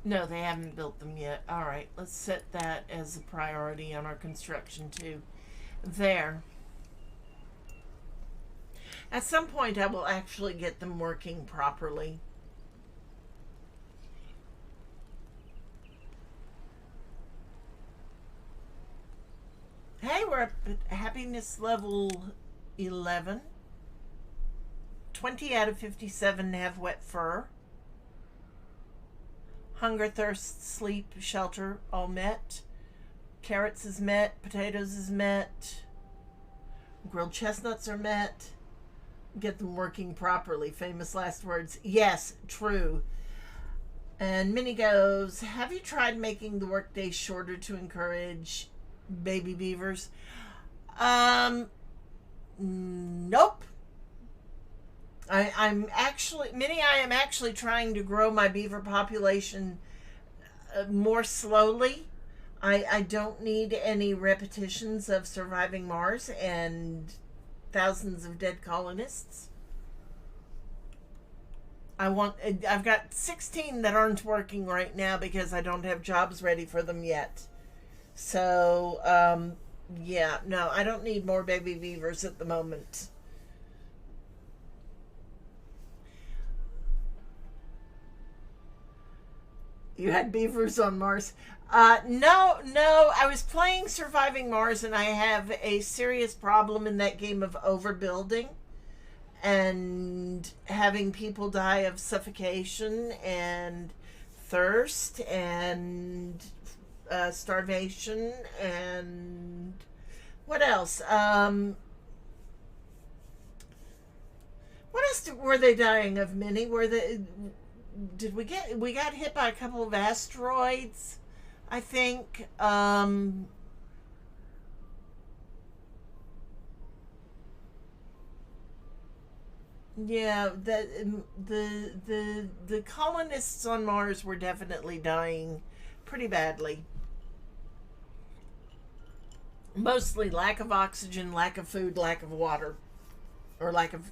No, they haven't built them yet. All right, let's set that as a priority on our construction too. There. At some point, I will actually get them working properly. Hey, we're at happiness level 11. 20 out of 57 have wet fur. Hunger, thirst, sleep, shelter, all met. Carrots is met. Potatoes is met. Grilled chestnuts are met. Get them working properly. Famous last words. Yes, true. And Minnie goes, have you tried making the workday shorter to encourage baby beavers? Nope. I'm actually, Minnie, I am actually trying to grow my beaver population more slowly. I don't need any repetitions of surviving Mars and thousands of dead colonists. I've got 16 that aren't working right now because I don't have jobs ready for them yet. So, yeah, no, I don't need more baby beavers at the moment. You had beavers on Mars. No, I was playing Surviving Mars and I have a serious problem in that game of overbuilding and having people die of suffocation and thirst and starvation and what else? What else were they dying of, Minnie? We got hit by a couple of asteroids, I think. Yeah, the colonists on Mars were definitely dying pretty badly. Mostly lack of oxygen, lack of food, lack of water. Or lack of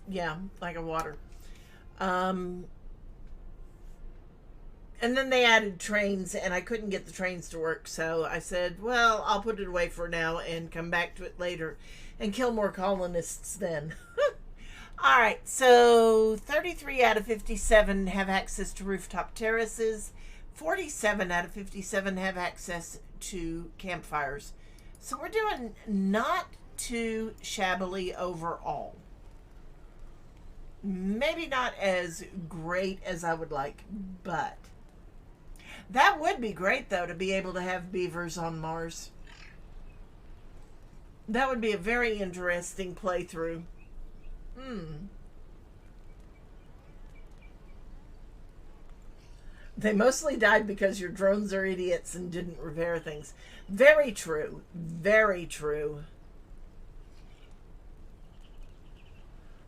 water. And then they added trains, and I couldn't get the trains to work, so I said, well, I'll put it away for now and come back to it later and kill more colonists then. All right, so 33 out of 57 have access to rooftop terraces. 47 out of 57 have access to campfires. So we're doing not too shabbily overall. Maybe not as great as I would like, but that would be great, though, to be able to have beavers on Mars. That would be a very interesting playthrough. They mostly died because your drones are idiots and didn't repair things. Very true. Very true.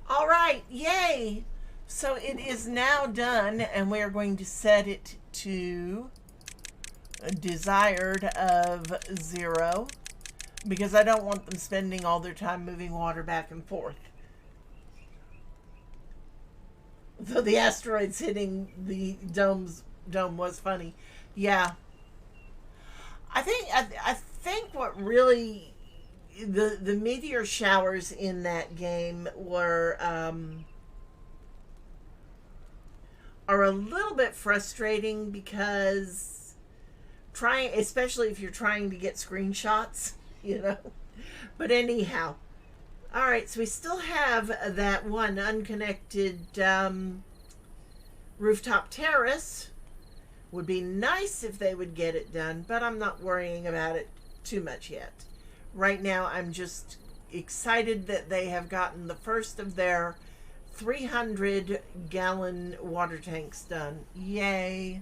All right. Yay. So it is now done, and we are going to set it to a desired of 0 because I don't want them spending all their time moving water back and forth. Though the asteroids hitting the dome was funny. Yeah. I think what really the meteor showers in that game were are a little bit frustrating because trying, especially if you're trying to get screenshots, you know. But anyhow, all right, so we still have that one unconnected rooftop terrace. Would be nice if they would get it done, but I'm not worrying about it too much yet. Right now, I'm just excited that they have gotten the first of their 300-gallon water tanks done. Yay.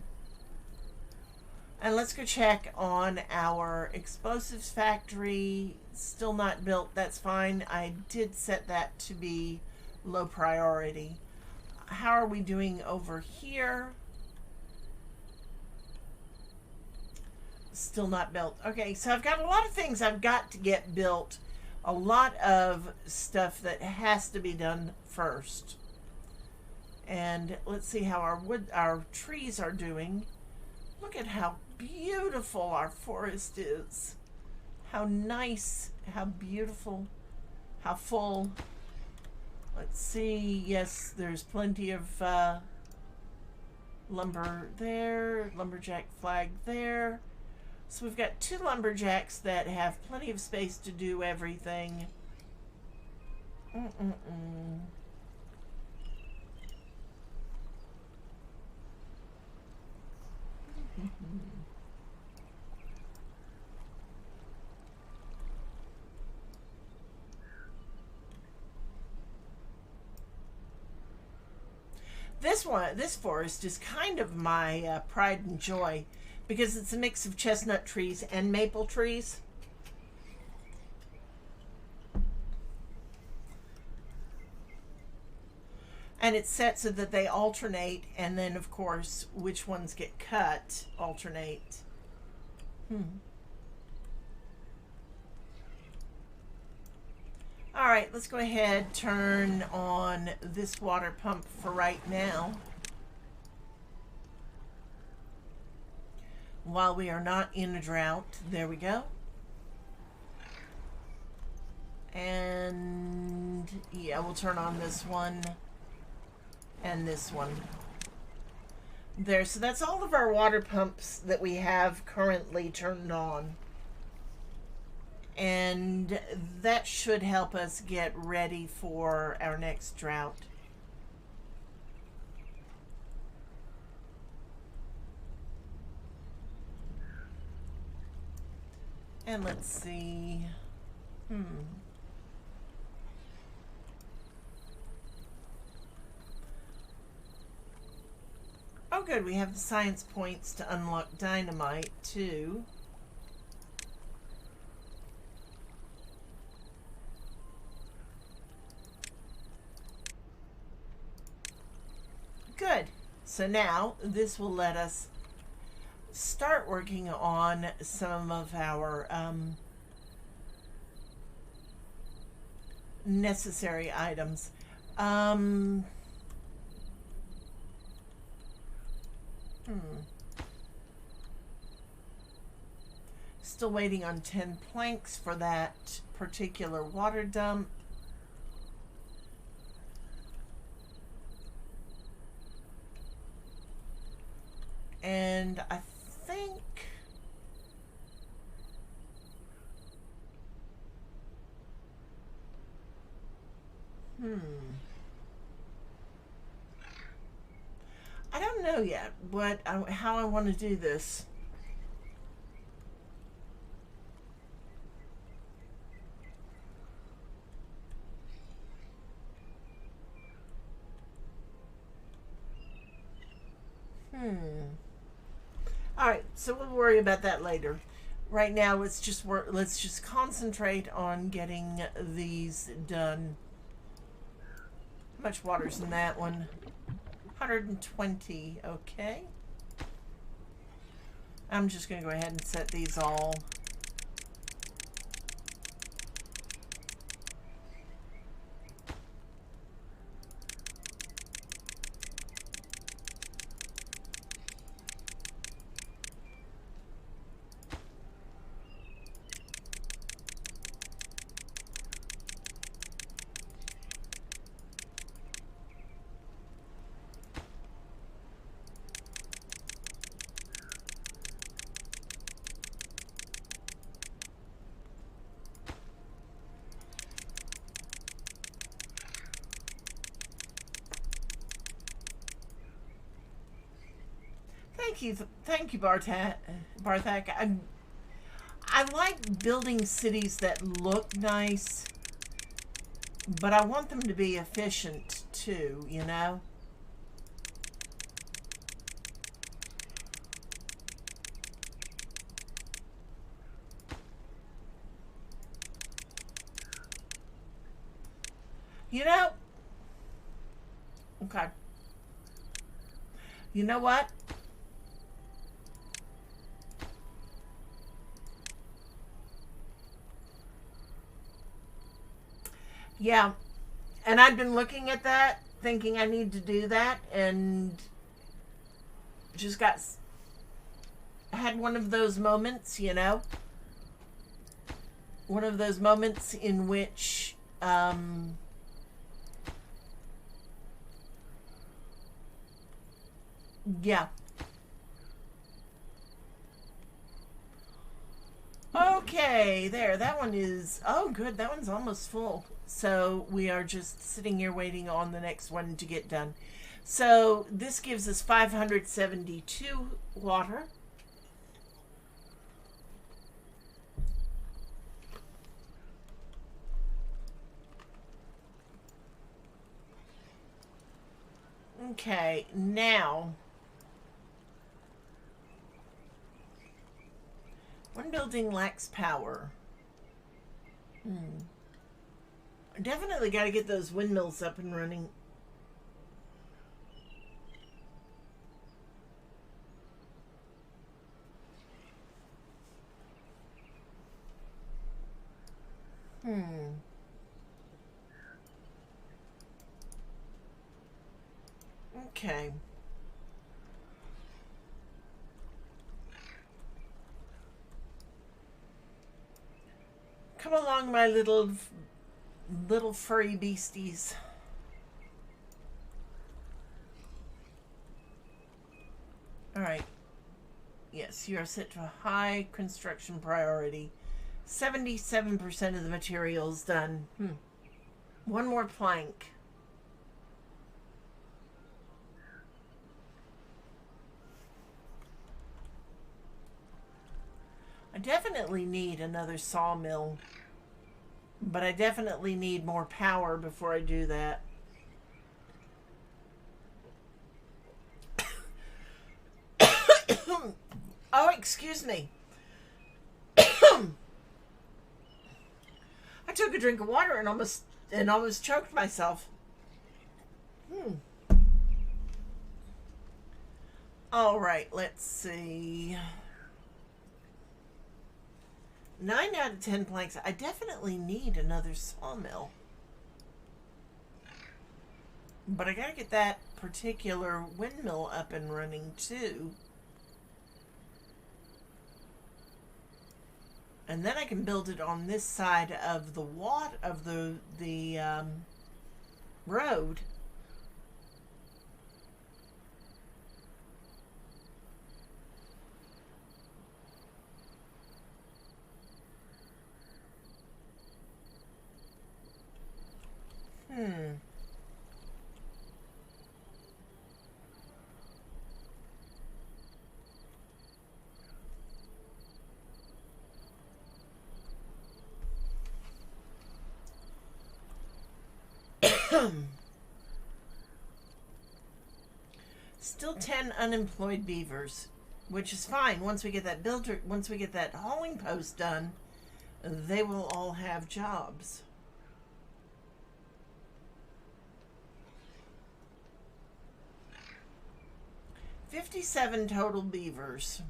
And let's go check on our explosives factory. Still not built. That's fine. I did set that to be low priority. How are we doing over here? Still not built. Okay, so I've got a lot of things I've got to get built. A lot of stuff that has to be done first. And let's see how our trees are doing. Look at how beautiful our forest is. How nice, how beautiful, how full. Let's see. Yes, there's plenty of lumber there, lumberjack flag there. So we've got 2 lumberjacks that have plenty of space to do everything. This forest is kind of my pride and joy because it's a mix of chestnut trees and maple trees. And it's set so that they alternate, and then of course which ones get cut alternate. All right, let's go ahead, turn on this water pump for right now. While we are not in a drought. There we go. And yeah, we'll turn on this one and this one. There, so that's all of our water pumps that we have currently turned on. And that should help us get ready for our next drought. And let's see. Oh good, we have the science points to unlock dynamite too. Good. So now this will let us start working on some of our necessary items. Still waiting on 10 planks for that particular water dump. And I think I don't know yet how I want to do this. All right, so we'll worry about that later. Right now, let's just concentrate on getting these done. How much water's in that one? 120. Okay. I'm just going to go ahead and set these all. thank you, Barthak. Barthak. I like building cities that look nice, but I want them to be efficient too, you know? You know? Okay. You know what? Yeah. And I've been looking at that, thinking I need to do that, and just had one of those moments, you know? One of those moments in which, yeah. Okay, there. That one is. Oh, good. That one's almost full. So we are just sitting here waiting on the next one to get done. So this gives us 572 water. Okay, now. One building lacks power. Definitely got to get those windmills up and running. Okay. Come along, my little furry beasties. All right. Yes, you are set to a high construction priority. 77% of the materials done. One more plank. I definitely need another sawmill, but I definitely need more power before I do that. Oh, excuse me. I took a drink of water and almost choked myself. All right, let's see. 9 out of 10 planks. I definitely need another sawmill. But I gotta get that particular windmill up and running too. And then I can build it on this side of the road. Still 10 unemployed beavers, which is fine. Once we get that hauling post done, they will all have jobs. 57 total beavers.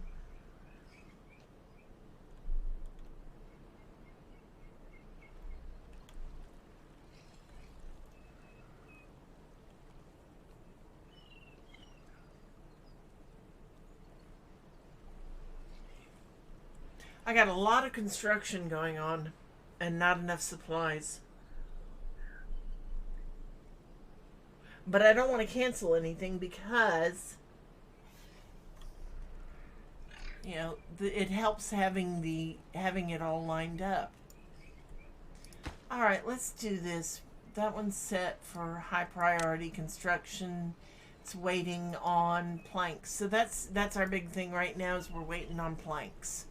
I got a lot of construction going on and not enough supplies. But I don't want to cancel anything because, you know, it helps having it all lined up. All right, let's do this. That one's set for high priority construction. It's waiting on planks. So that's our big thing right now is we're waiting on planks.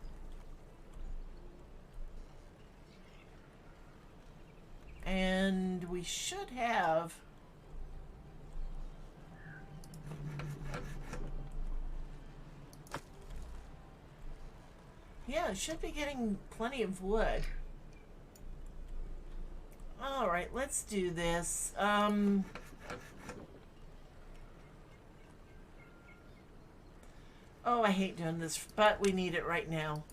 And we should have... Yeah, it should be getting plenty of wood. Alright, let's do this. Oh, I hate doing this, but we need it right now.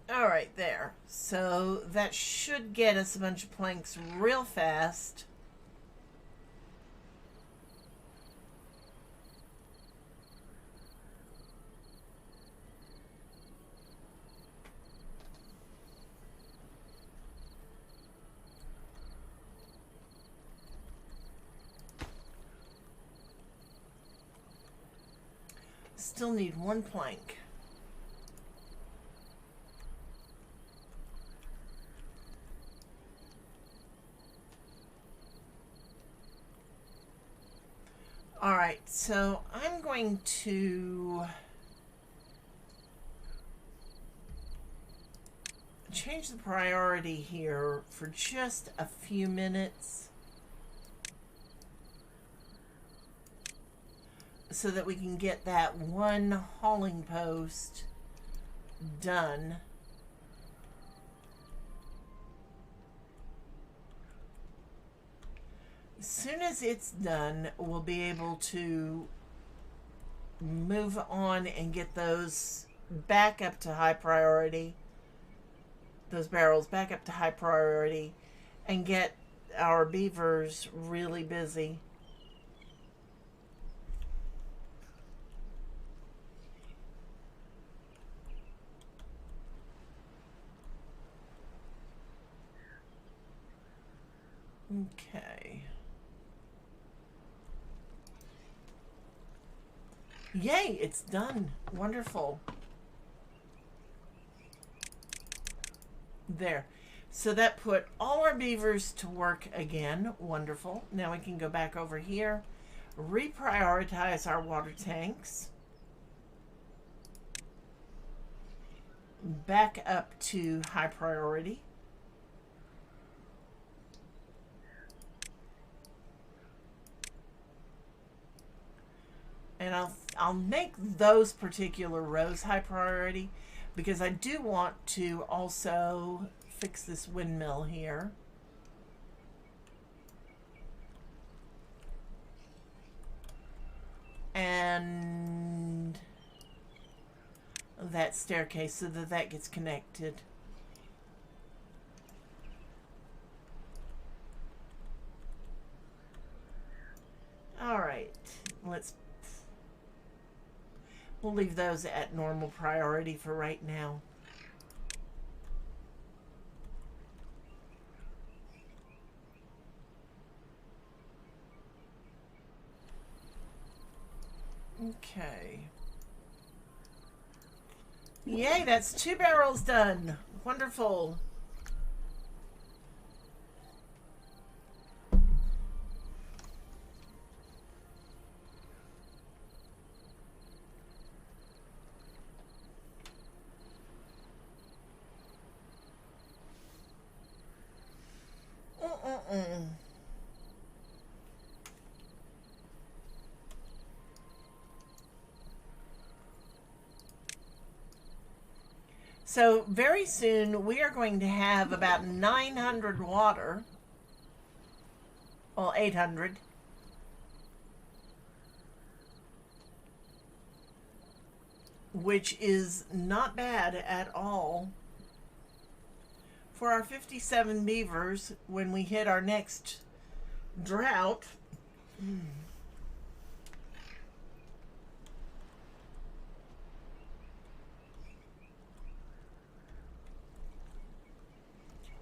Alright, there. So that should get us a bunch of planks real fast. Still need one plank. Alright, so I'm going to change the priority here for just a few minutes so that we can get that one hauling post done. As soon as it's done, we'll be able to move on and get those back up to high priority, those barrels back up to high priority, and get our beavers really busy. Okay. Yay, it's done. Wonderful. There. So that put all our beavers to work again. Wonderful. Now we can go back over here, reprioritize our water tanks, back up to high priority. And I'll make those particular rows high priority because I do want to also fix this windmill here. And that staircase so that that gets connected. All right, we'll leave those at normal priority for right now. Okay. Yay, that's 2 barrels done. Wonderful. So very soon we are going to have about 900 water. Well, 800. Which is not bad at all for our 57 beavers when we hit our next drought.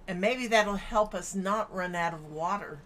And maybe that'll help us not run out of water.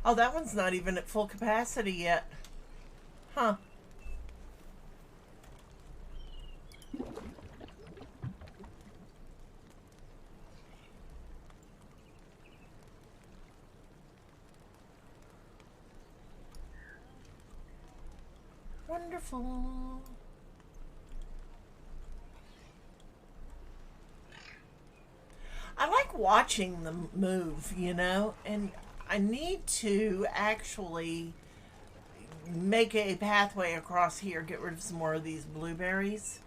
Oh, that one's not even at full capacity yet. Huh. Wonderful. I like watching them move, and I need to actually make a pathway across here, get rid of some more of these blueberries.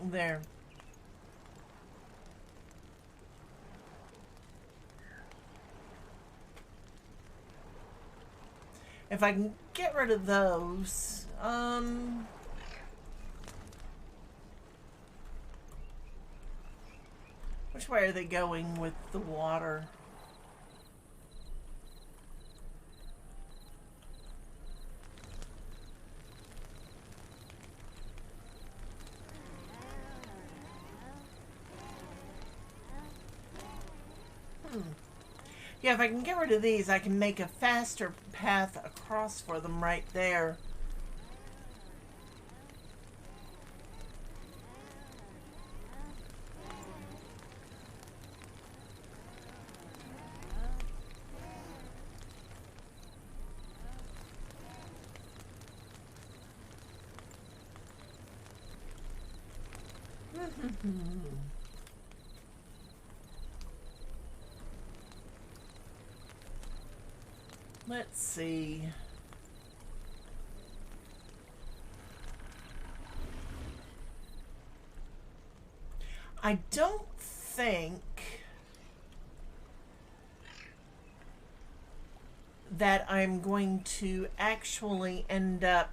There. If I can get rid of those, which way are they going with the water? Yeah, if I can get rid of these, I can make a faster path across for them right there. Let's see. I don't think that I'm going to actually end up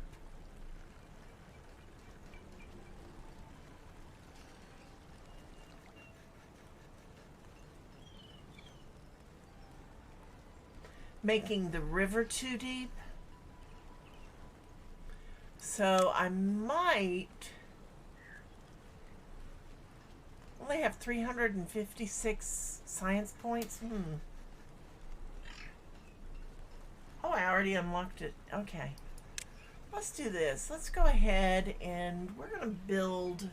making the river too deep. So I might only have 356 science points. Oh, I already unlocked it. Okay. Let's do this. Let's go ahead and we're going to build...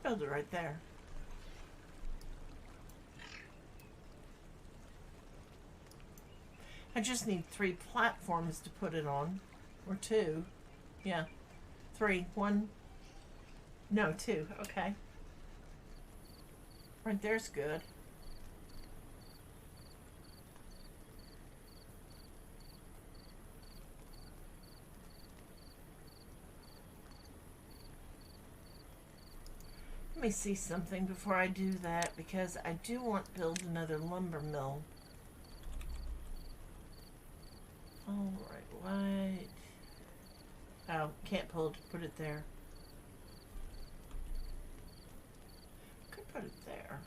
build it right there. I just need 3 platforms to put it on. Or 2. Yeah. 3. 1. No, 2. Okay. Right there's good. Let me see something before I do that, because I do want to build another lumber mill. Alright, what? Oh, can't put it there. Could put it there.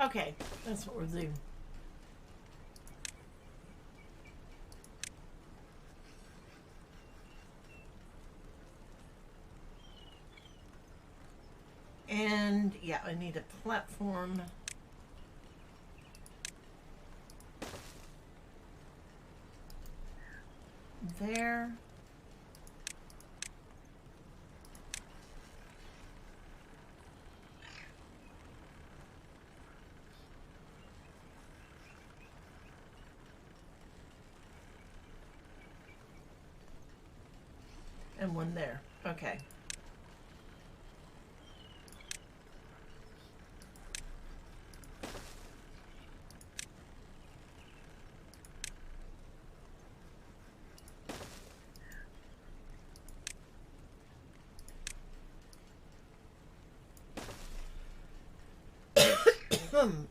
Okay, that's what we're doing. And yeah, I need a platform. There. And one there. Okay.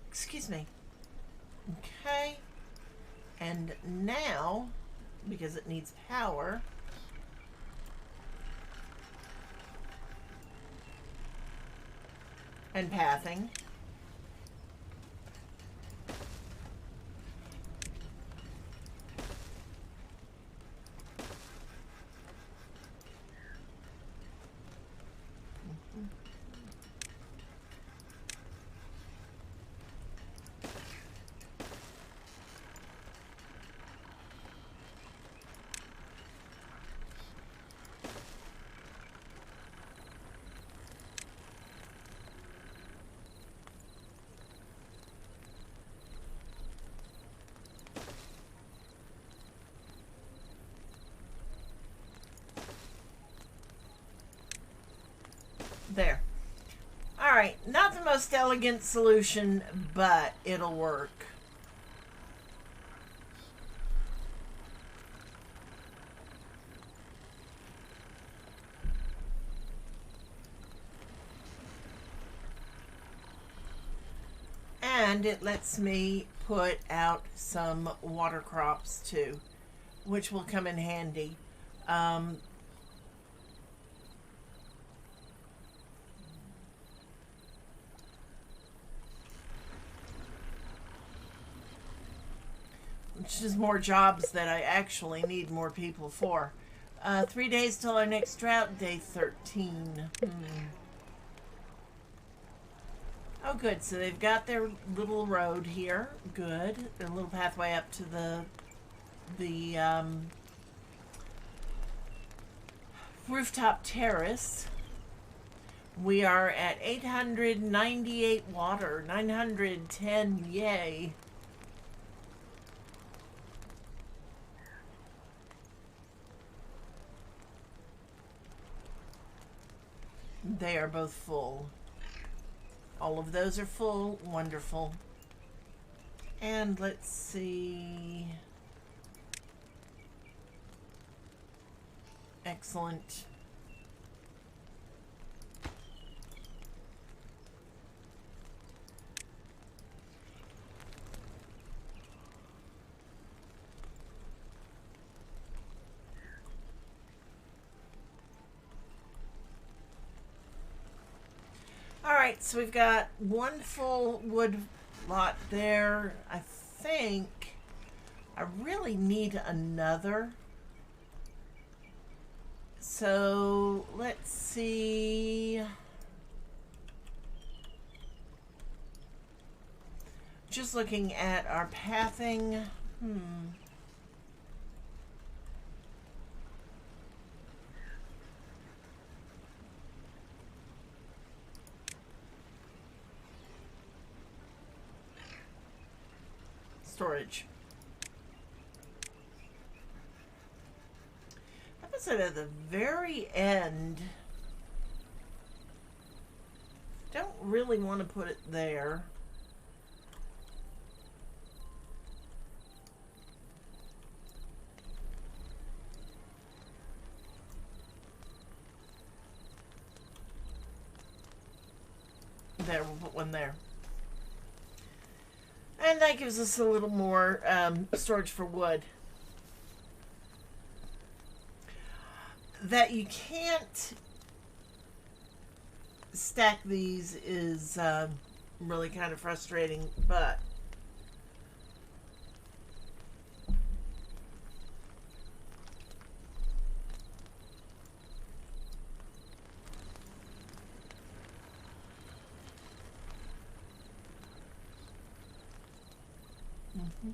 Excuse me. Okay. And now, because it needs power, and pathing. There. Alright, not the most elegant solution, but it'll work. And it lets me put out some water crops too, which will come in handy. Um, which is more jobs that I actually need more people for. 3 days till our next drought, day 13. Oh, good. So they've got their little road here. Good. Their little pathway up to the rooftop terrace. We are at 898 water, 910. Yay. They are both full. All of those are full. Wonderful. And let's see. Excellent. Alright, so we've got one full wood lot there. I think I really need another. So let's see. Just looking at our pathing. Storage. Episode at the very end. Don't really want to put it there. There, we'll put one there. And that gives us a little more storage for wood. That you can't stack these is really kind of frustrating, but mhm.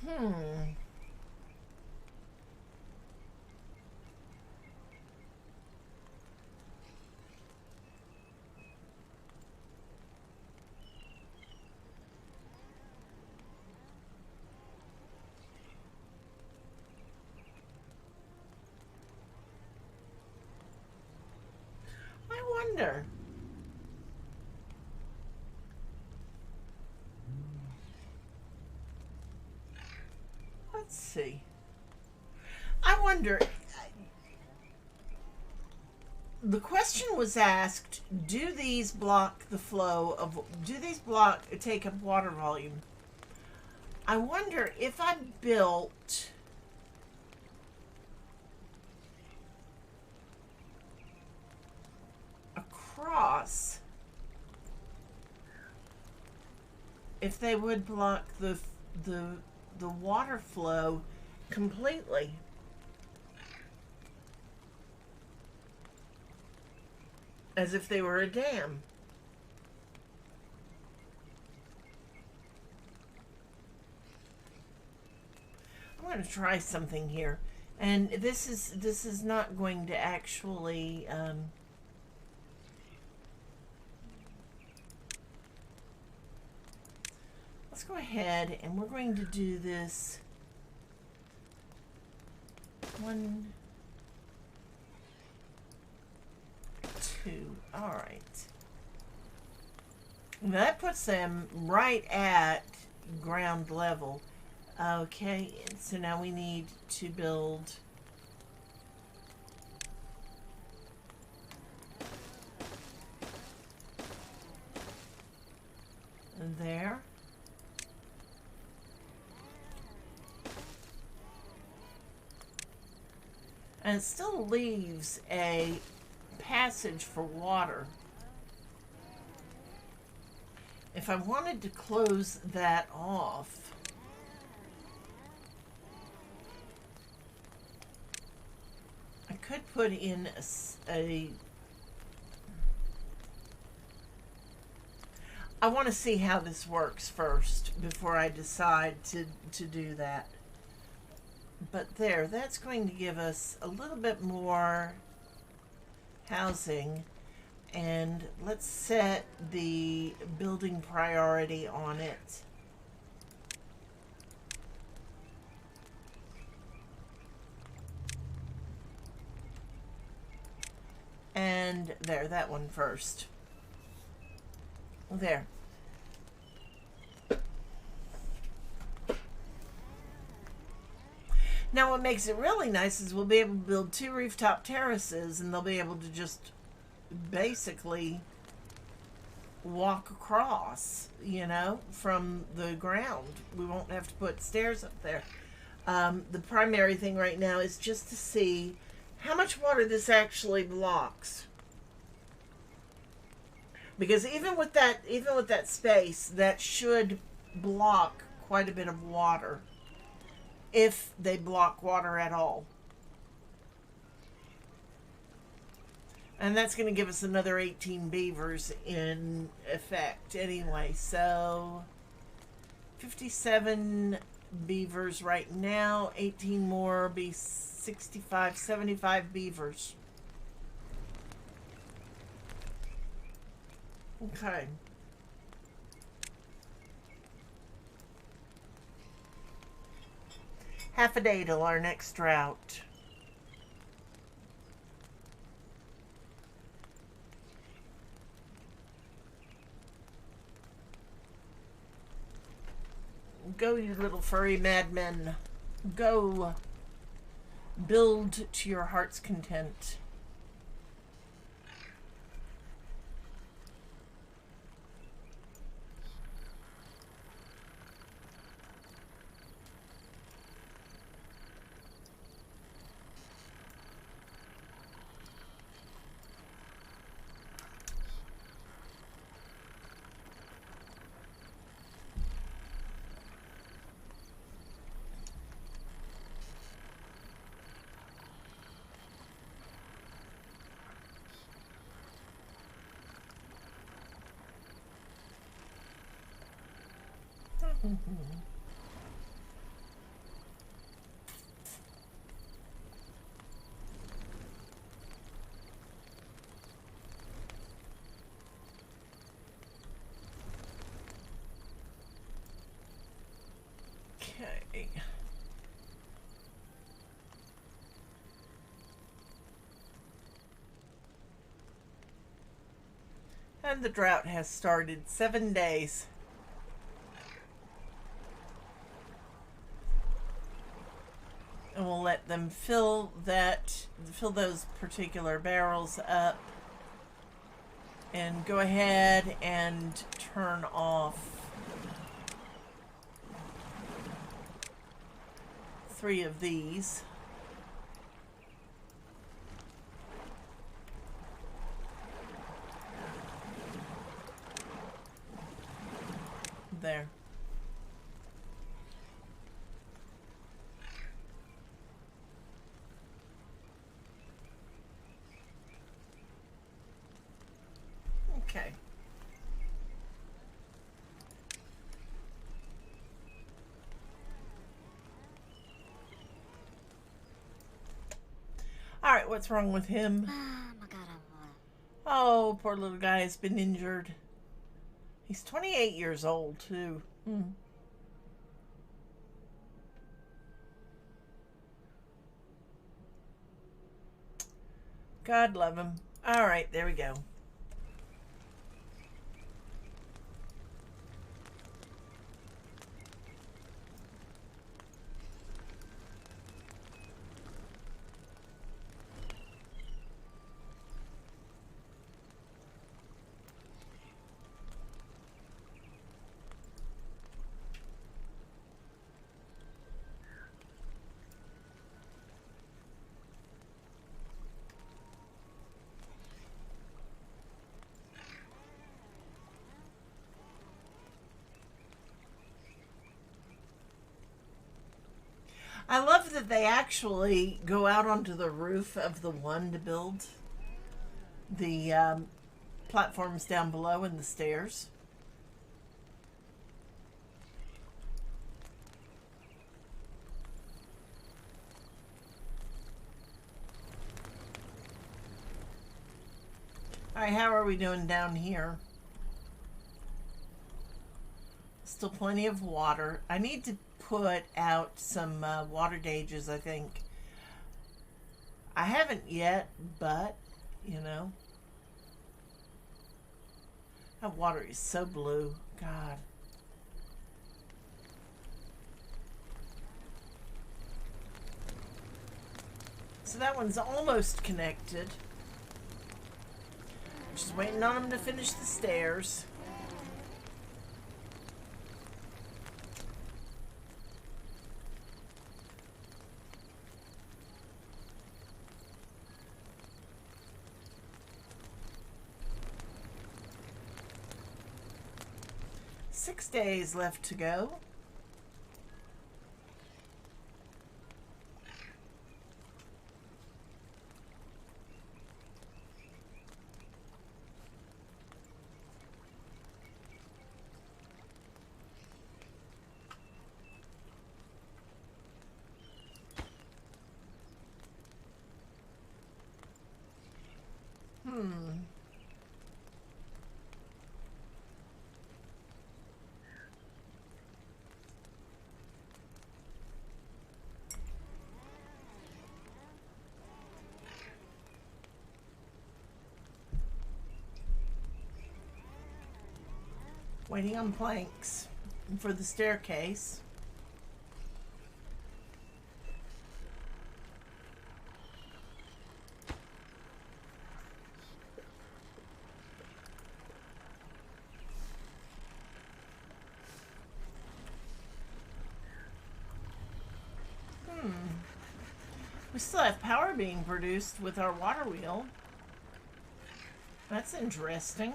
Hmm. I wonder. Let's see. I wonder. The question was asked: do these block the flow of? Do these block take up water volume? I wonder if I built across, if they would block the the water flow completely, as if they were a dam. I'm going to try something here, and this is not going to actually. Let's go ahead and we're going to do this one, two. All right. That puts them right at ground level. Okay, so now we need to build there. And it still leaves a passage for water. If I wanted to close that off, I could put in a I want to see how this works first before I decide to do that. But there, that's going to give us a little bit more housing. And let's set the building priority on it. And there, that one first. There. Now what makes it really nice is we'll be able to build 2 rooftop terraces, and they'll be able to just basically walk across, from the ground. We won't have to put stairs up there. The primary thing right now is just to see how much water this actually blocks. Because even with that space, that should block quite a bit of water, if they block water at all. And that's going to give us another 18 beavers in effect anyway. So 57 beavers right now, 18 more be 65, 75 beavers. Okay. Half a day till our next drought. Go, you little furry madmen. Go. Build to your heart's content. Okay. And the drought has started. 7 days. And we'll let them fill those particular barrels up. And go ahead and turn off 3 of these. There. Okay. All right, what's wrong with him? Oh, poor little guy has been injured. He's 28 years old, too. God love him. All right, there we go. I love that they actually go out onto the roof of the one to build the platforms down below and the stairs. All right, how are we doing down here? Still plenty of water. I need to put out some water gauges, I think. I haven't yet, but, you know. That water is so blue. God. So that one's almost connected. Just waiting on them to finish the stairs. Six days left to go. Waiting on planks for the staircase. We still have power being produced with our water wheel. That's interesting.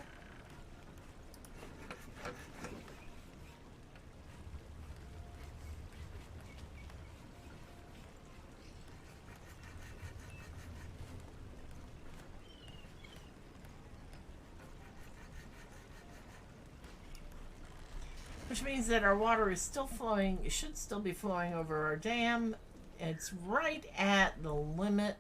which means that our water is still flowing. It should still be flowing over our dam. It's right at the limit.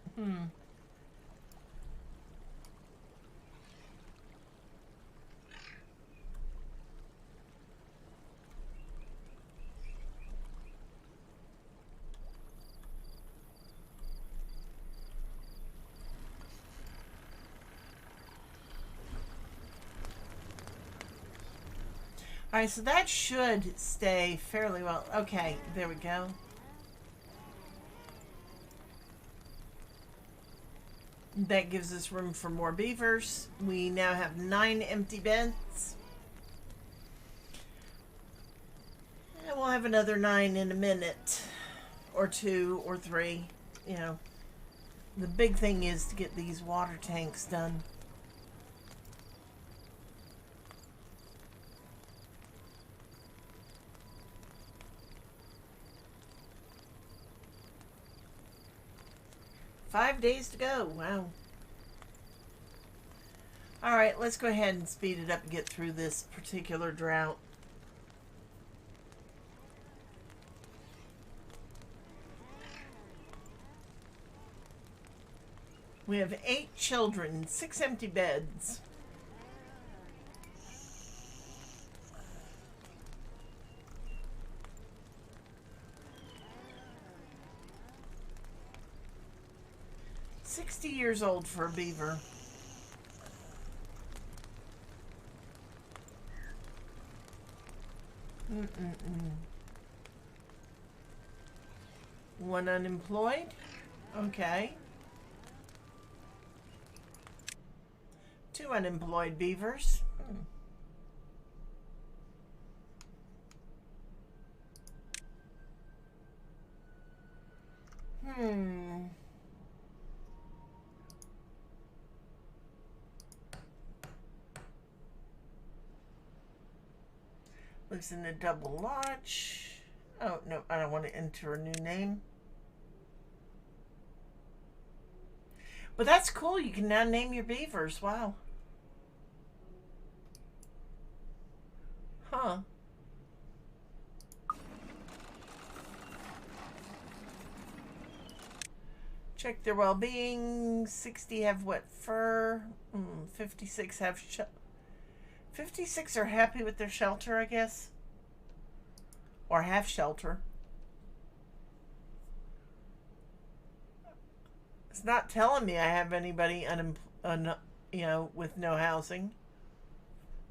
All right, so that should stay fairly well. Okay, there we go. That gives us room for more beavers. We now have 9 empty beds. And we'll have another 9 in a minute. Or 2 or 3. You know, the big thing is to get these water tanks done. Five days to go. Wow. All right, let's go ahead and speed it up and get through this particular drought. We have 8 children, 6 empty beds. $60 old for a beaver. One unemployed. Okay. 2 unemployed beavers. Lives in a double lodge. Oh, no, I don't want to enter a new name. But that's cool. You can now name your beavers. Wow. Huh. Check their well-being. 60 have what? Fur. 56 have 56 are happy with their shelter, I guess. Or have shelter. It's not telling me I have anybody with no housing.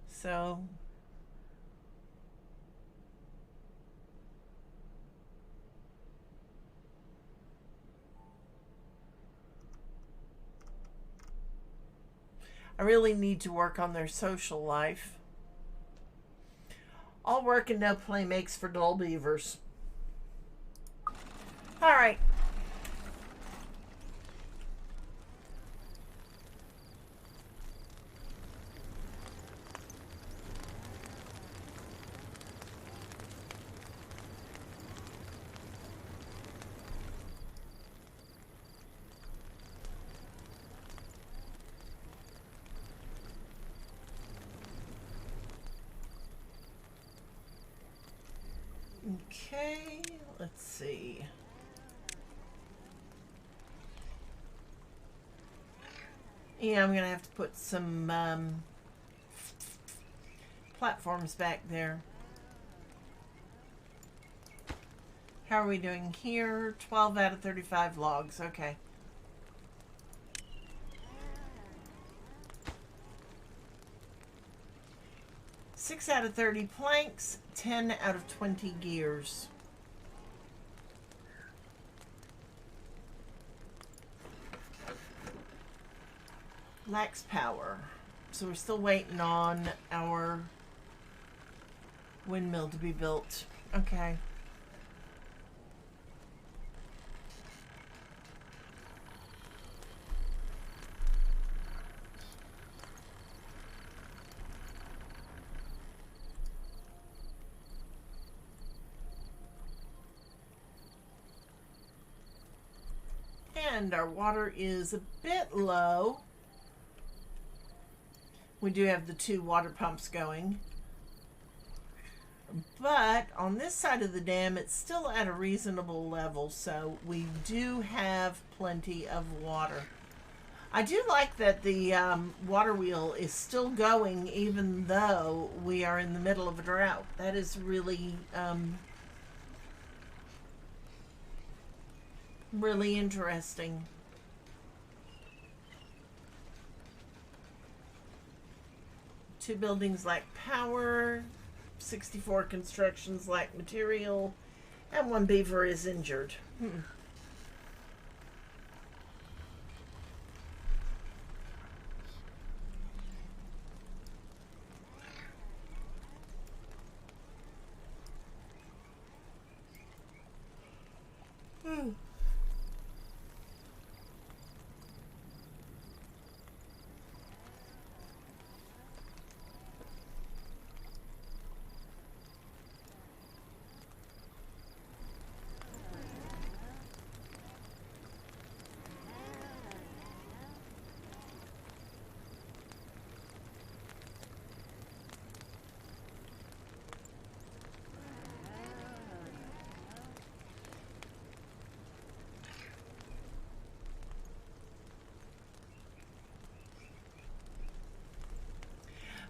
So I really need to work on their social life. All work and no play makes for dull beavers. All right. Okay, let's see. Yeah, I'm gonna have to put some platforms back there. How are we doing here? 12 out of 35 logs. Okay. Six out of 30 planks, 10 out of 20 gears. Lacks power. So we're still waiting on our windmill to be built. Okay. And our water is a bit low. We do have the 2 water pumps going. But on this side of the dam, it's still at a reasonable level, so we do have plenty of water. I do like that the water wheel is still going even though we are in the middle of a drought. That is really, really interesting. Two buildings lack power, 64 constructions lack material, and one beaver is injured.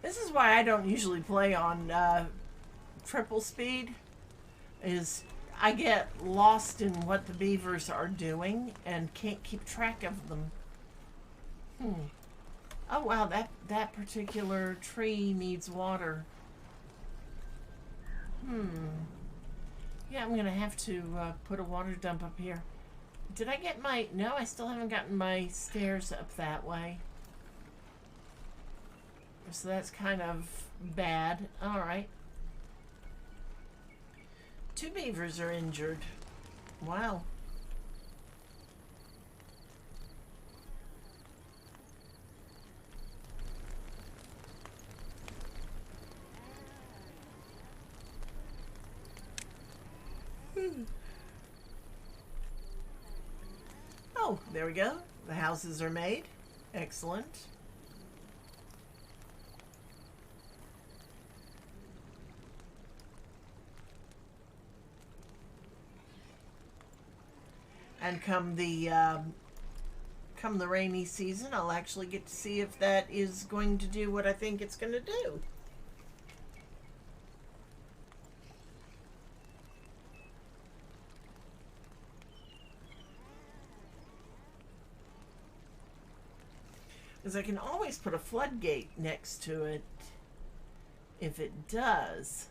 This is why I don't usually play on triple speed, is I get lost in what the beavers are doing and can't keep track of them. Oh wow, that particular tree needs water. Yeah, I'm gonna have to put a water dump up here. Did I get my... No, I still haven't gotten my stairs up that way. So that's kind of bad. Alright. Two beavers are injured. Wow. Oh, there we go. The houses are made. Excellent. And come the rainy season, I'll actually get to see if that is going to do what I think it's going to do. Because I can always put a floodgate next to it if it does.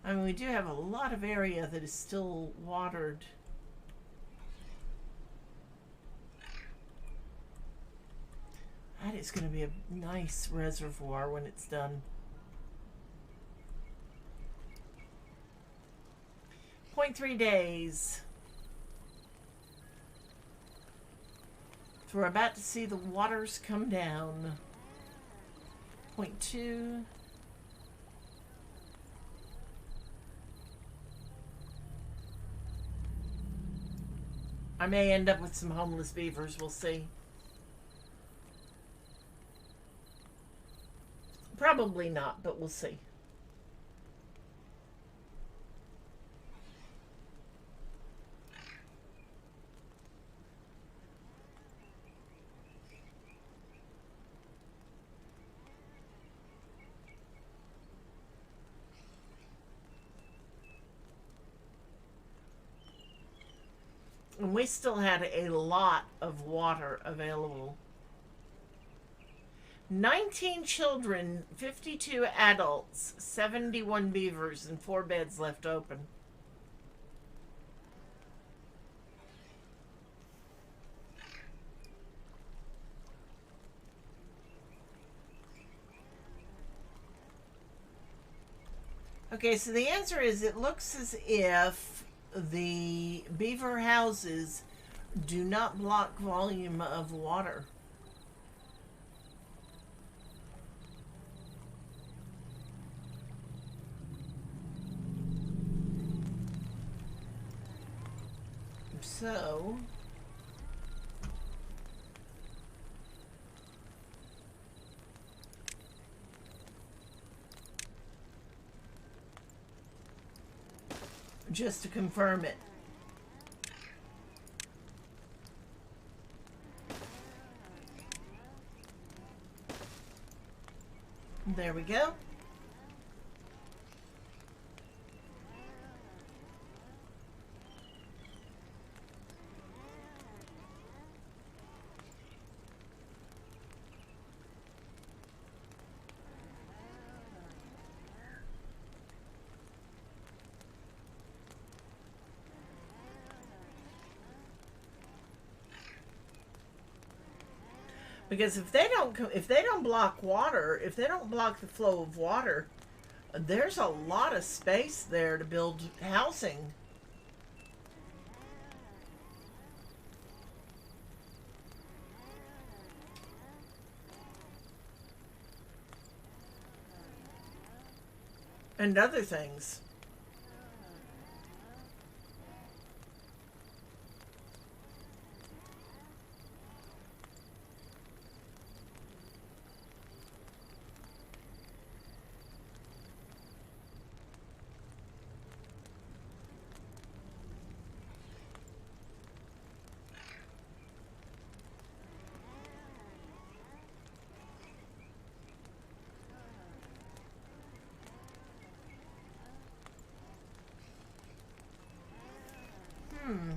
I mean, we do have a lot of area that is still watered. That is going to be a nice reservoir when it's done. 0.3 days. So we're about to see the waters come down. 0.2. I may end up with some homeless beavers, we'll see. Probably not, but we'll see. And we still had a lot of water available. 19 children, 52 adults, 71 beavers, and 4 beds left open. Okay, so the answer is it looks as if the beaver houses do not block volume of water. So just to confirm it. There we go. Because if they don't block water, if they don't block the flow of water, there's a lot of space there to build housing. And other things. Hmm.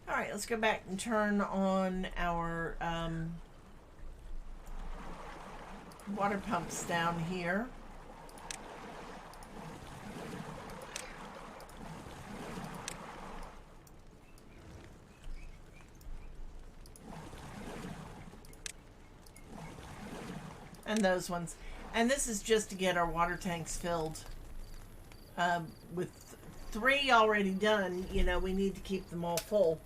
All right, let's go back and turn on our water pumps down here. And those ones. And this is just to get our water tanks filled. With 3 already done, you know, we need to keep them all full.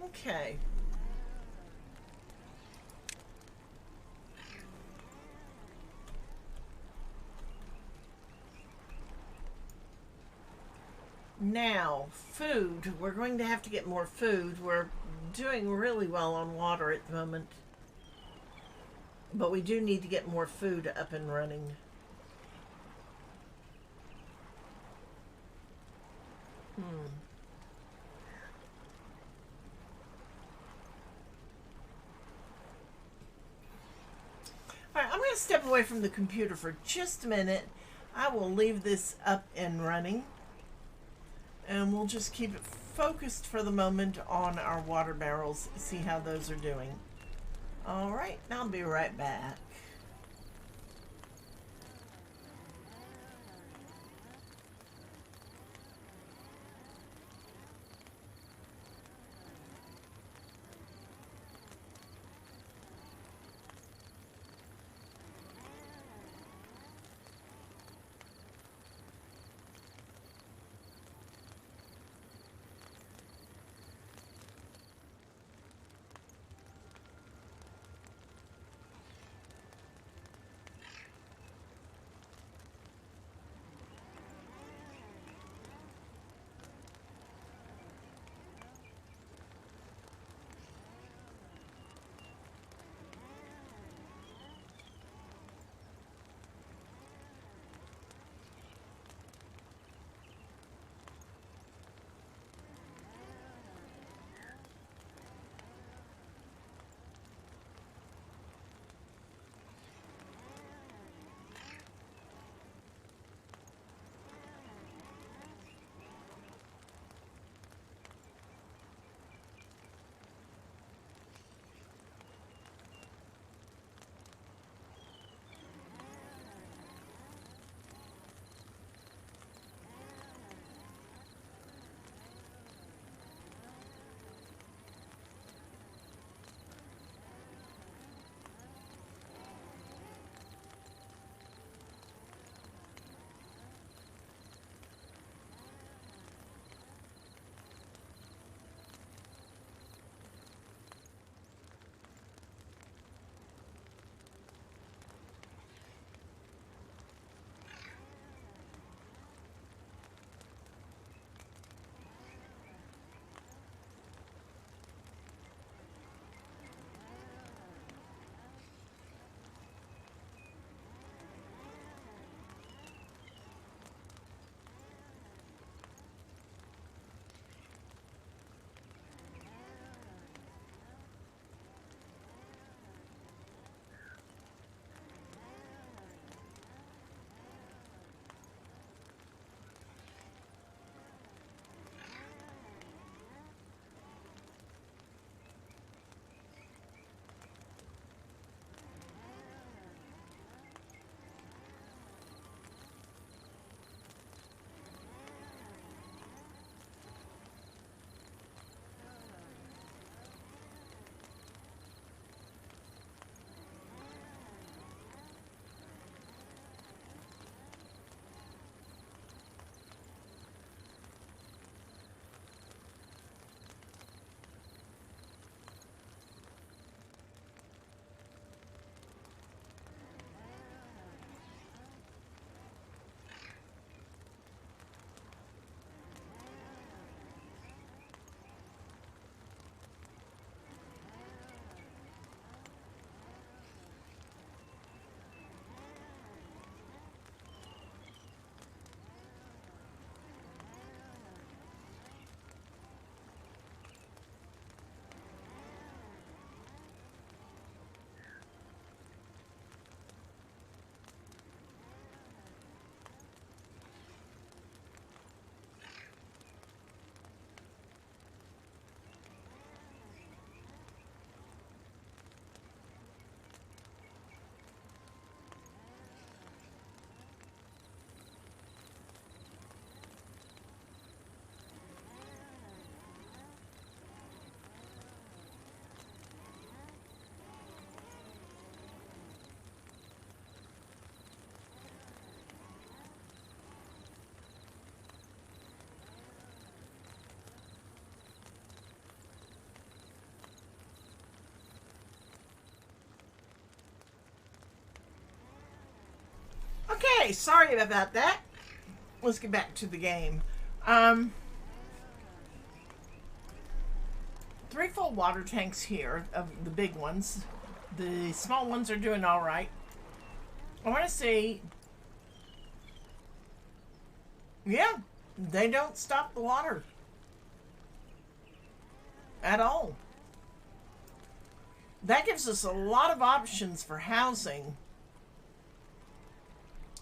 Okay. Now, food. We're going to have to get more food. We're doing really well on water at the moment. But we do need to get more food up and running. Hmm. Alright, I'm going to step away from the computer for just a minute. I will leave this up and running. And we'll just keep it focused for the moment on our water barrels, see how those are doing. Alright, I'll be right back. Okay, sorry about that. Let's get back to the game. Three full water tanks here of the big ones. The small ones are doing all right. I want to see. Yeah, they don't stop the water at all. That gives us a lot of options for housing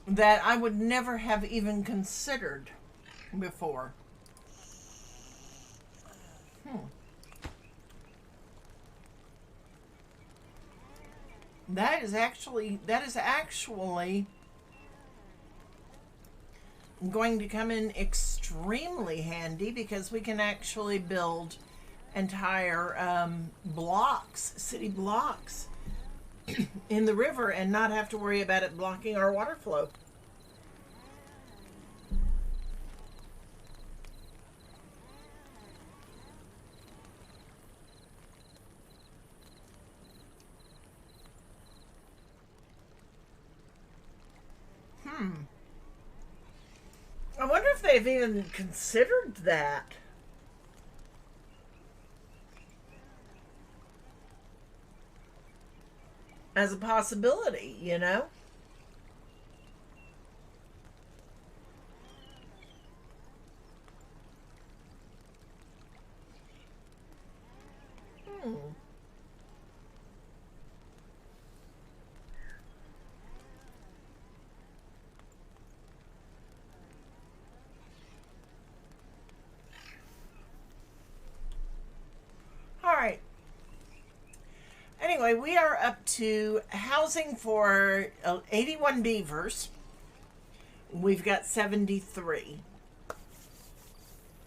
that I would never have even considered before. That is actually going to come in extremely handy because we can actually build entire blocks, city blocks in the river and not have to worry about it blocking our water flow. I wonder if they've even considered that. As a possibility, you know? All right. Anyway, we are up to housing for 81 beavers. We've got 73.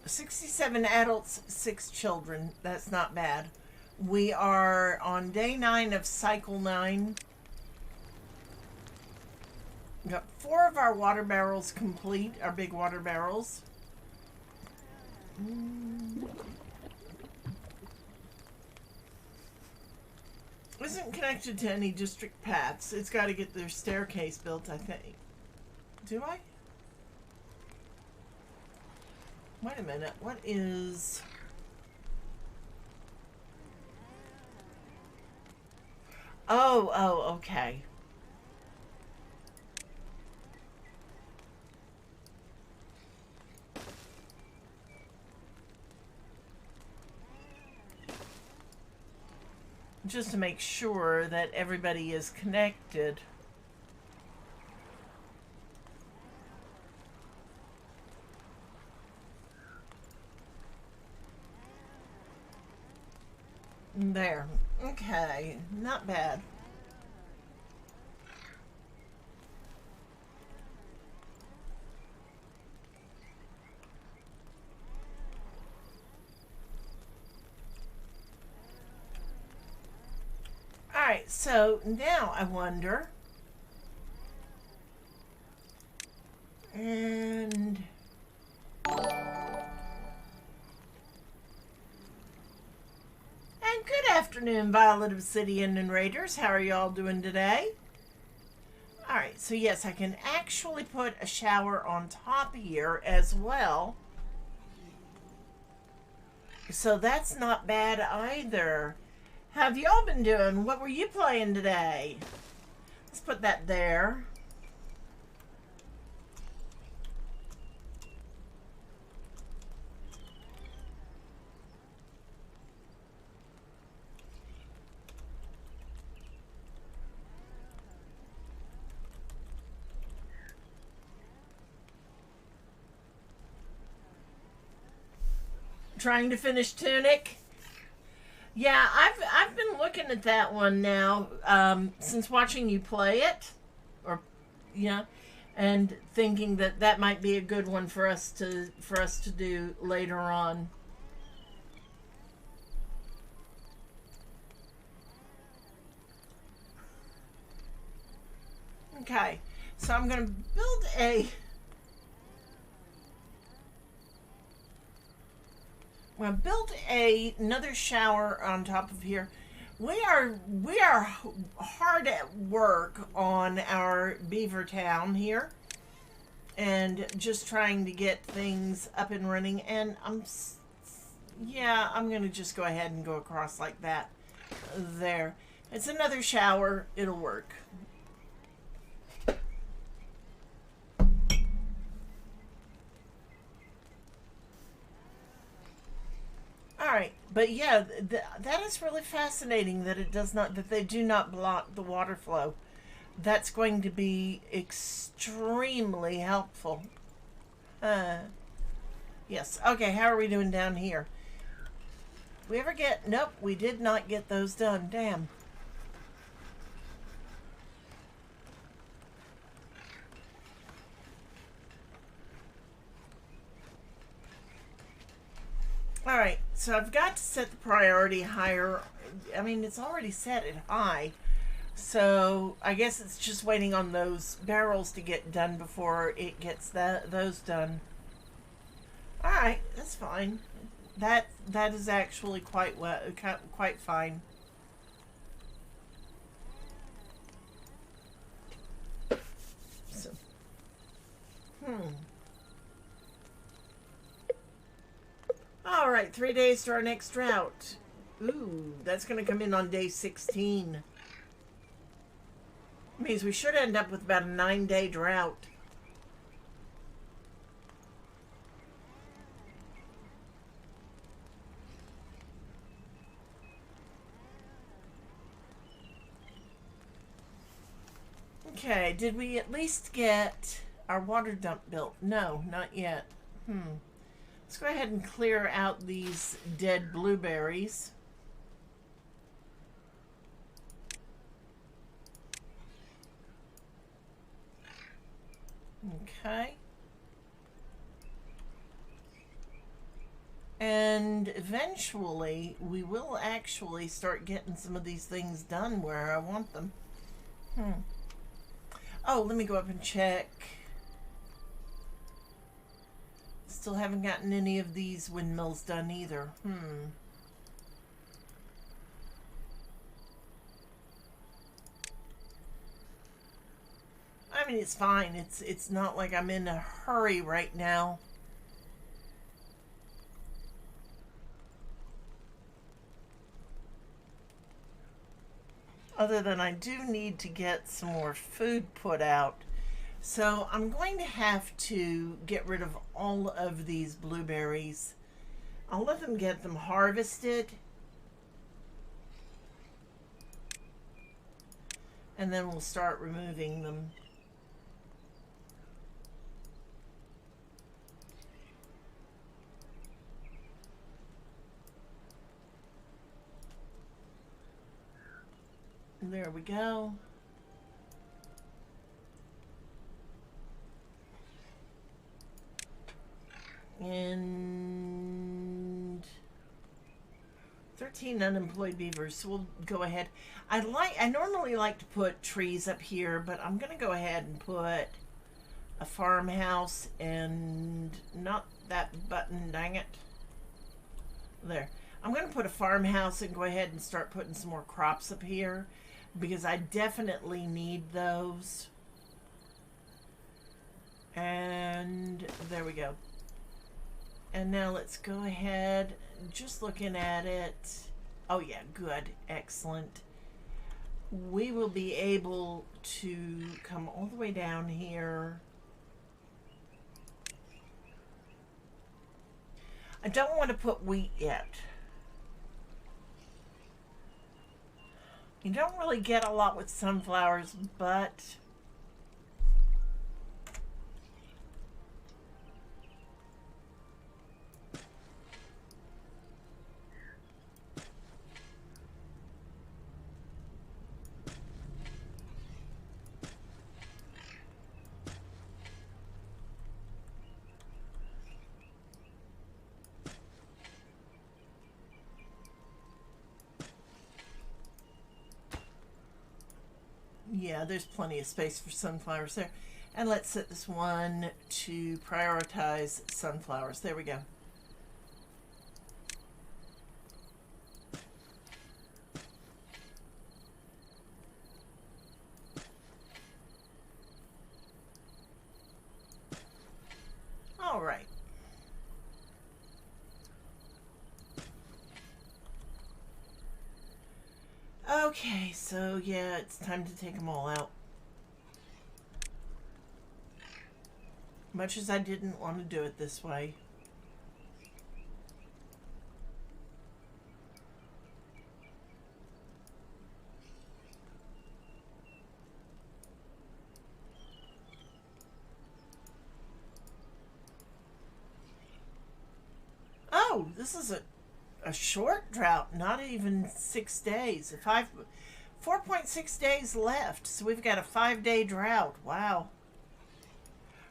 67 adults, 6 children. That's not bad. We are on day 9 of cycle 9. We got 4 of our water barrels complete, our big water barrels. Isn't connected to any district paths. It's got to get their staircase built, I think. Do I? Wait a minute. What is... Oh, okay. Just to make sure that everybody is connected. There. Okay. Not bad. Alright, so now I wonder. And good afternoon, Violet Obsidian and Raiders. How are y'all doing today? Alright, so yes, I can actually put a shower on top here as well. So that's not bad either. How have y'all been doing? What were you playing today? Let's put that there. Trying to finish Tunic. Yeah, I've been looking at that one now since watching you play it, or yeah, and thinking that that might be a good one for us to do later on. Okay, so I'm gonna build another shower on top of here. We are hard at work on our beaver town here. and just trying to get things up and running. And yeah, I'm going to just go ahead and go across like that. There. It's another shower. It'll work. Alright, but yeah, that is really fascinating that it does not, that they do not block the water flow. That's going to be extremely helpful. Yes. Okay, how are we doing down here? We ever get... Nope, we did not get those done. Damn. Alright, so I've got to set the priority higher. I mean, it's already set at high. So I guess it's just waiting on those barrels to get done before it gets those done. Alright, that's fine. That is actually quite fine. So, All right, 3 days to our next drought. Ooh, that's going to come in on day 16. Means we should end up with about a 9-day drought. Okay, did we at least get our water dump built? No, not yet. Let's go ahead and clear out these dead blueberries. Okay. And eventually, we will actually start getting some of these things done where I want them. Oh, let me go up and check. Still haven't gotten any of these windmills done either. I mean, it's fine. It's not like I'm in a hurry right now. Other than I do need to get some more food put out. So I'm going to have to get rid of all of these blueberries. I'll let them get them harvested. And then we'll start removing them. There we go. And 13 unemployed beavers. So we'll go ahead. I normally like to put trees up here, but I'm gonna go ahead and put a farmhouse and not that button, dang it. There. I'm gonna put a farmhouse and go ahead and start putting some more crops up here because I definitely need those. And there we go. And now let's go ahead, just looking at it. Oh yeah, good, excellent. We will be able to come all the way down here. I don't want to put wheat yet. You don't really get a lot with sunflowers, but yeah, there's plenty of space for sunflowers there. And let's set this one to prioritize sunflowers. There we go. Okay, so yeah, it's time to take them all out. Much as I didn't want to do it this way. Oh, this is a short drought, not even 6 days. 4.6 days left, so we've got a 5-day drought. Wow.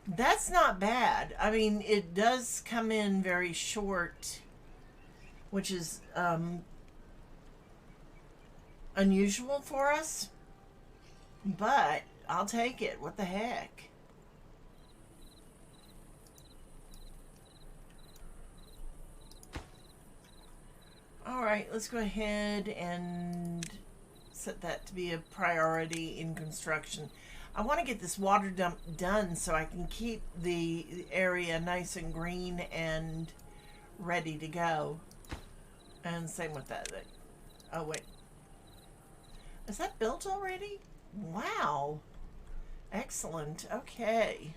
That's not bad. I mean, it does come in very short, which is unusual for us, but I'll take it. What the heck? All right, let's go ahead and set that to be a priority in construction. I want to get this water dump done so I can keep the area nice and green and ready to go. And same with that. Oh, wait. Is that built already? Wow. Excellent. Okay.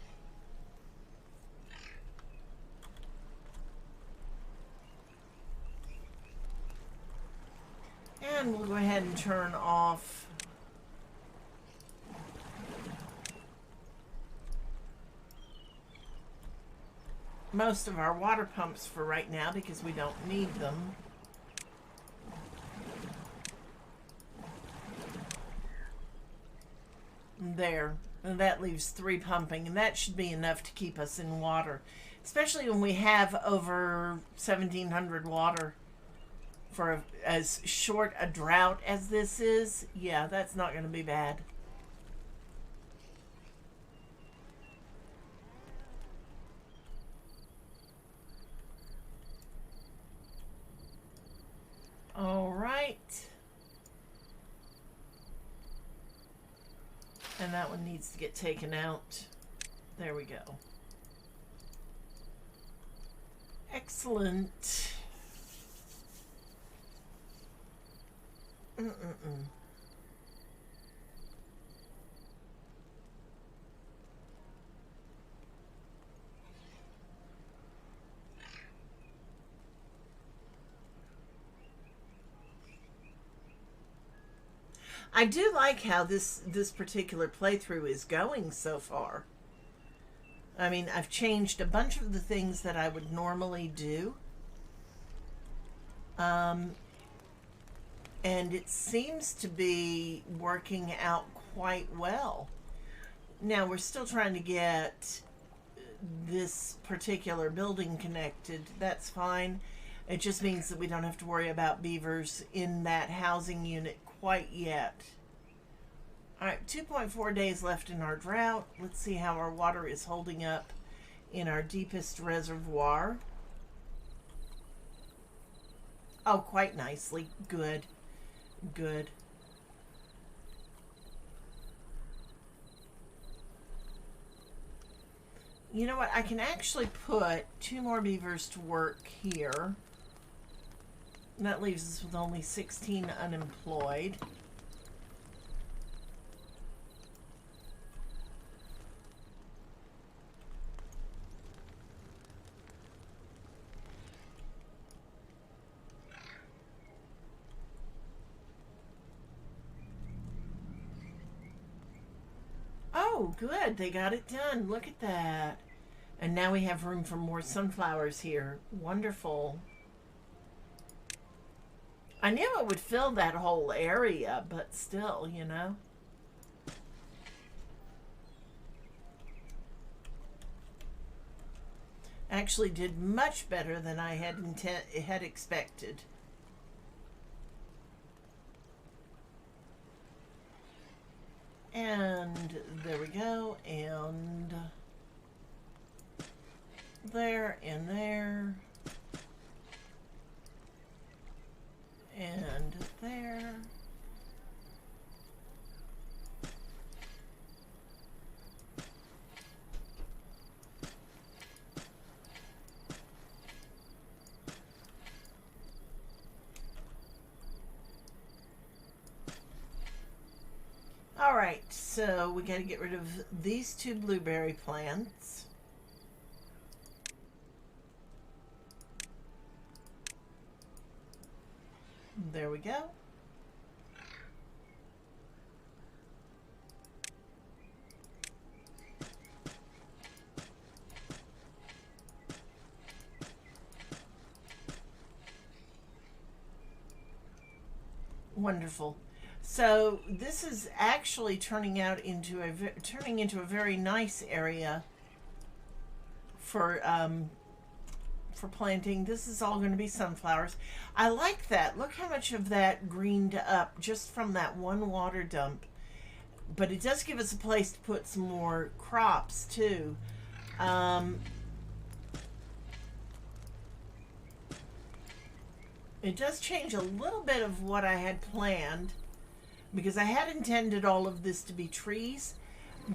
And we'll go ahead and turn off most of our water pumps for right now because we don't need them. There. And that leaves 3 pumping, and that should be enough to keep us in water, especially when we have over 1,700 water. For as short a drought as this is, yeah, that's not going to be bad. All right. And that one needs to get taken out. There we go. Excellent. I do like how this particular playthrough is going so far. I mean, I've changed a bunch of the things that I would normally do. And it seems to be working out quite well. Now, we're still trying to get this particular building connected. That's fine. It just means that we don't have to worry about beavers in that housing unit quite yet. All right, 2.4 days left in our drought. Let's see how our water is holding up in our deepest reservoir. Oh, quite nicely. Good. Good. You know what? I can actually put 2 more beavers to work here. And that leaves us with only 16 unemployed. Oh, good. They got it done. Look at that. And now we have room for more sunflowers here. Wonderful. I knew it would fill that whole area, but still, you know. Actually did much better than I had expected. And there we go, and there, and there, and there. right, so we got to get rid of these two blueberry plants. There we go. Wonderful. So this is actually turning into a very nice area for planting. This is all going to be sunflowers. I like that. Look how much of that greened up just from that one water dump. But it does give us a place to put some more crops too. It does change a little bit of what I had planned because I had intended all of this to be trees,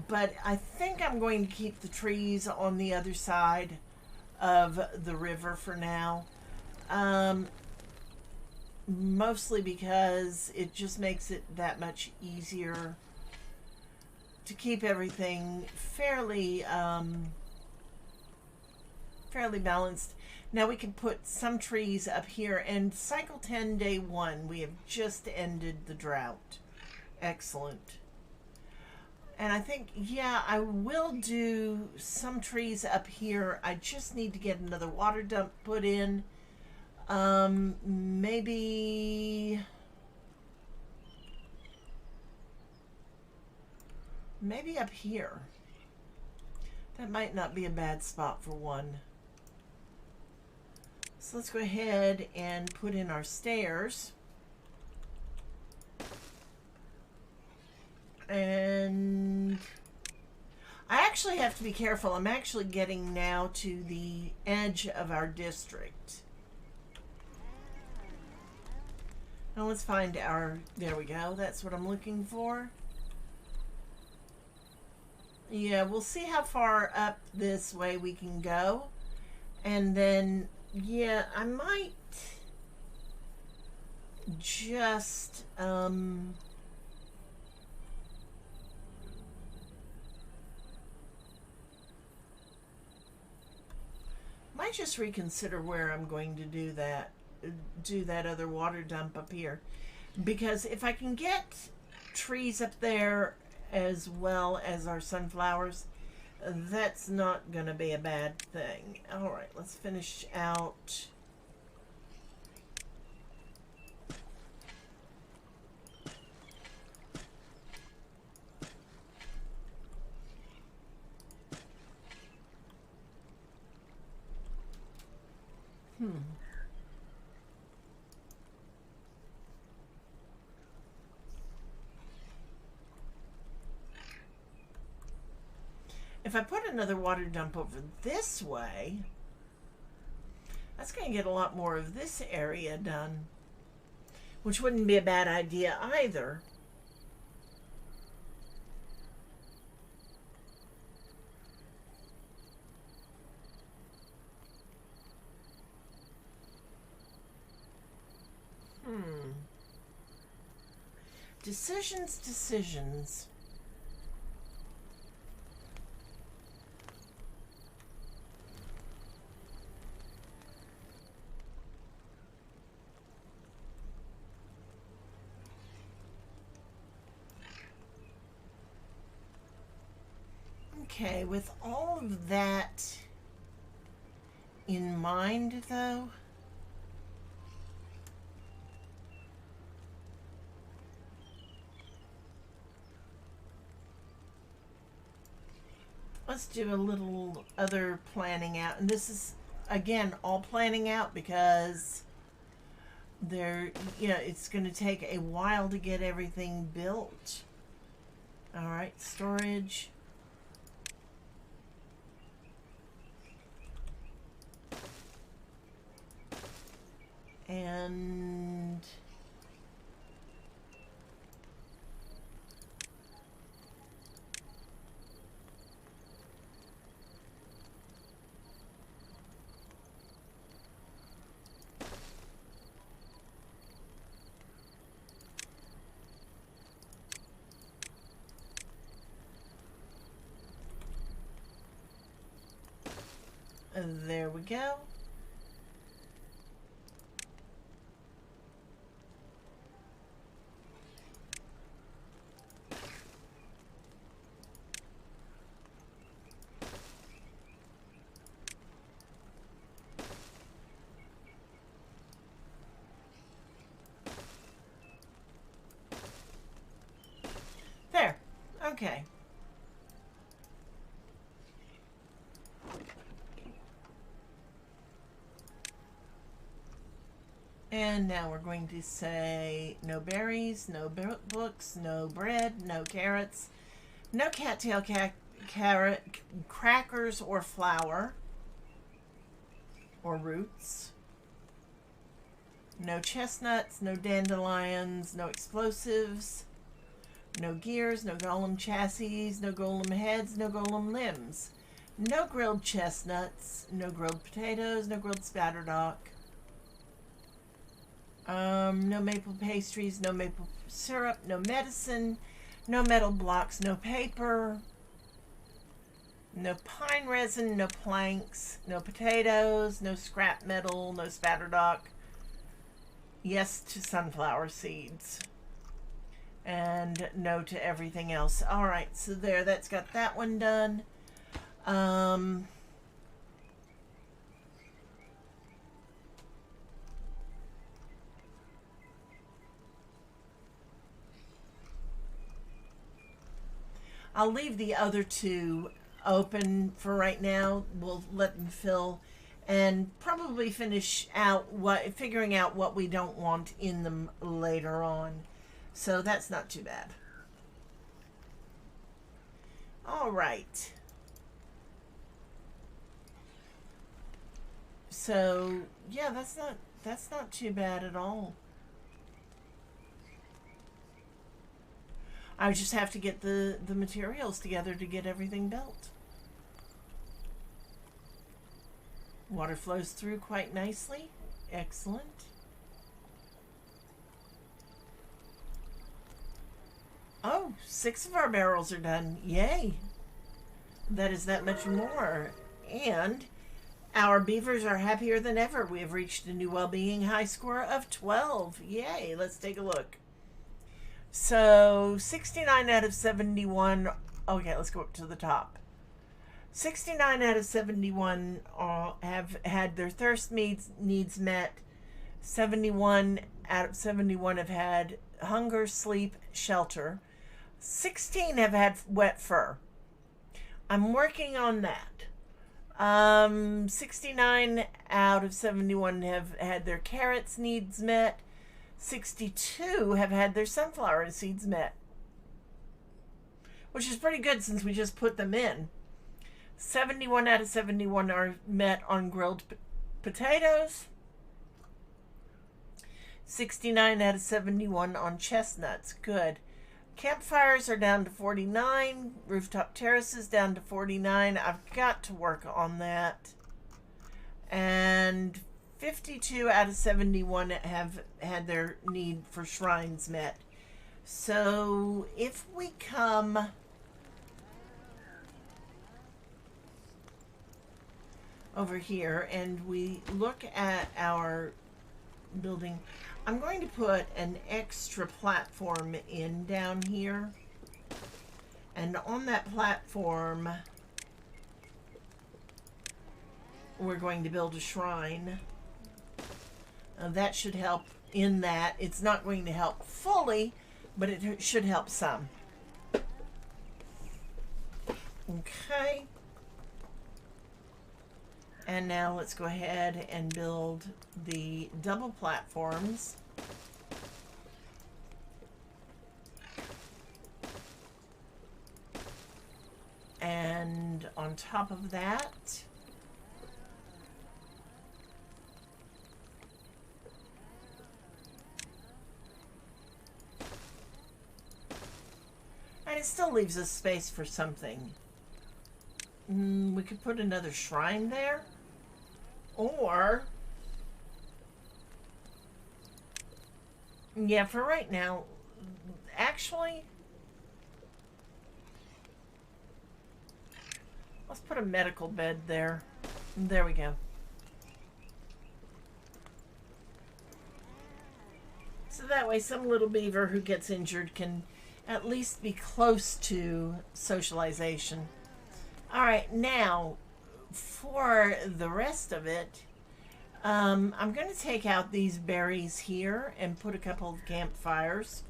but I think I'm going to keep the trees on the other side of the river for now. Mostly because it just makes it that much easier to keep everything fairly balanced. Now we can put some trees up here, and cycle 10 day 1 we have just ended the drought. Excellent. And I think, yeah, I will do some trees up here. I just need to get another water dump put in. Maybe up here. That might not be a bad spot for one. So let's go ahead and put in our stairs. And I actually have to be careful. I'm actually getting now to the edge of our district. Now let's find there we go. That's what I'm looking for. Yeah, we'll see how far up this way we can go. And then, yeah, I might just, might just reconsider where I'm going to do that other water dump up here. Because if I can get trees up there as well as our sunflowers, that's not gonna be a bad thing. All right, let's finish out. If I put another water dump over this way, that's going to get a lot more of this area done, which wouldn't be a bad idea either. Decisions. Okay, with all of that in mind, though, let's do a little other planning out. And this is, again, all planning out because it's going to take a while to get everything built. All right, storage. And There we go. There. Okay. And now we're going to say no berries, no books, no bread, no carrots, no cattail carrot crackers or flour or roots, no chestnuts, no dandelions, no explosives, no gears, no golem chassis, no golem heads, no golem limbs, no grilled chestnuts, no grilled potatoes, no grilled spatterdock. No maple pastries, no maple syrup, no medicine, no metal blocks, no paper, no pine resin, no planks, no potatoes, no scrap metal, no spatterdock. Yes to sunflower seeds. And no to everything else. Alright, so there, that's got that one done. I'll leave the other two open for right now. We'll let them fill and probably figuring out what we don't want in them later on. So that's not too bad. All right. So, yeah, that's not too bad at all. I just have to get the materials together to get everything built. Water flows through quite nicely. Excellent. Oh, 6 of our barrels are done. Yay. That is that much more. And our beavers are happier than ever. We have reached a new well-being high score of 12. Yay. Let's take a look. So 69 out of 71. Okay, let's go up to the top. 69 out of 71 have had their thirst needs met. 71 out of 71 have had hunger, sleep, shelter. 16 have had wet fur. I'm working on that. 69 out of 71 have had their carrots needs met. 62 have had their sunflower seeds met, which is pretty good since we just put them in. 71 out of 71 are met on grilled potatoes. 69 out of 71 on chestnuts. Good. Campfires are down to 49. Rooftop terraces down to 49. I've got to work on that. And 52 out of 71 have had their need for shrines met. So if we come over here and we look at our building, I'm going to put an extra platform in down here. And on that platform, we're going to build a shrine. That should help in that. It's not going to help fully, but it should help some. Okay. And now let's go ahead and build the double platforms. And on top of that, and it still leaves us space for something. We could put another shrine there. Or, yeah, for right now, actually, let's put a medical bed there. There we go. So that way some little beaver who gets injured can at least be close to socialization. All right, now for the rest of it, I'm going to take out these berries here and put a couple of campfires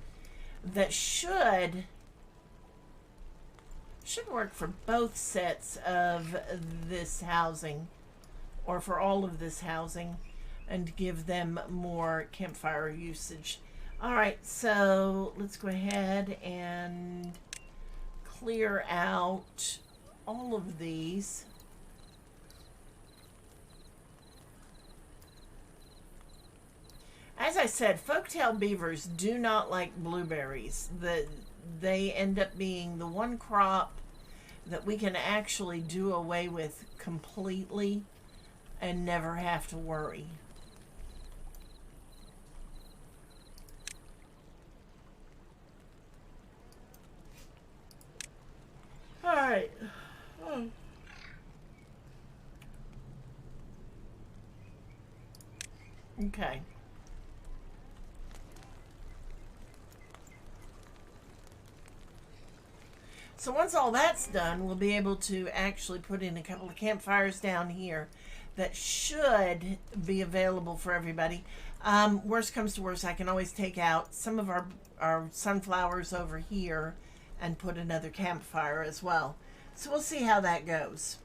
that should work for both sets of this housing, or for all of this housing, and give them more campfire usage. All right, so let's go ahead and clear out all of these. As I said, folktail beavers do not like blueberries. They end up being the one crop that we can actually do away with completely and never have to worry. All right. Okay. So once all that's done, we'll be able to actually put in a couple of campfires down here that should be available for everybody. Worst comes to worst, I can always take out some of our sunflowers over here and put another campfire as well. So we'll see how that goes.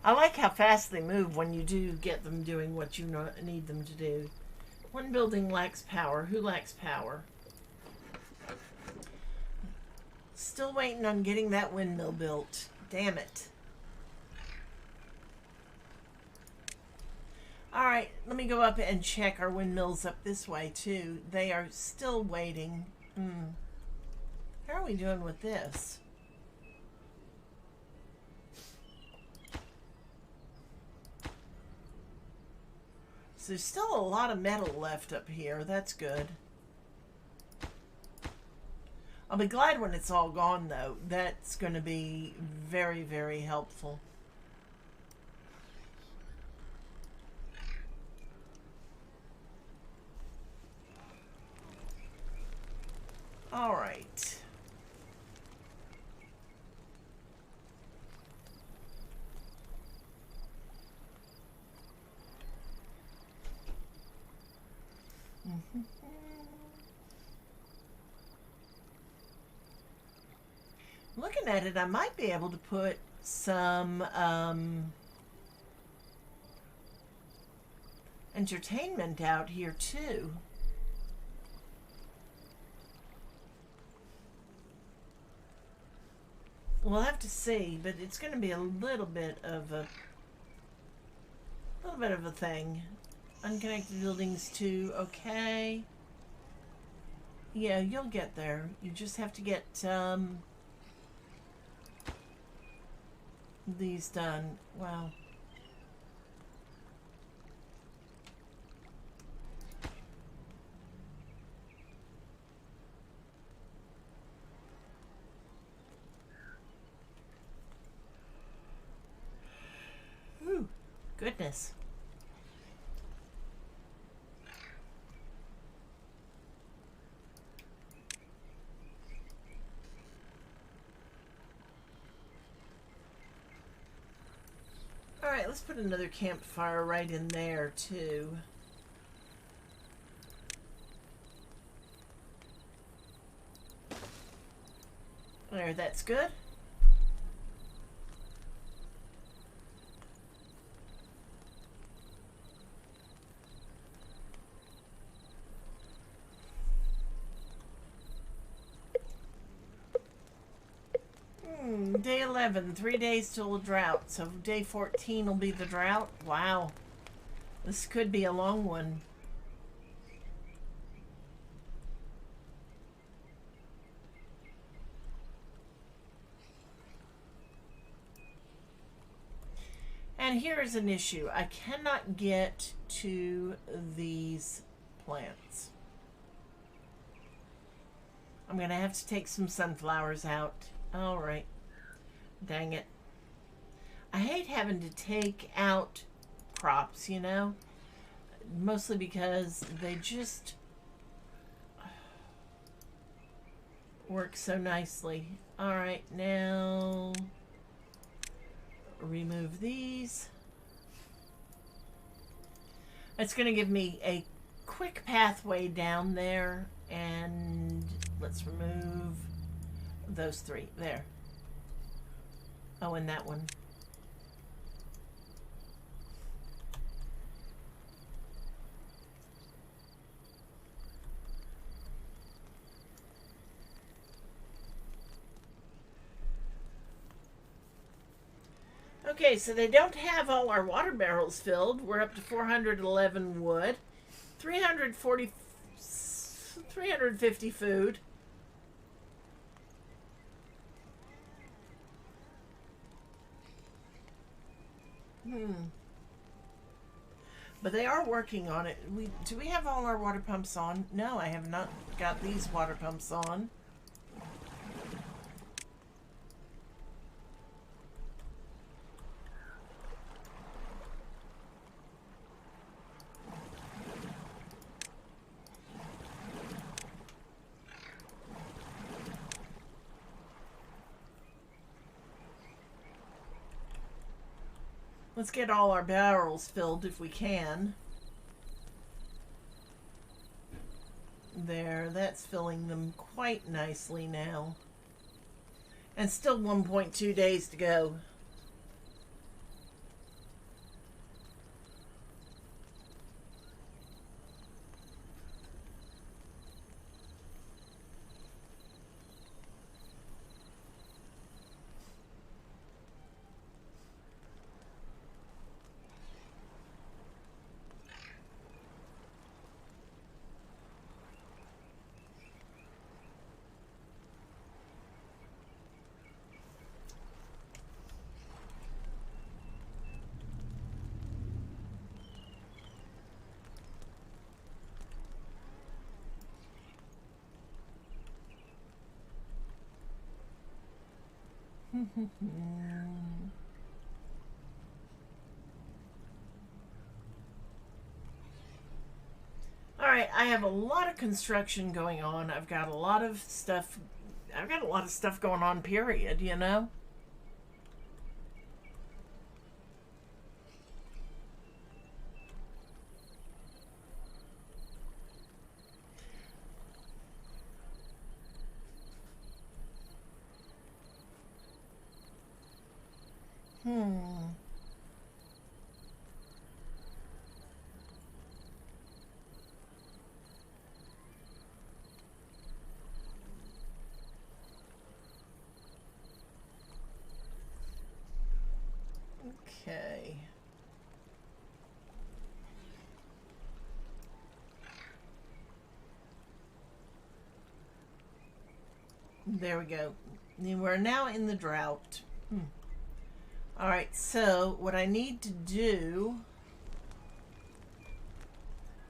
I like how fast they move when you do get them doing what you need them to do. One building lacks power. Who lacks power? Still waiting on getting that windmill built. Damn it. Alright, let me go up and check our windmills up this way too. They are still waiting. How are we doing with this? So there's still a lot of metal left up here. That's good. I'll be glad when it's all gone, though. That's going to be very, very helpful. All right. Looking at it, I might be able to put some entertainment out here too. We'll have to see, but it's going to be a little bit of a thing. Unconnected buildings too. Okay. Yeah, you'll get there. You just have to get these done. Wow. Ooh, goodness. Alright, let's put another campfire right in there, too. There, that's good. Day 11, 3 days till a drought. So day 14 will be the drought. Wow. This could be a long one. And here's an issue. I cannot get to these plants. I'm going to have to take some sunflowers out. All right. Dang it. I hate having to take out crops, you know? Mostly because they just work so nicely. All right, now remove these. It's going to give me a quick pathway down there, and let's remove those three. There. Oh, and that one. Okay, so they don't have all our water barrels filled. We're up to 411 wood, 350 food. But they are working on it. Do we have all our water pumps on? No, I have not got these water pumps on. Let's get all our barrels filled if we can. There, that's filling them quite nicely now. And still 1.2 days to go. Alright, I have a lot of construction going on. I've got a lot of stuff going on, period, you know? Okay. There we go. We're now in the drought. All right, so what I need to do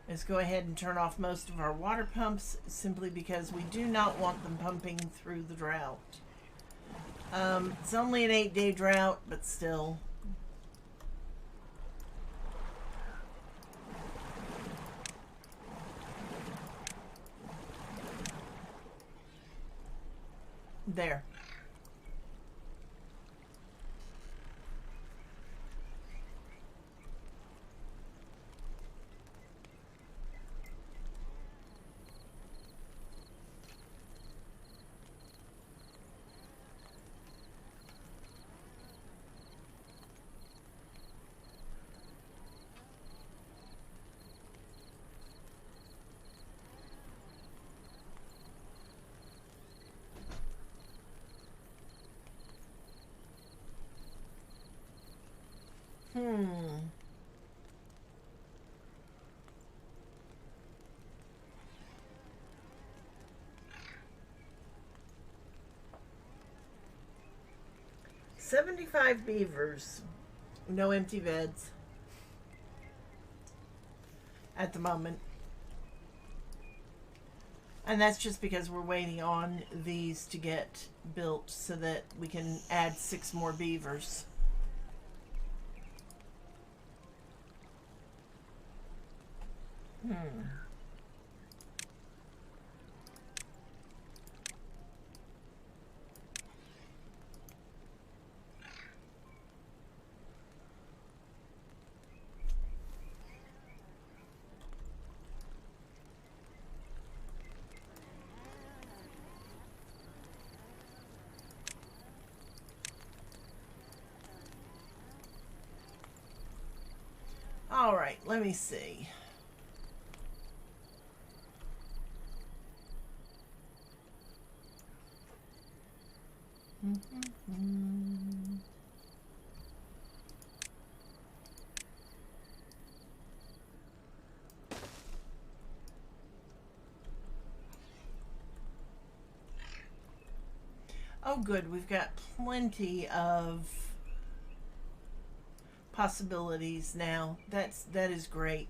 is go ahead and turn off most of our water pumps, simply because we do not want them pumping through the drought. It's only an 8-day drought, but still. There. 75 beavers. No empty beds at the moment. And that's just because we're waiting on these to get built so that we can add 6 more beavers. All right, let me see. Oh, good. We've got plenty of possibilities now. That is great.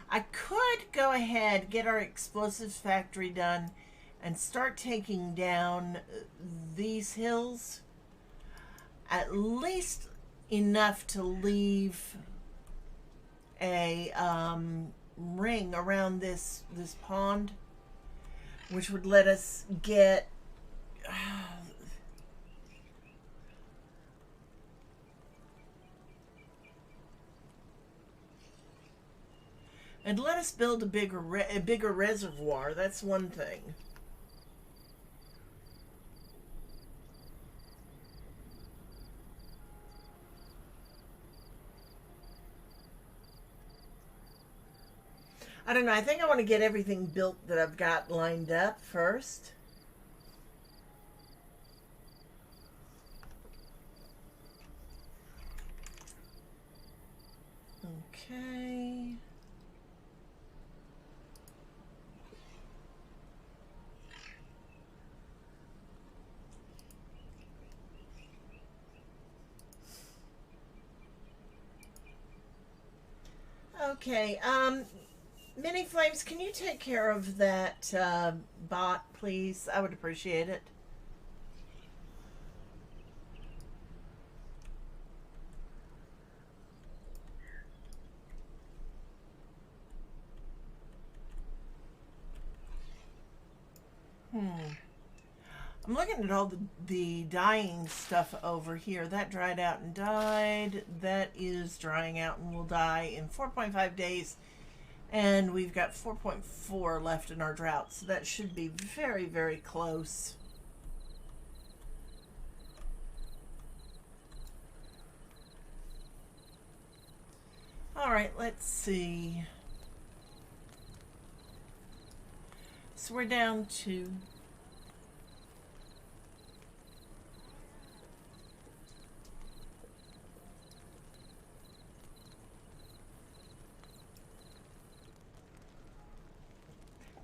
I could go ahead, get our explosives factory done, and start taking down these hills. At least enough to leave a ring around this pond, which would let us get and let us build a bigger reservoir. That's one thing. I don't know. I think I want to get everything built that I've got lined up first. Okay. Okay, Mini Flames, can you take care of that bot, please? I would appreciate it. I'm looking at all the dying stuff over here. That dried out and died. That is drying out and will die in 4.5 days. And we've got 4.4 left in our drought. So that should be very, very close. All right, let's see. So we're down to...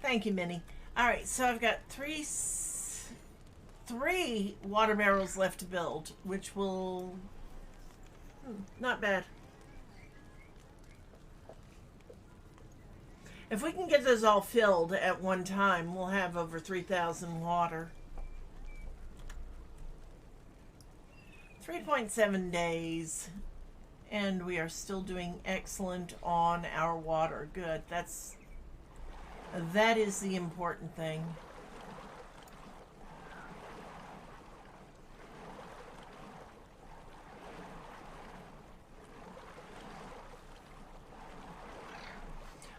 Thank you, Minnie. All right, so I've got three water barrels left to build, which will... not bad. If we can get those all filled at one time, we'll have over 3,000 water. 3.7 days, and we are still doing excellent on our water. Good. That is the important thing.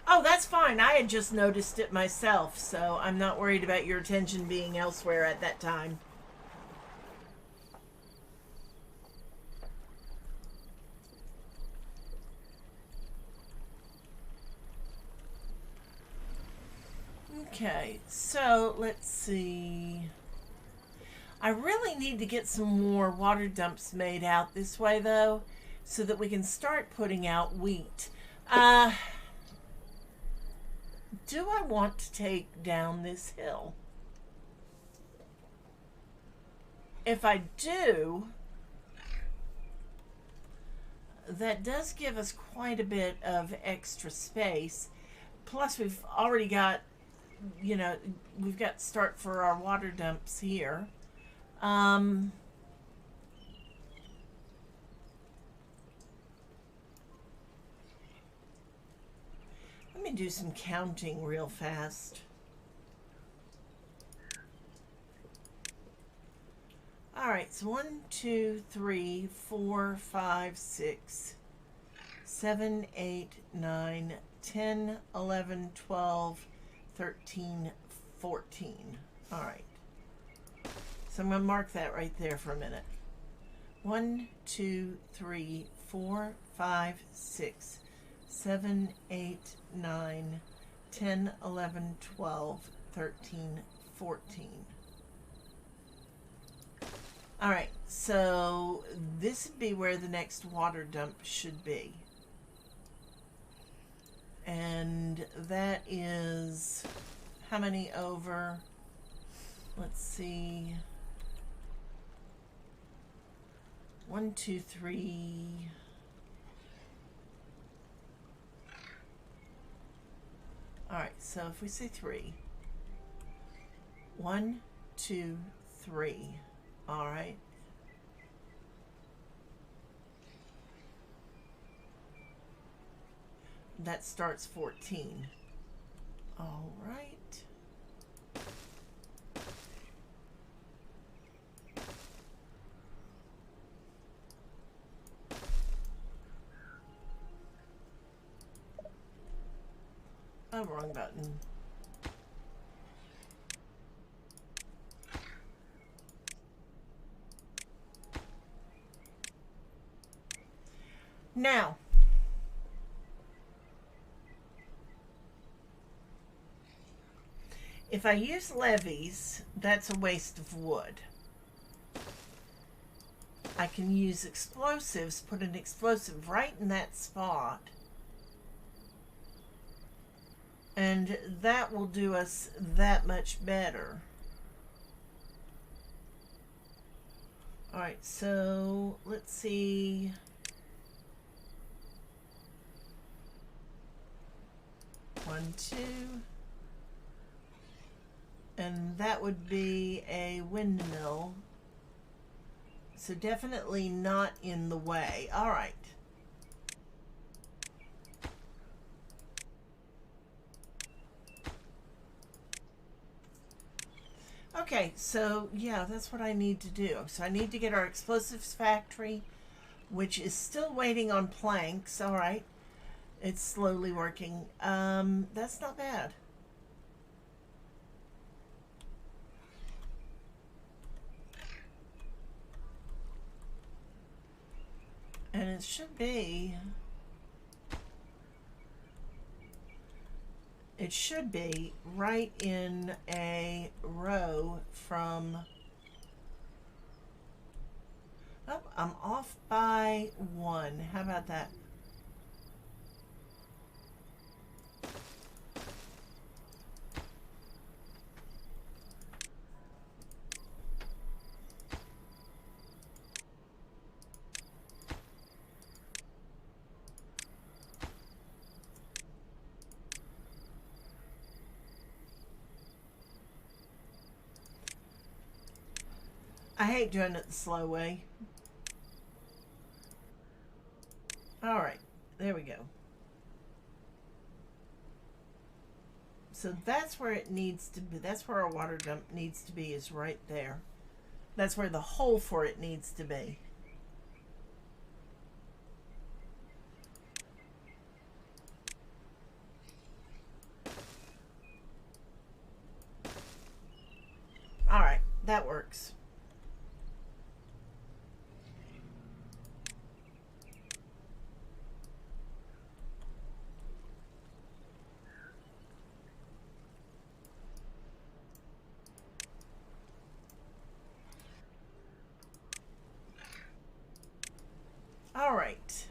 Oh, that's fine. I had just noticed it myself, so I'm not worried about your attention being elsewhere at that time. Okay, so let's see. I really need to get some more water dumps made out this way, though, so that we can start putting out wheat. Do I want to take down this hill? if I do, that does give us quite a bit of extra space. Plus, we've already got, you know, we've got start for our water dumps here. Um, Let me do some counting real fast. All right, so 1, 2, 3, 4, 5, 6, 7, 8, 9, 10, 11, 12, 13, 14. All right. So I'm going to mark that right there for a minute. 1, 2, 3, 4, 5, 6, 7, 8, 9, 10, 11, 12, 13, 14. All right, so this would be where the next water dump should be. And that is how many over? Let's see. 1, 2, 3. All right, so if we say 3. 1, 2, 3. All right. That starts 14. All right. Oh, wrong button. Now, if I use levees, that's a waste of wood. I can use explosives, put an explosive right in that spot, and that will do us that much better. All right, so let's see. One, two. And that would be a windmill. So definitely not in the way. All right. Okay, so yeah, that's what I need to do. So I need to get our explosives factory, which is still waiting on planks. All right. It's slowly working. That's not bad. And it should be right in a row from, oh, I'm off by 1. How about that? I hate doing it the slow way. All right, there we go. So that's where it needs to be. That's where our water dump needs to be, is right there. That's where the hole for it needs to be. All right, that works. All right.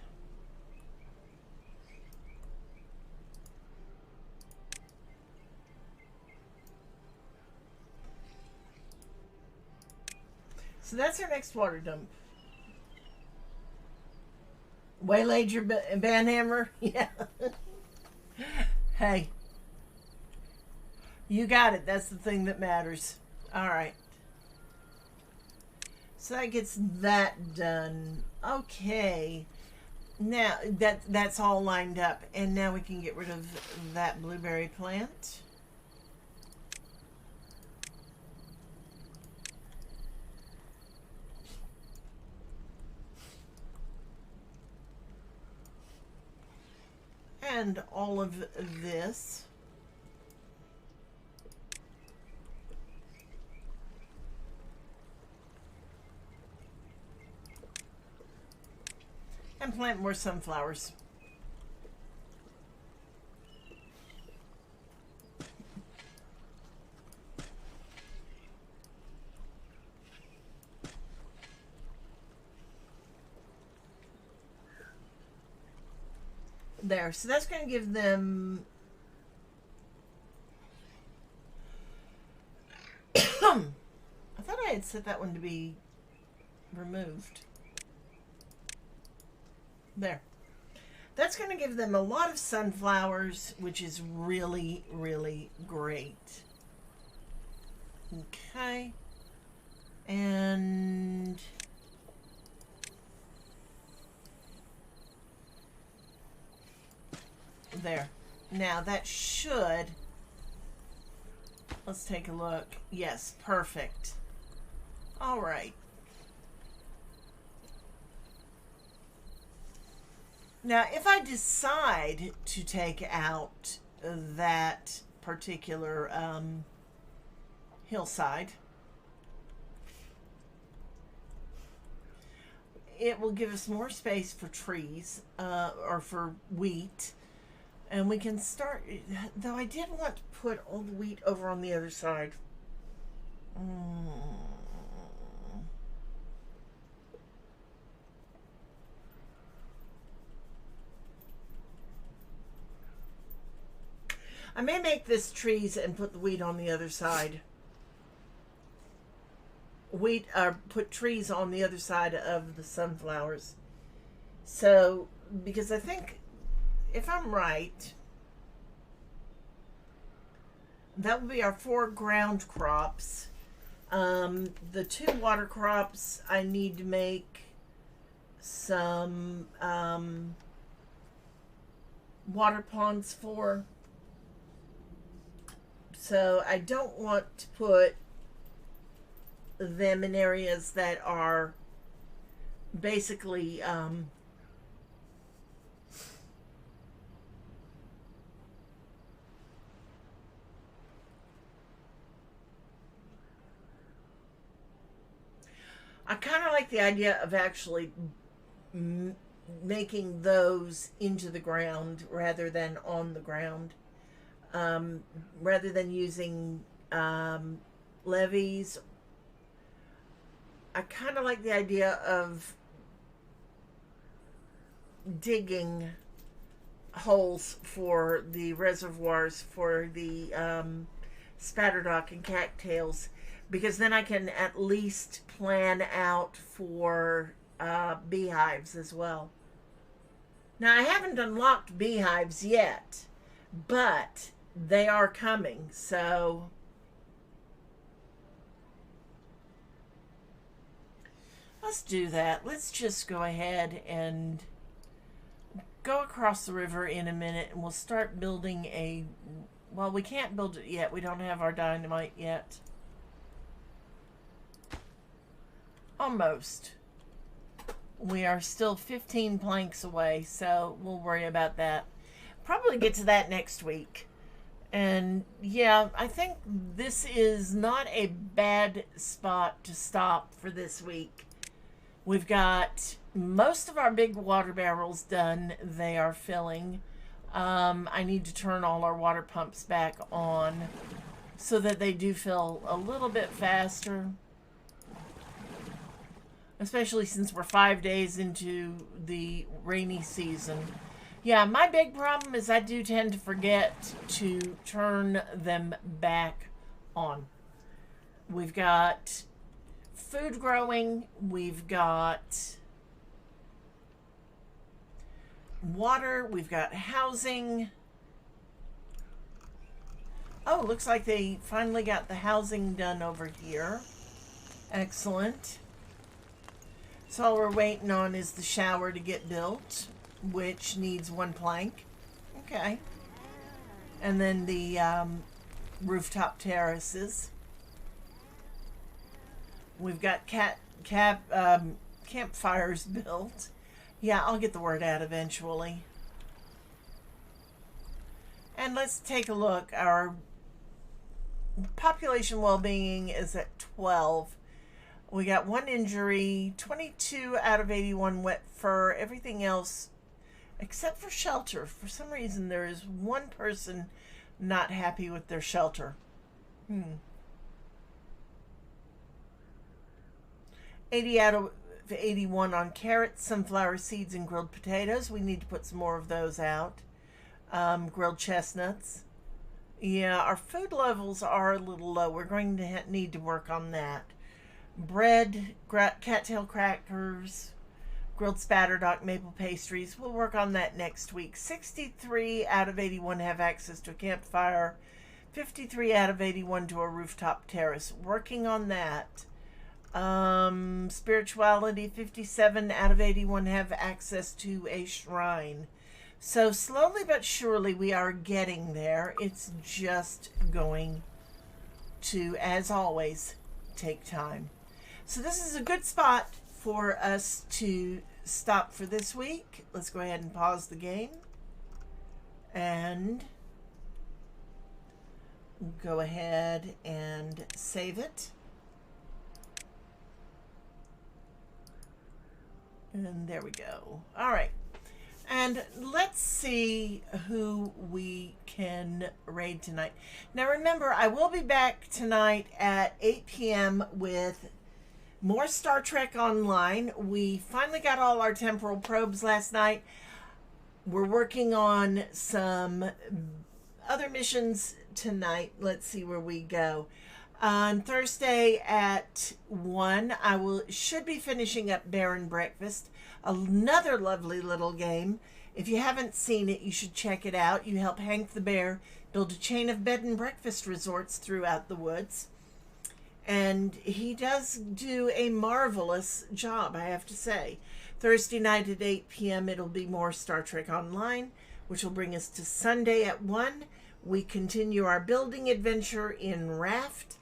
So that's our next water dump. Waylaid your banhammer? Yeah. Hey. You got it. That's the thing that matters. Alright. So that gets that done. Okay. Now, that's all lined up. And now we can get rid of that blueberry plant. And all of this. And plant more sunflowers. There, so that's going to give them I thought I had set that one to be removed. There. That's going to give them a lot of sunflowers, which is really, really great. Okay. And there. Now that should, let's take a look. Yes, perfect. All right. Now, if I decide to take out that particular hillside, it will give us more space for trees or for wheat. And we can start, though I did want to put all the wheat over on the other side. I may make this trees and put the wheat on the other side. Put trees on the other side of the sunflowers. So, because I think, if I'm right, that will be our 4 ground crops. The 2 water crops, I need to make some water ponds for. So I don't want to put them in areas that are basically I kind of like the idea of actually making those into the ground rather than on the ground. Rather than using levees, I kind of like the idea of digging holes for the reservoirs for the spatterdock and cattails, because then I can at least plan out for beehives as well. Now, I haven't unlocked beehives yet, but they are coming, so let's do that. Let's just go ahead and go across the river in a minute, and we'll start building a, well, we can't build it yet. We don't have our dynamite yet. Almost. We are still 15 planks away, so we'll worry about that. Probably get to that next week. And yeah, I think this is not a bad spot to stop for this week. We've got most of our big water barrels done. They are filling. I need to turn all our water pumps back on so that they do fill a little bit faster. Especially since we're 5 days into the rainy season. Yeah, my big problem is I do tend to forget to turn them back on. We've got food growing. We've got water. We've got housing. Oh, looks like they finally got the housing done over here. Excellent. So all we're waiting on is the shower to get built, which needs 1 plank. Okay. And then the rooftop terraces. We've got campfires built. Yeah, I'll get the word out eventually. And let's take a look. Our population well-being is at 12. We got 1 injury, 22 out of 81 wet fur. Everything else, except for shelter. For some reason, there is 1 person not happy with their shelter. 80 out of 81 on carrots, sunflower seeds, and grilled potatoes. We need to put some more of those out. Grilled chestnuts. Yeah, our food levels are a little low. We're going to need to work on that. Bread, cattail crackers, grilled spatterdock, maple pastries. We'll work on that next week. 63 out of 81 have access to a campfire. 53 out of 81 to a rooftop terrace. Working on that. Spirituality, 57 out of 81 have access to a shrine. So slowly but surely we are getting there. It's just going to, as always, take time. So this is a good spot for us to stop for this week. Let's go ahead and pause the game and go ahead and save it. And there we go. All right. And let's see who we can raid tonight. Now remember, I will be back tonight at 8 p.m. with more Star Trek Online. We finally got all our temporal probes last night. We're working on some other missions tonight. Let's see where we go. On Thursday at 1, I should be finishing up Bear and Breakfast. Another lovely little game. If you haven't seen it, you should check it out. You help Hank the Bear build a chain of bed and breakfast resorts throughout the woods. And he does do a marvelous job, I have to say. Thursday night at 8 p.m. it'll be more Star Trek Online, which will bring us to Sunday at 1. We continue our building adventure in Raft.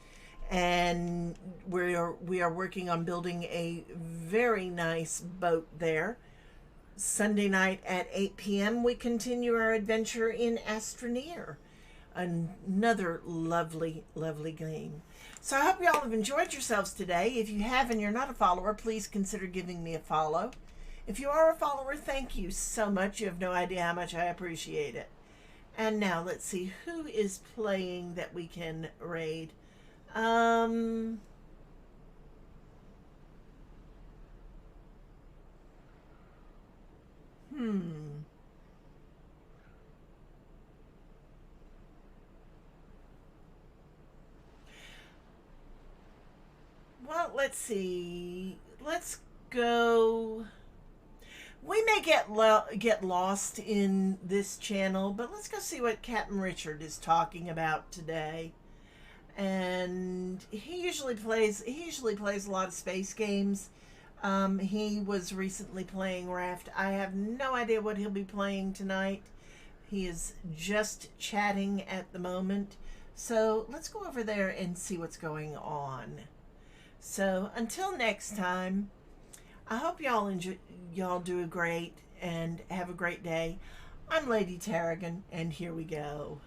And we are working on building a very nice boat there. Sunday night at 8 p.m. we continue our adventure in Astroneer. Another lovely, lovely game. So I hope you all have enjoyed yourselves today. If you have and you're not a follower, please consider giving me a follow. If you are a follower, thank you so much. You have no idea how much I appreciate it. And now let's see who is playing that we can raid. Well, let's see. Let's go. We may get lost in this channel, but let's go see what Captain Richard is talking about today. And he usually plays a lot of space games. He was recently playing Raft. I have no idea what he'll be playing tonight. He is just chatting at the moment. So let's go over there and see what's going on. So until next time, I hope y'all do great and have a great day. I'm Lady Tarragon, and here we go.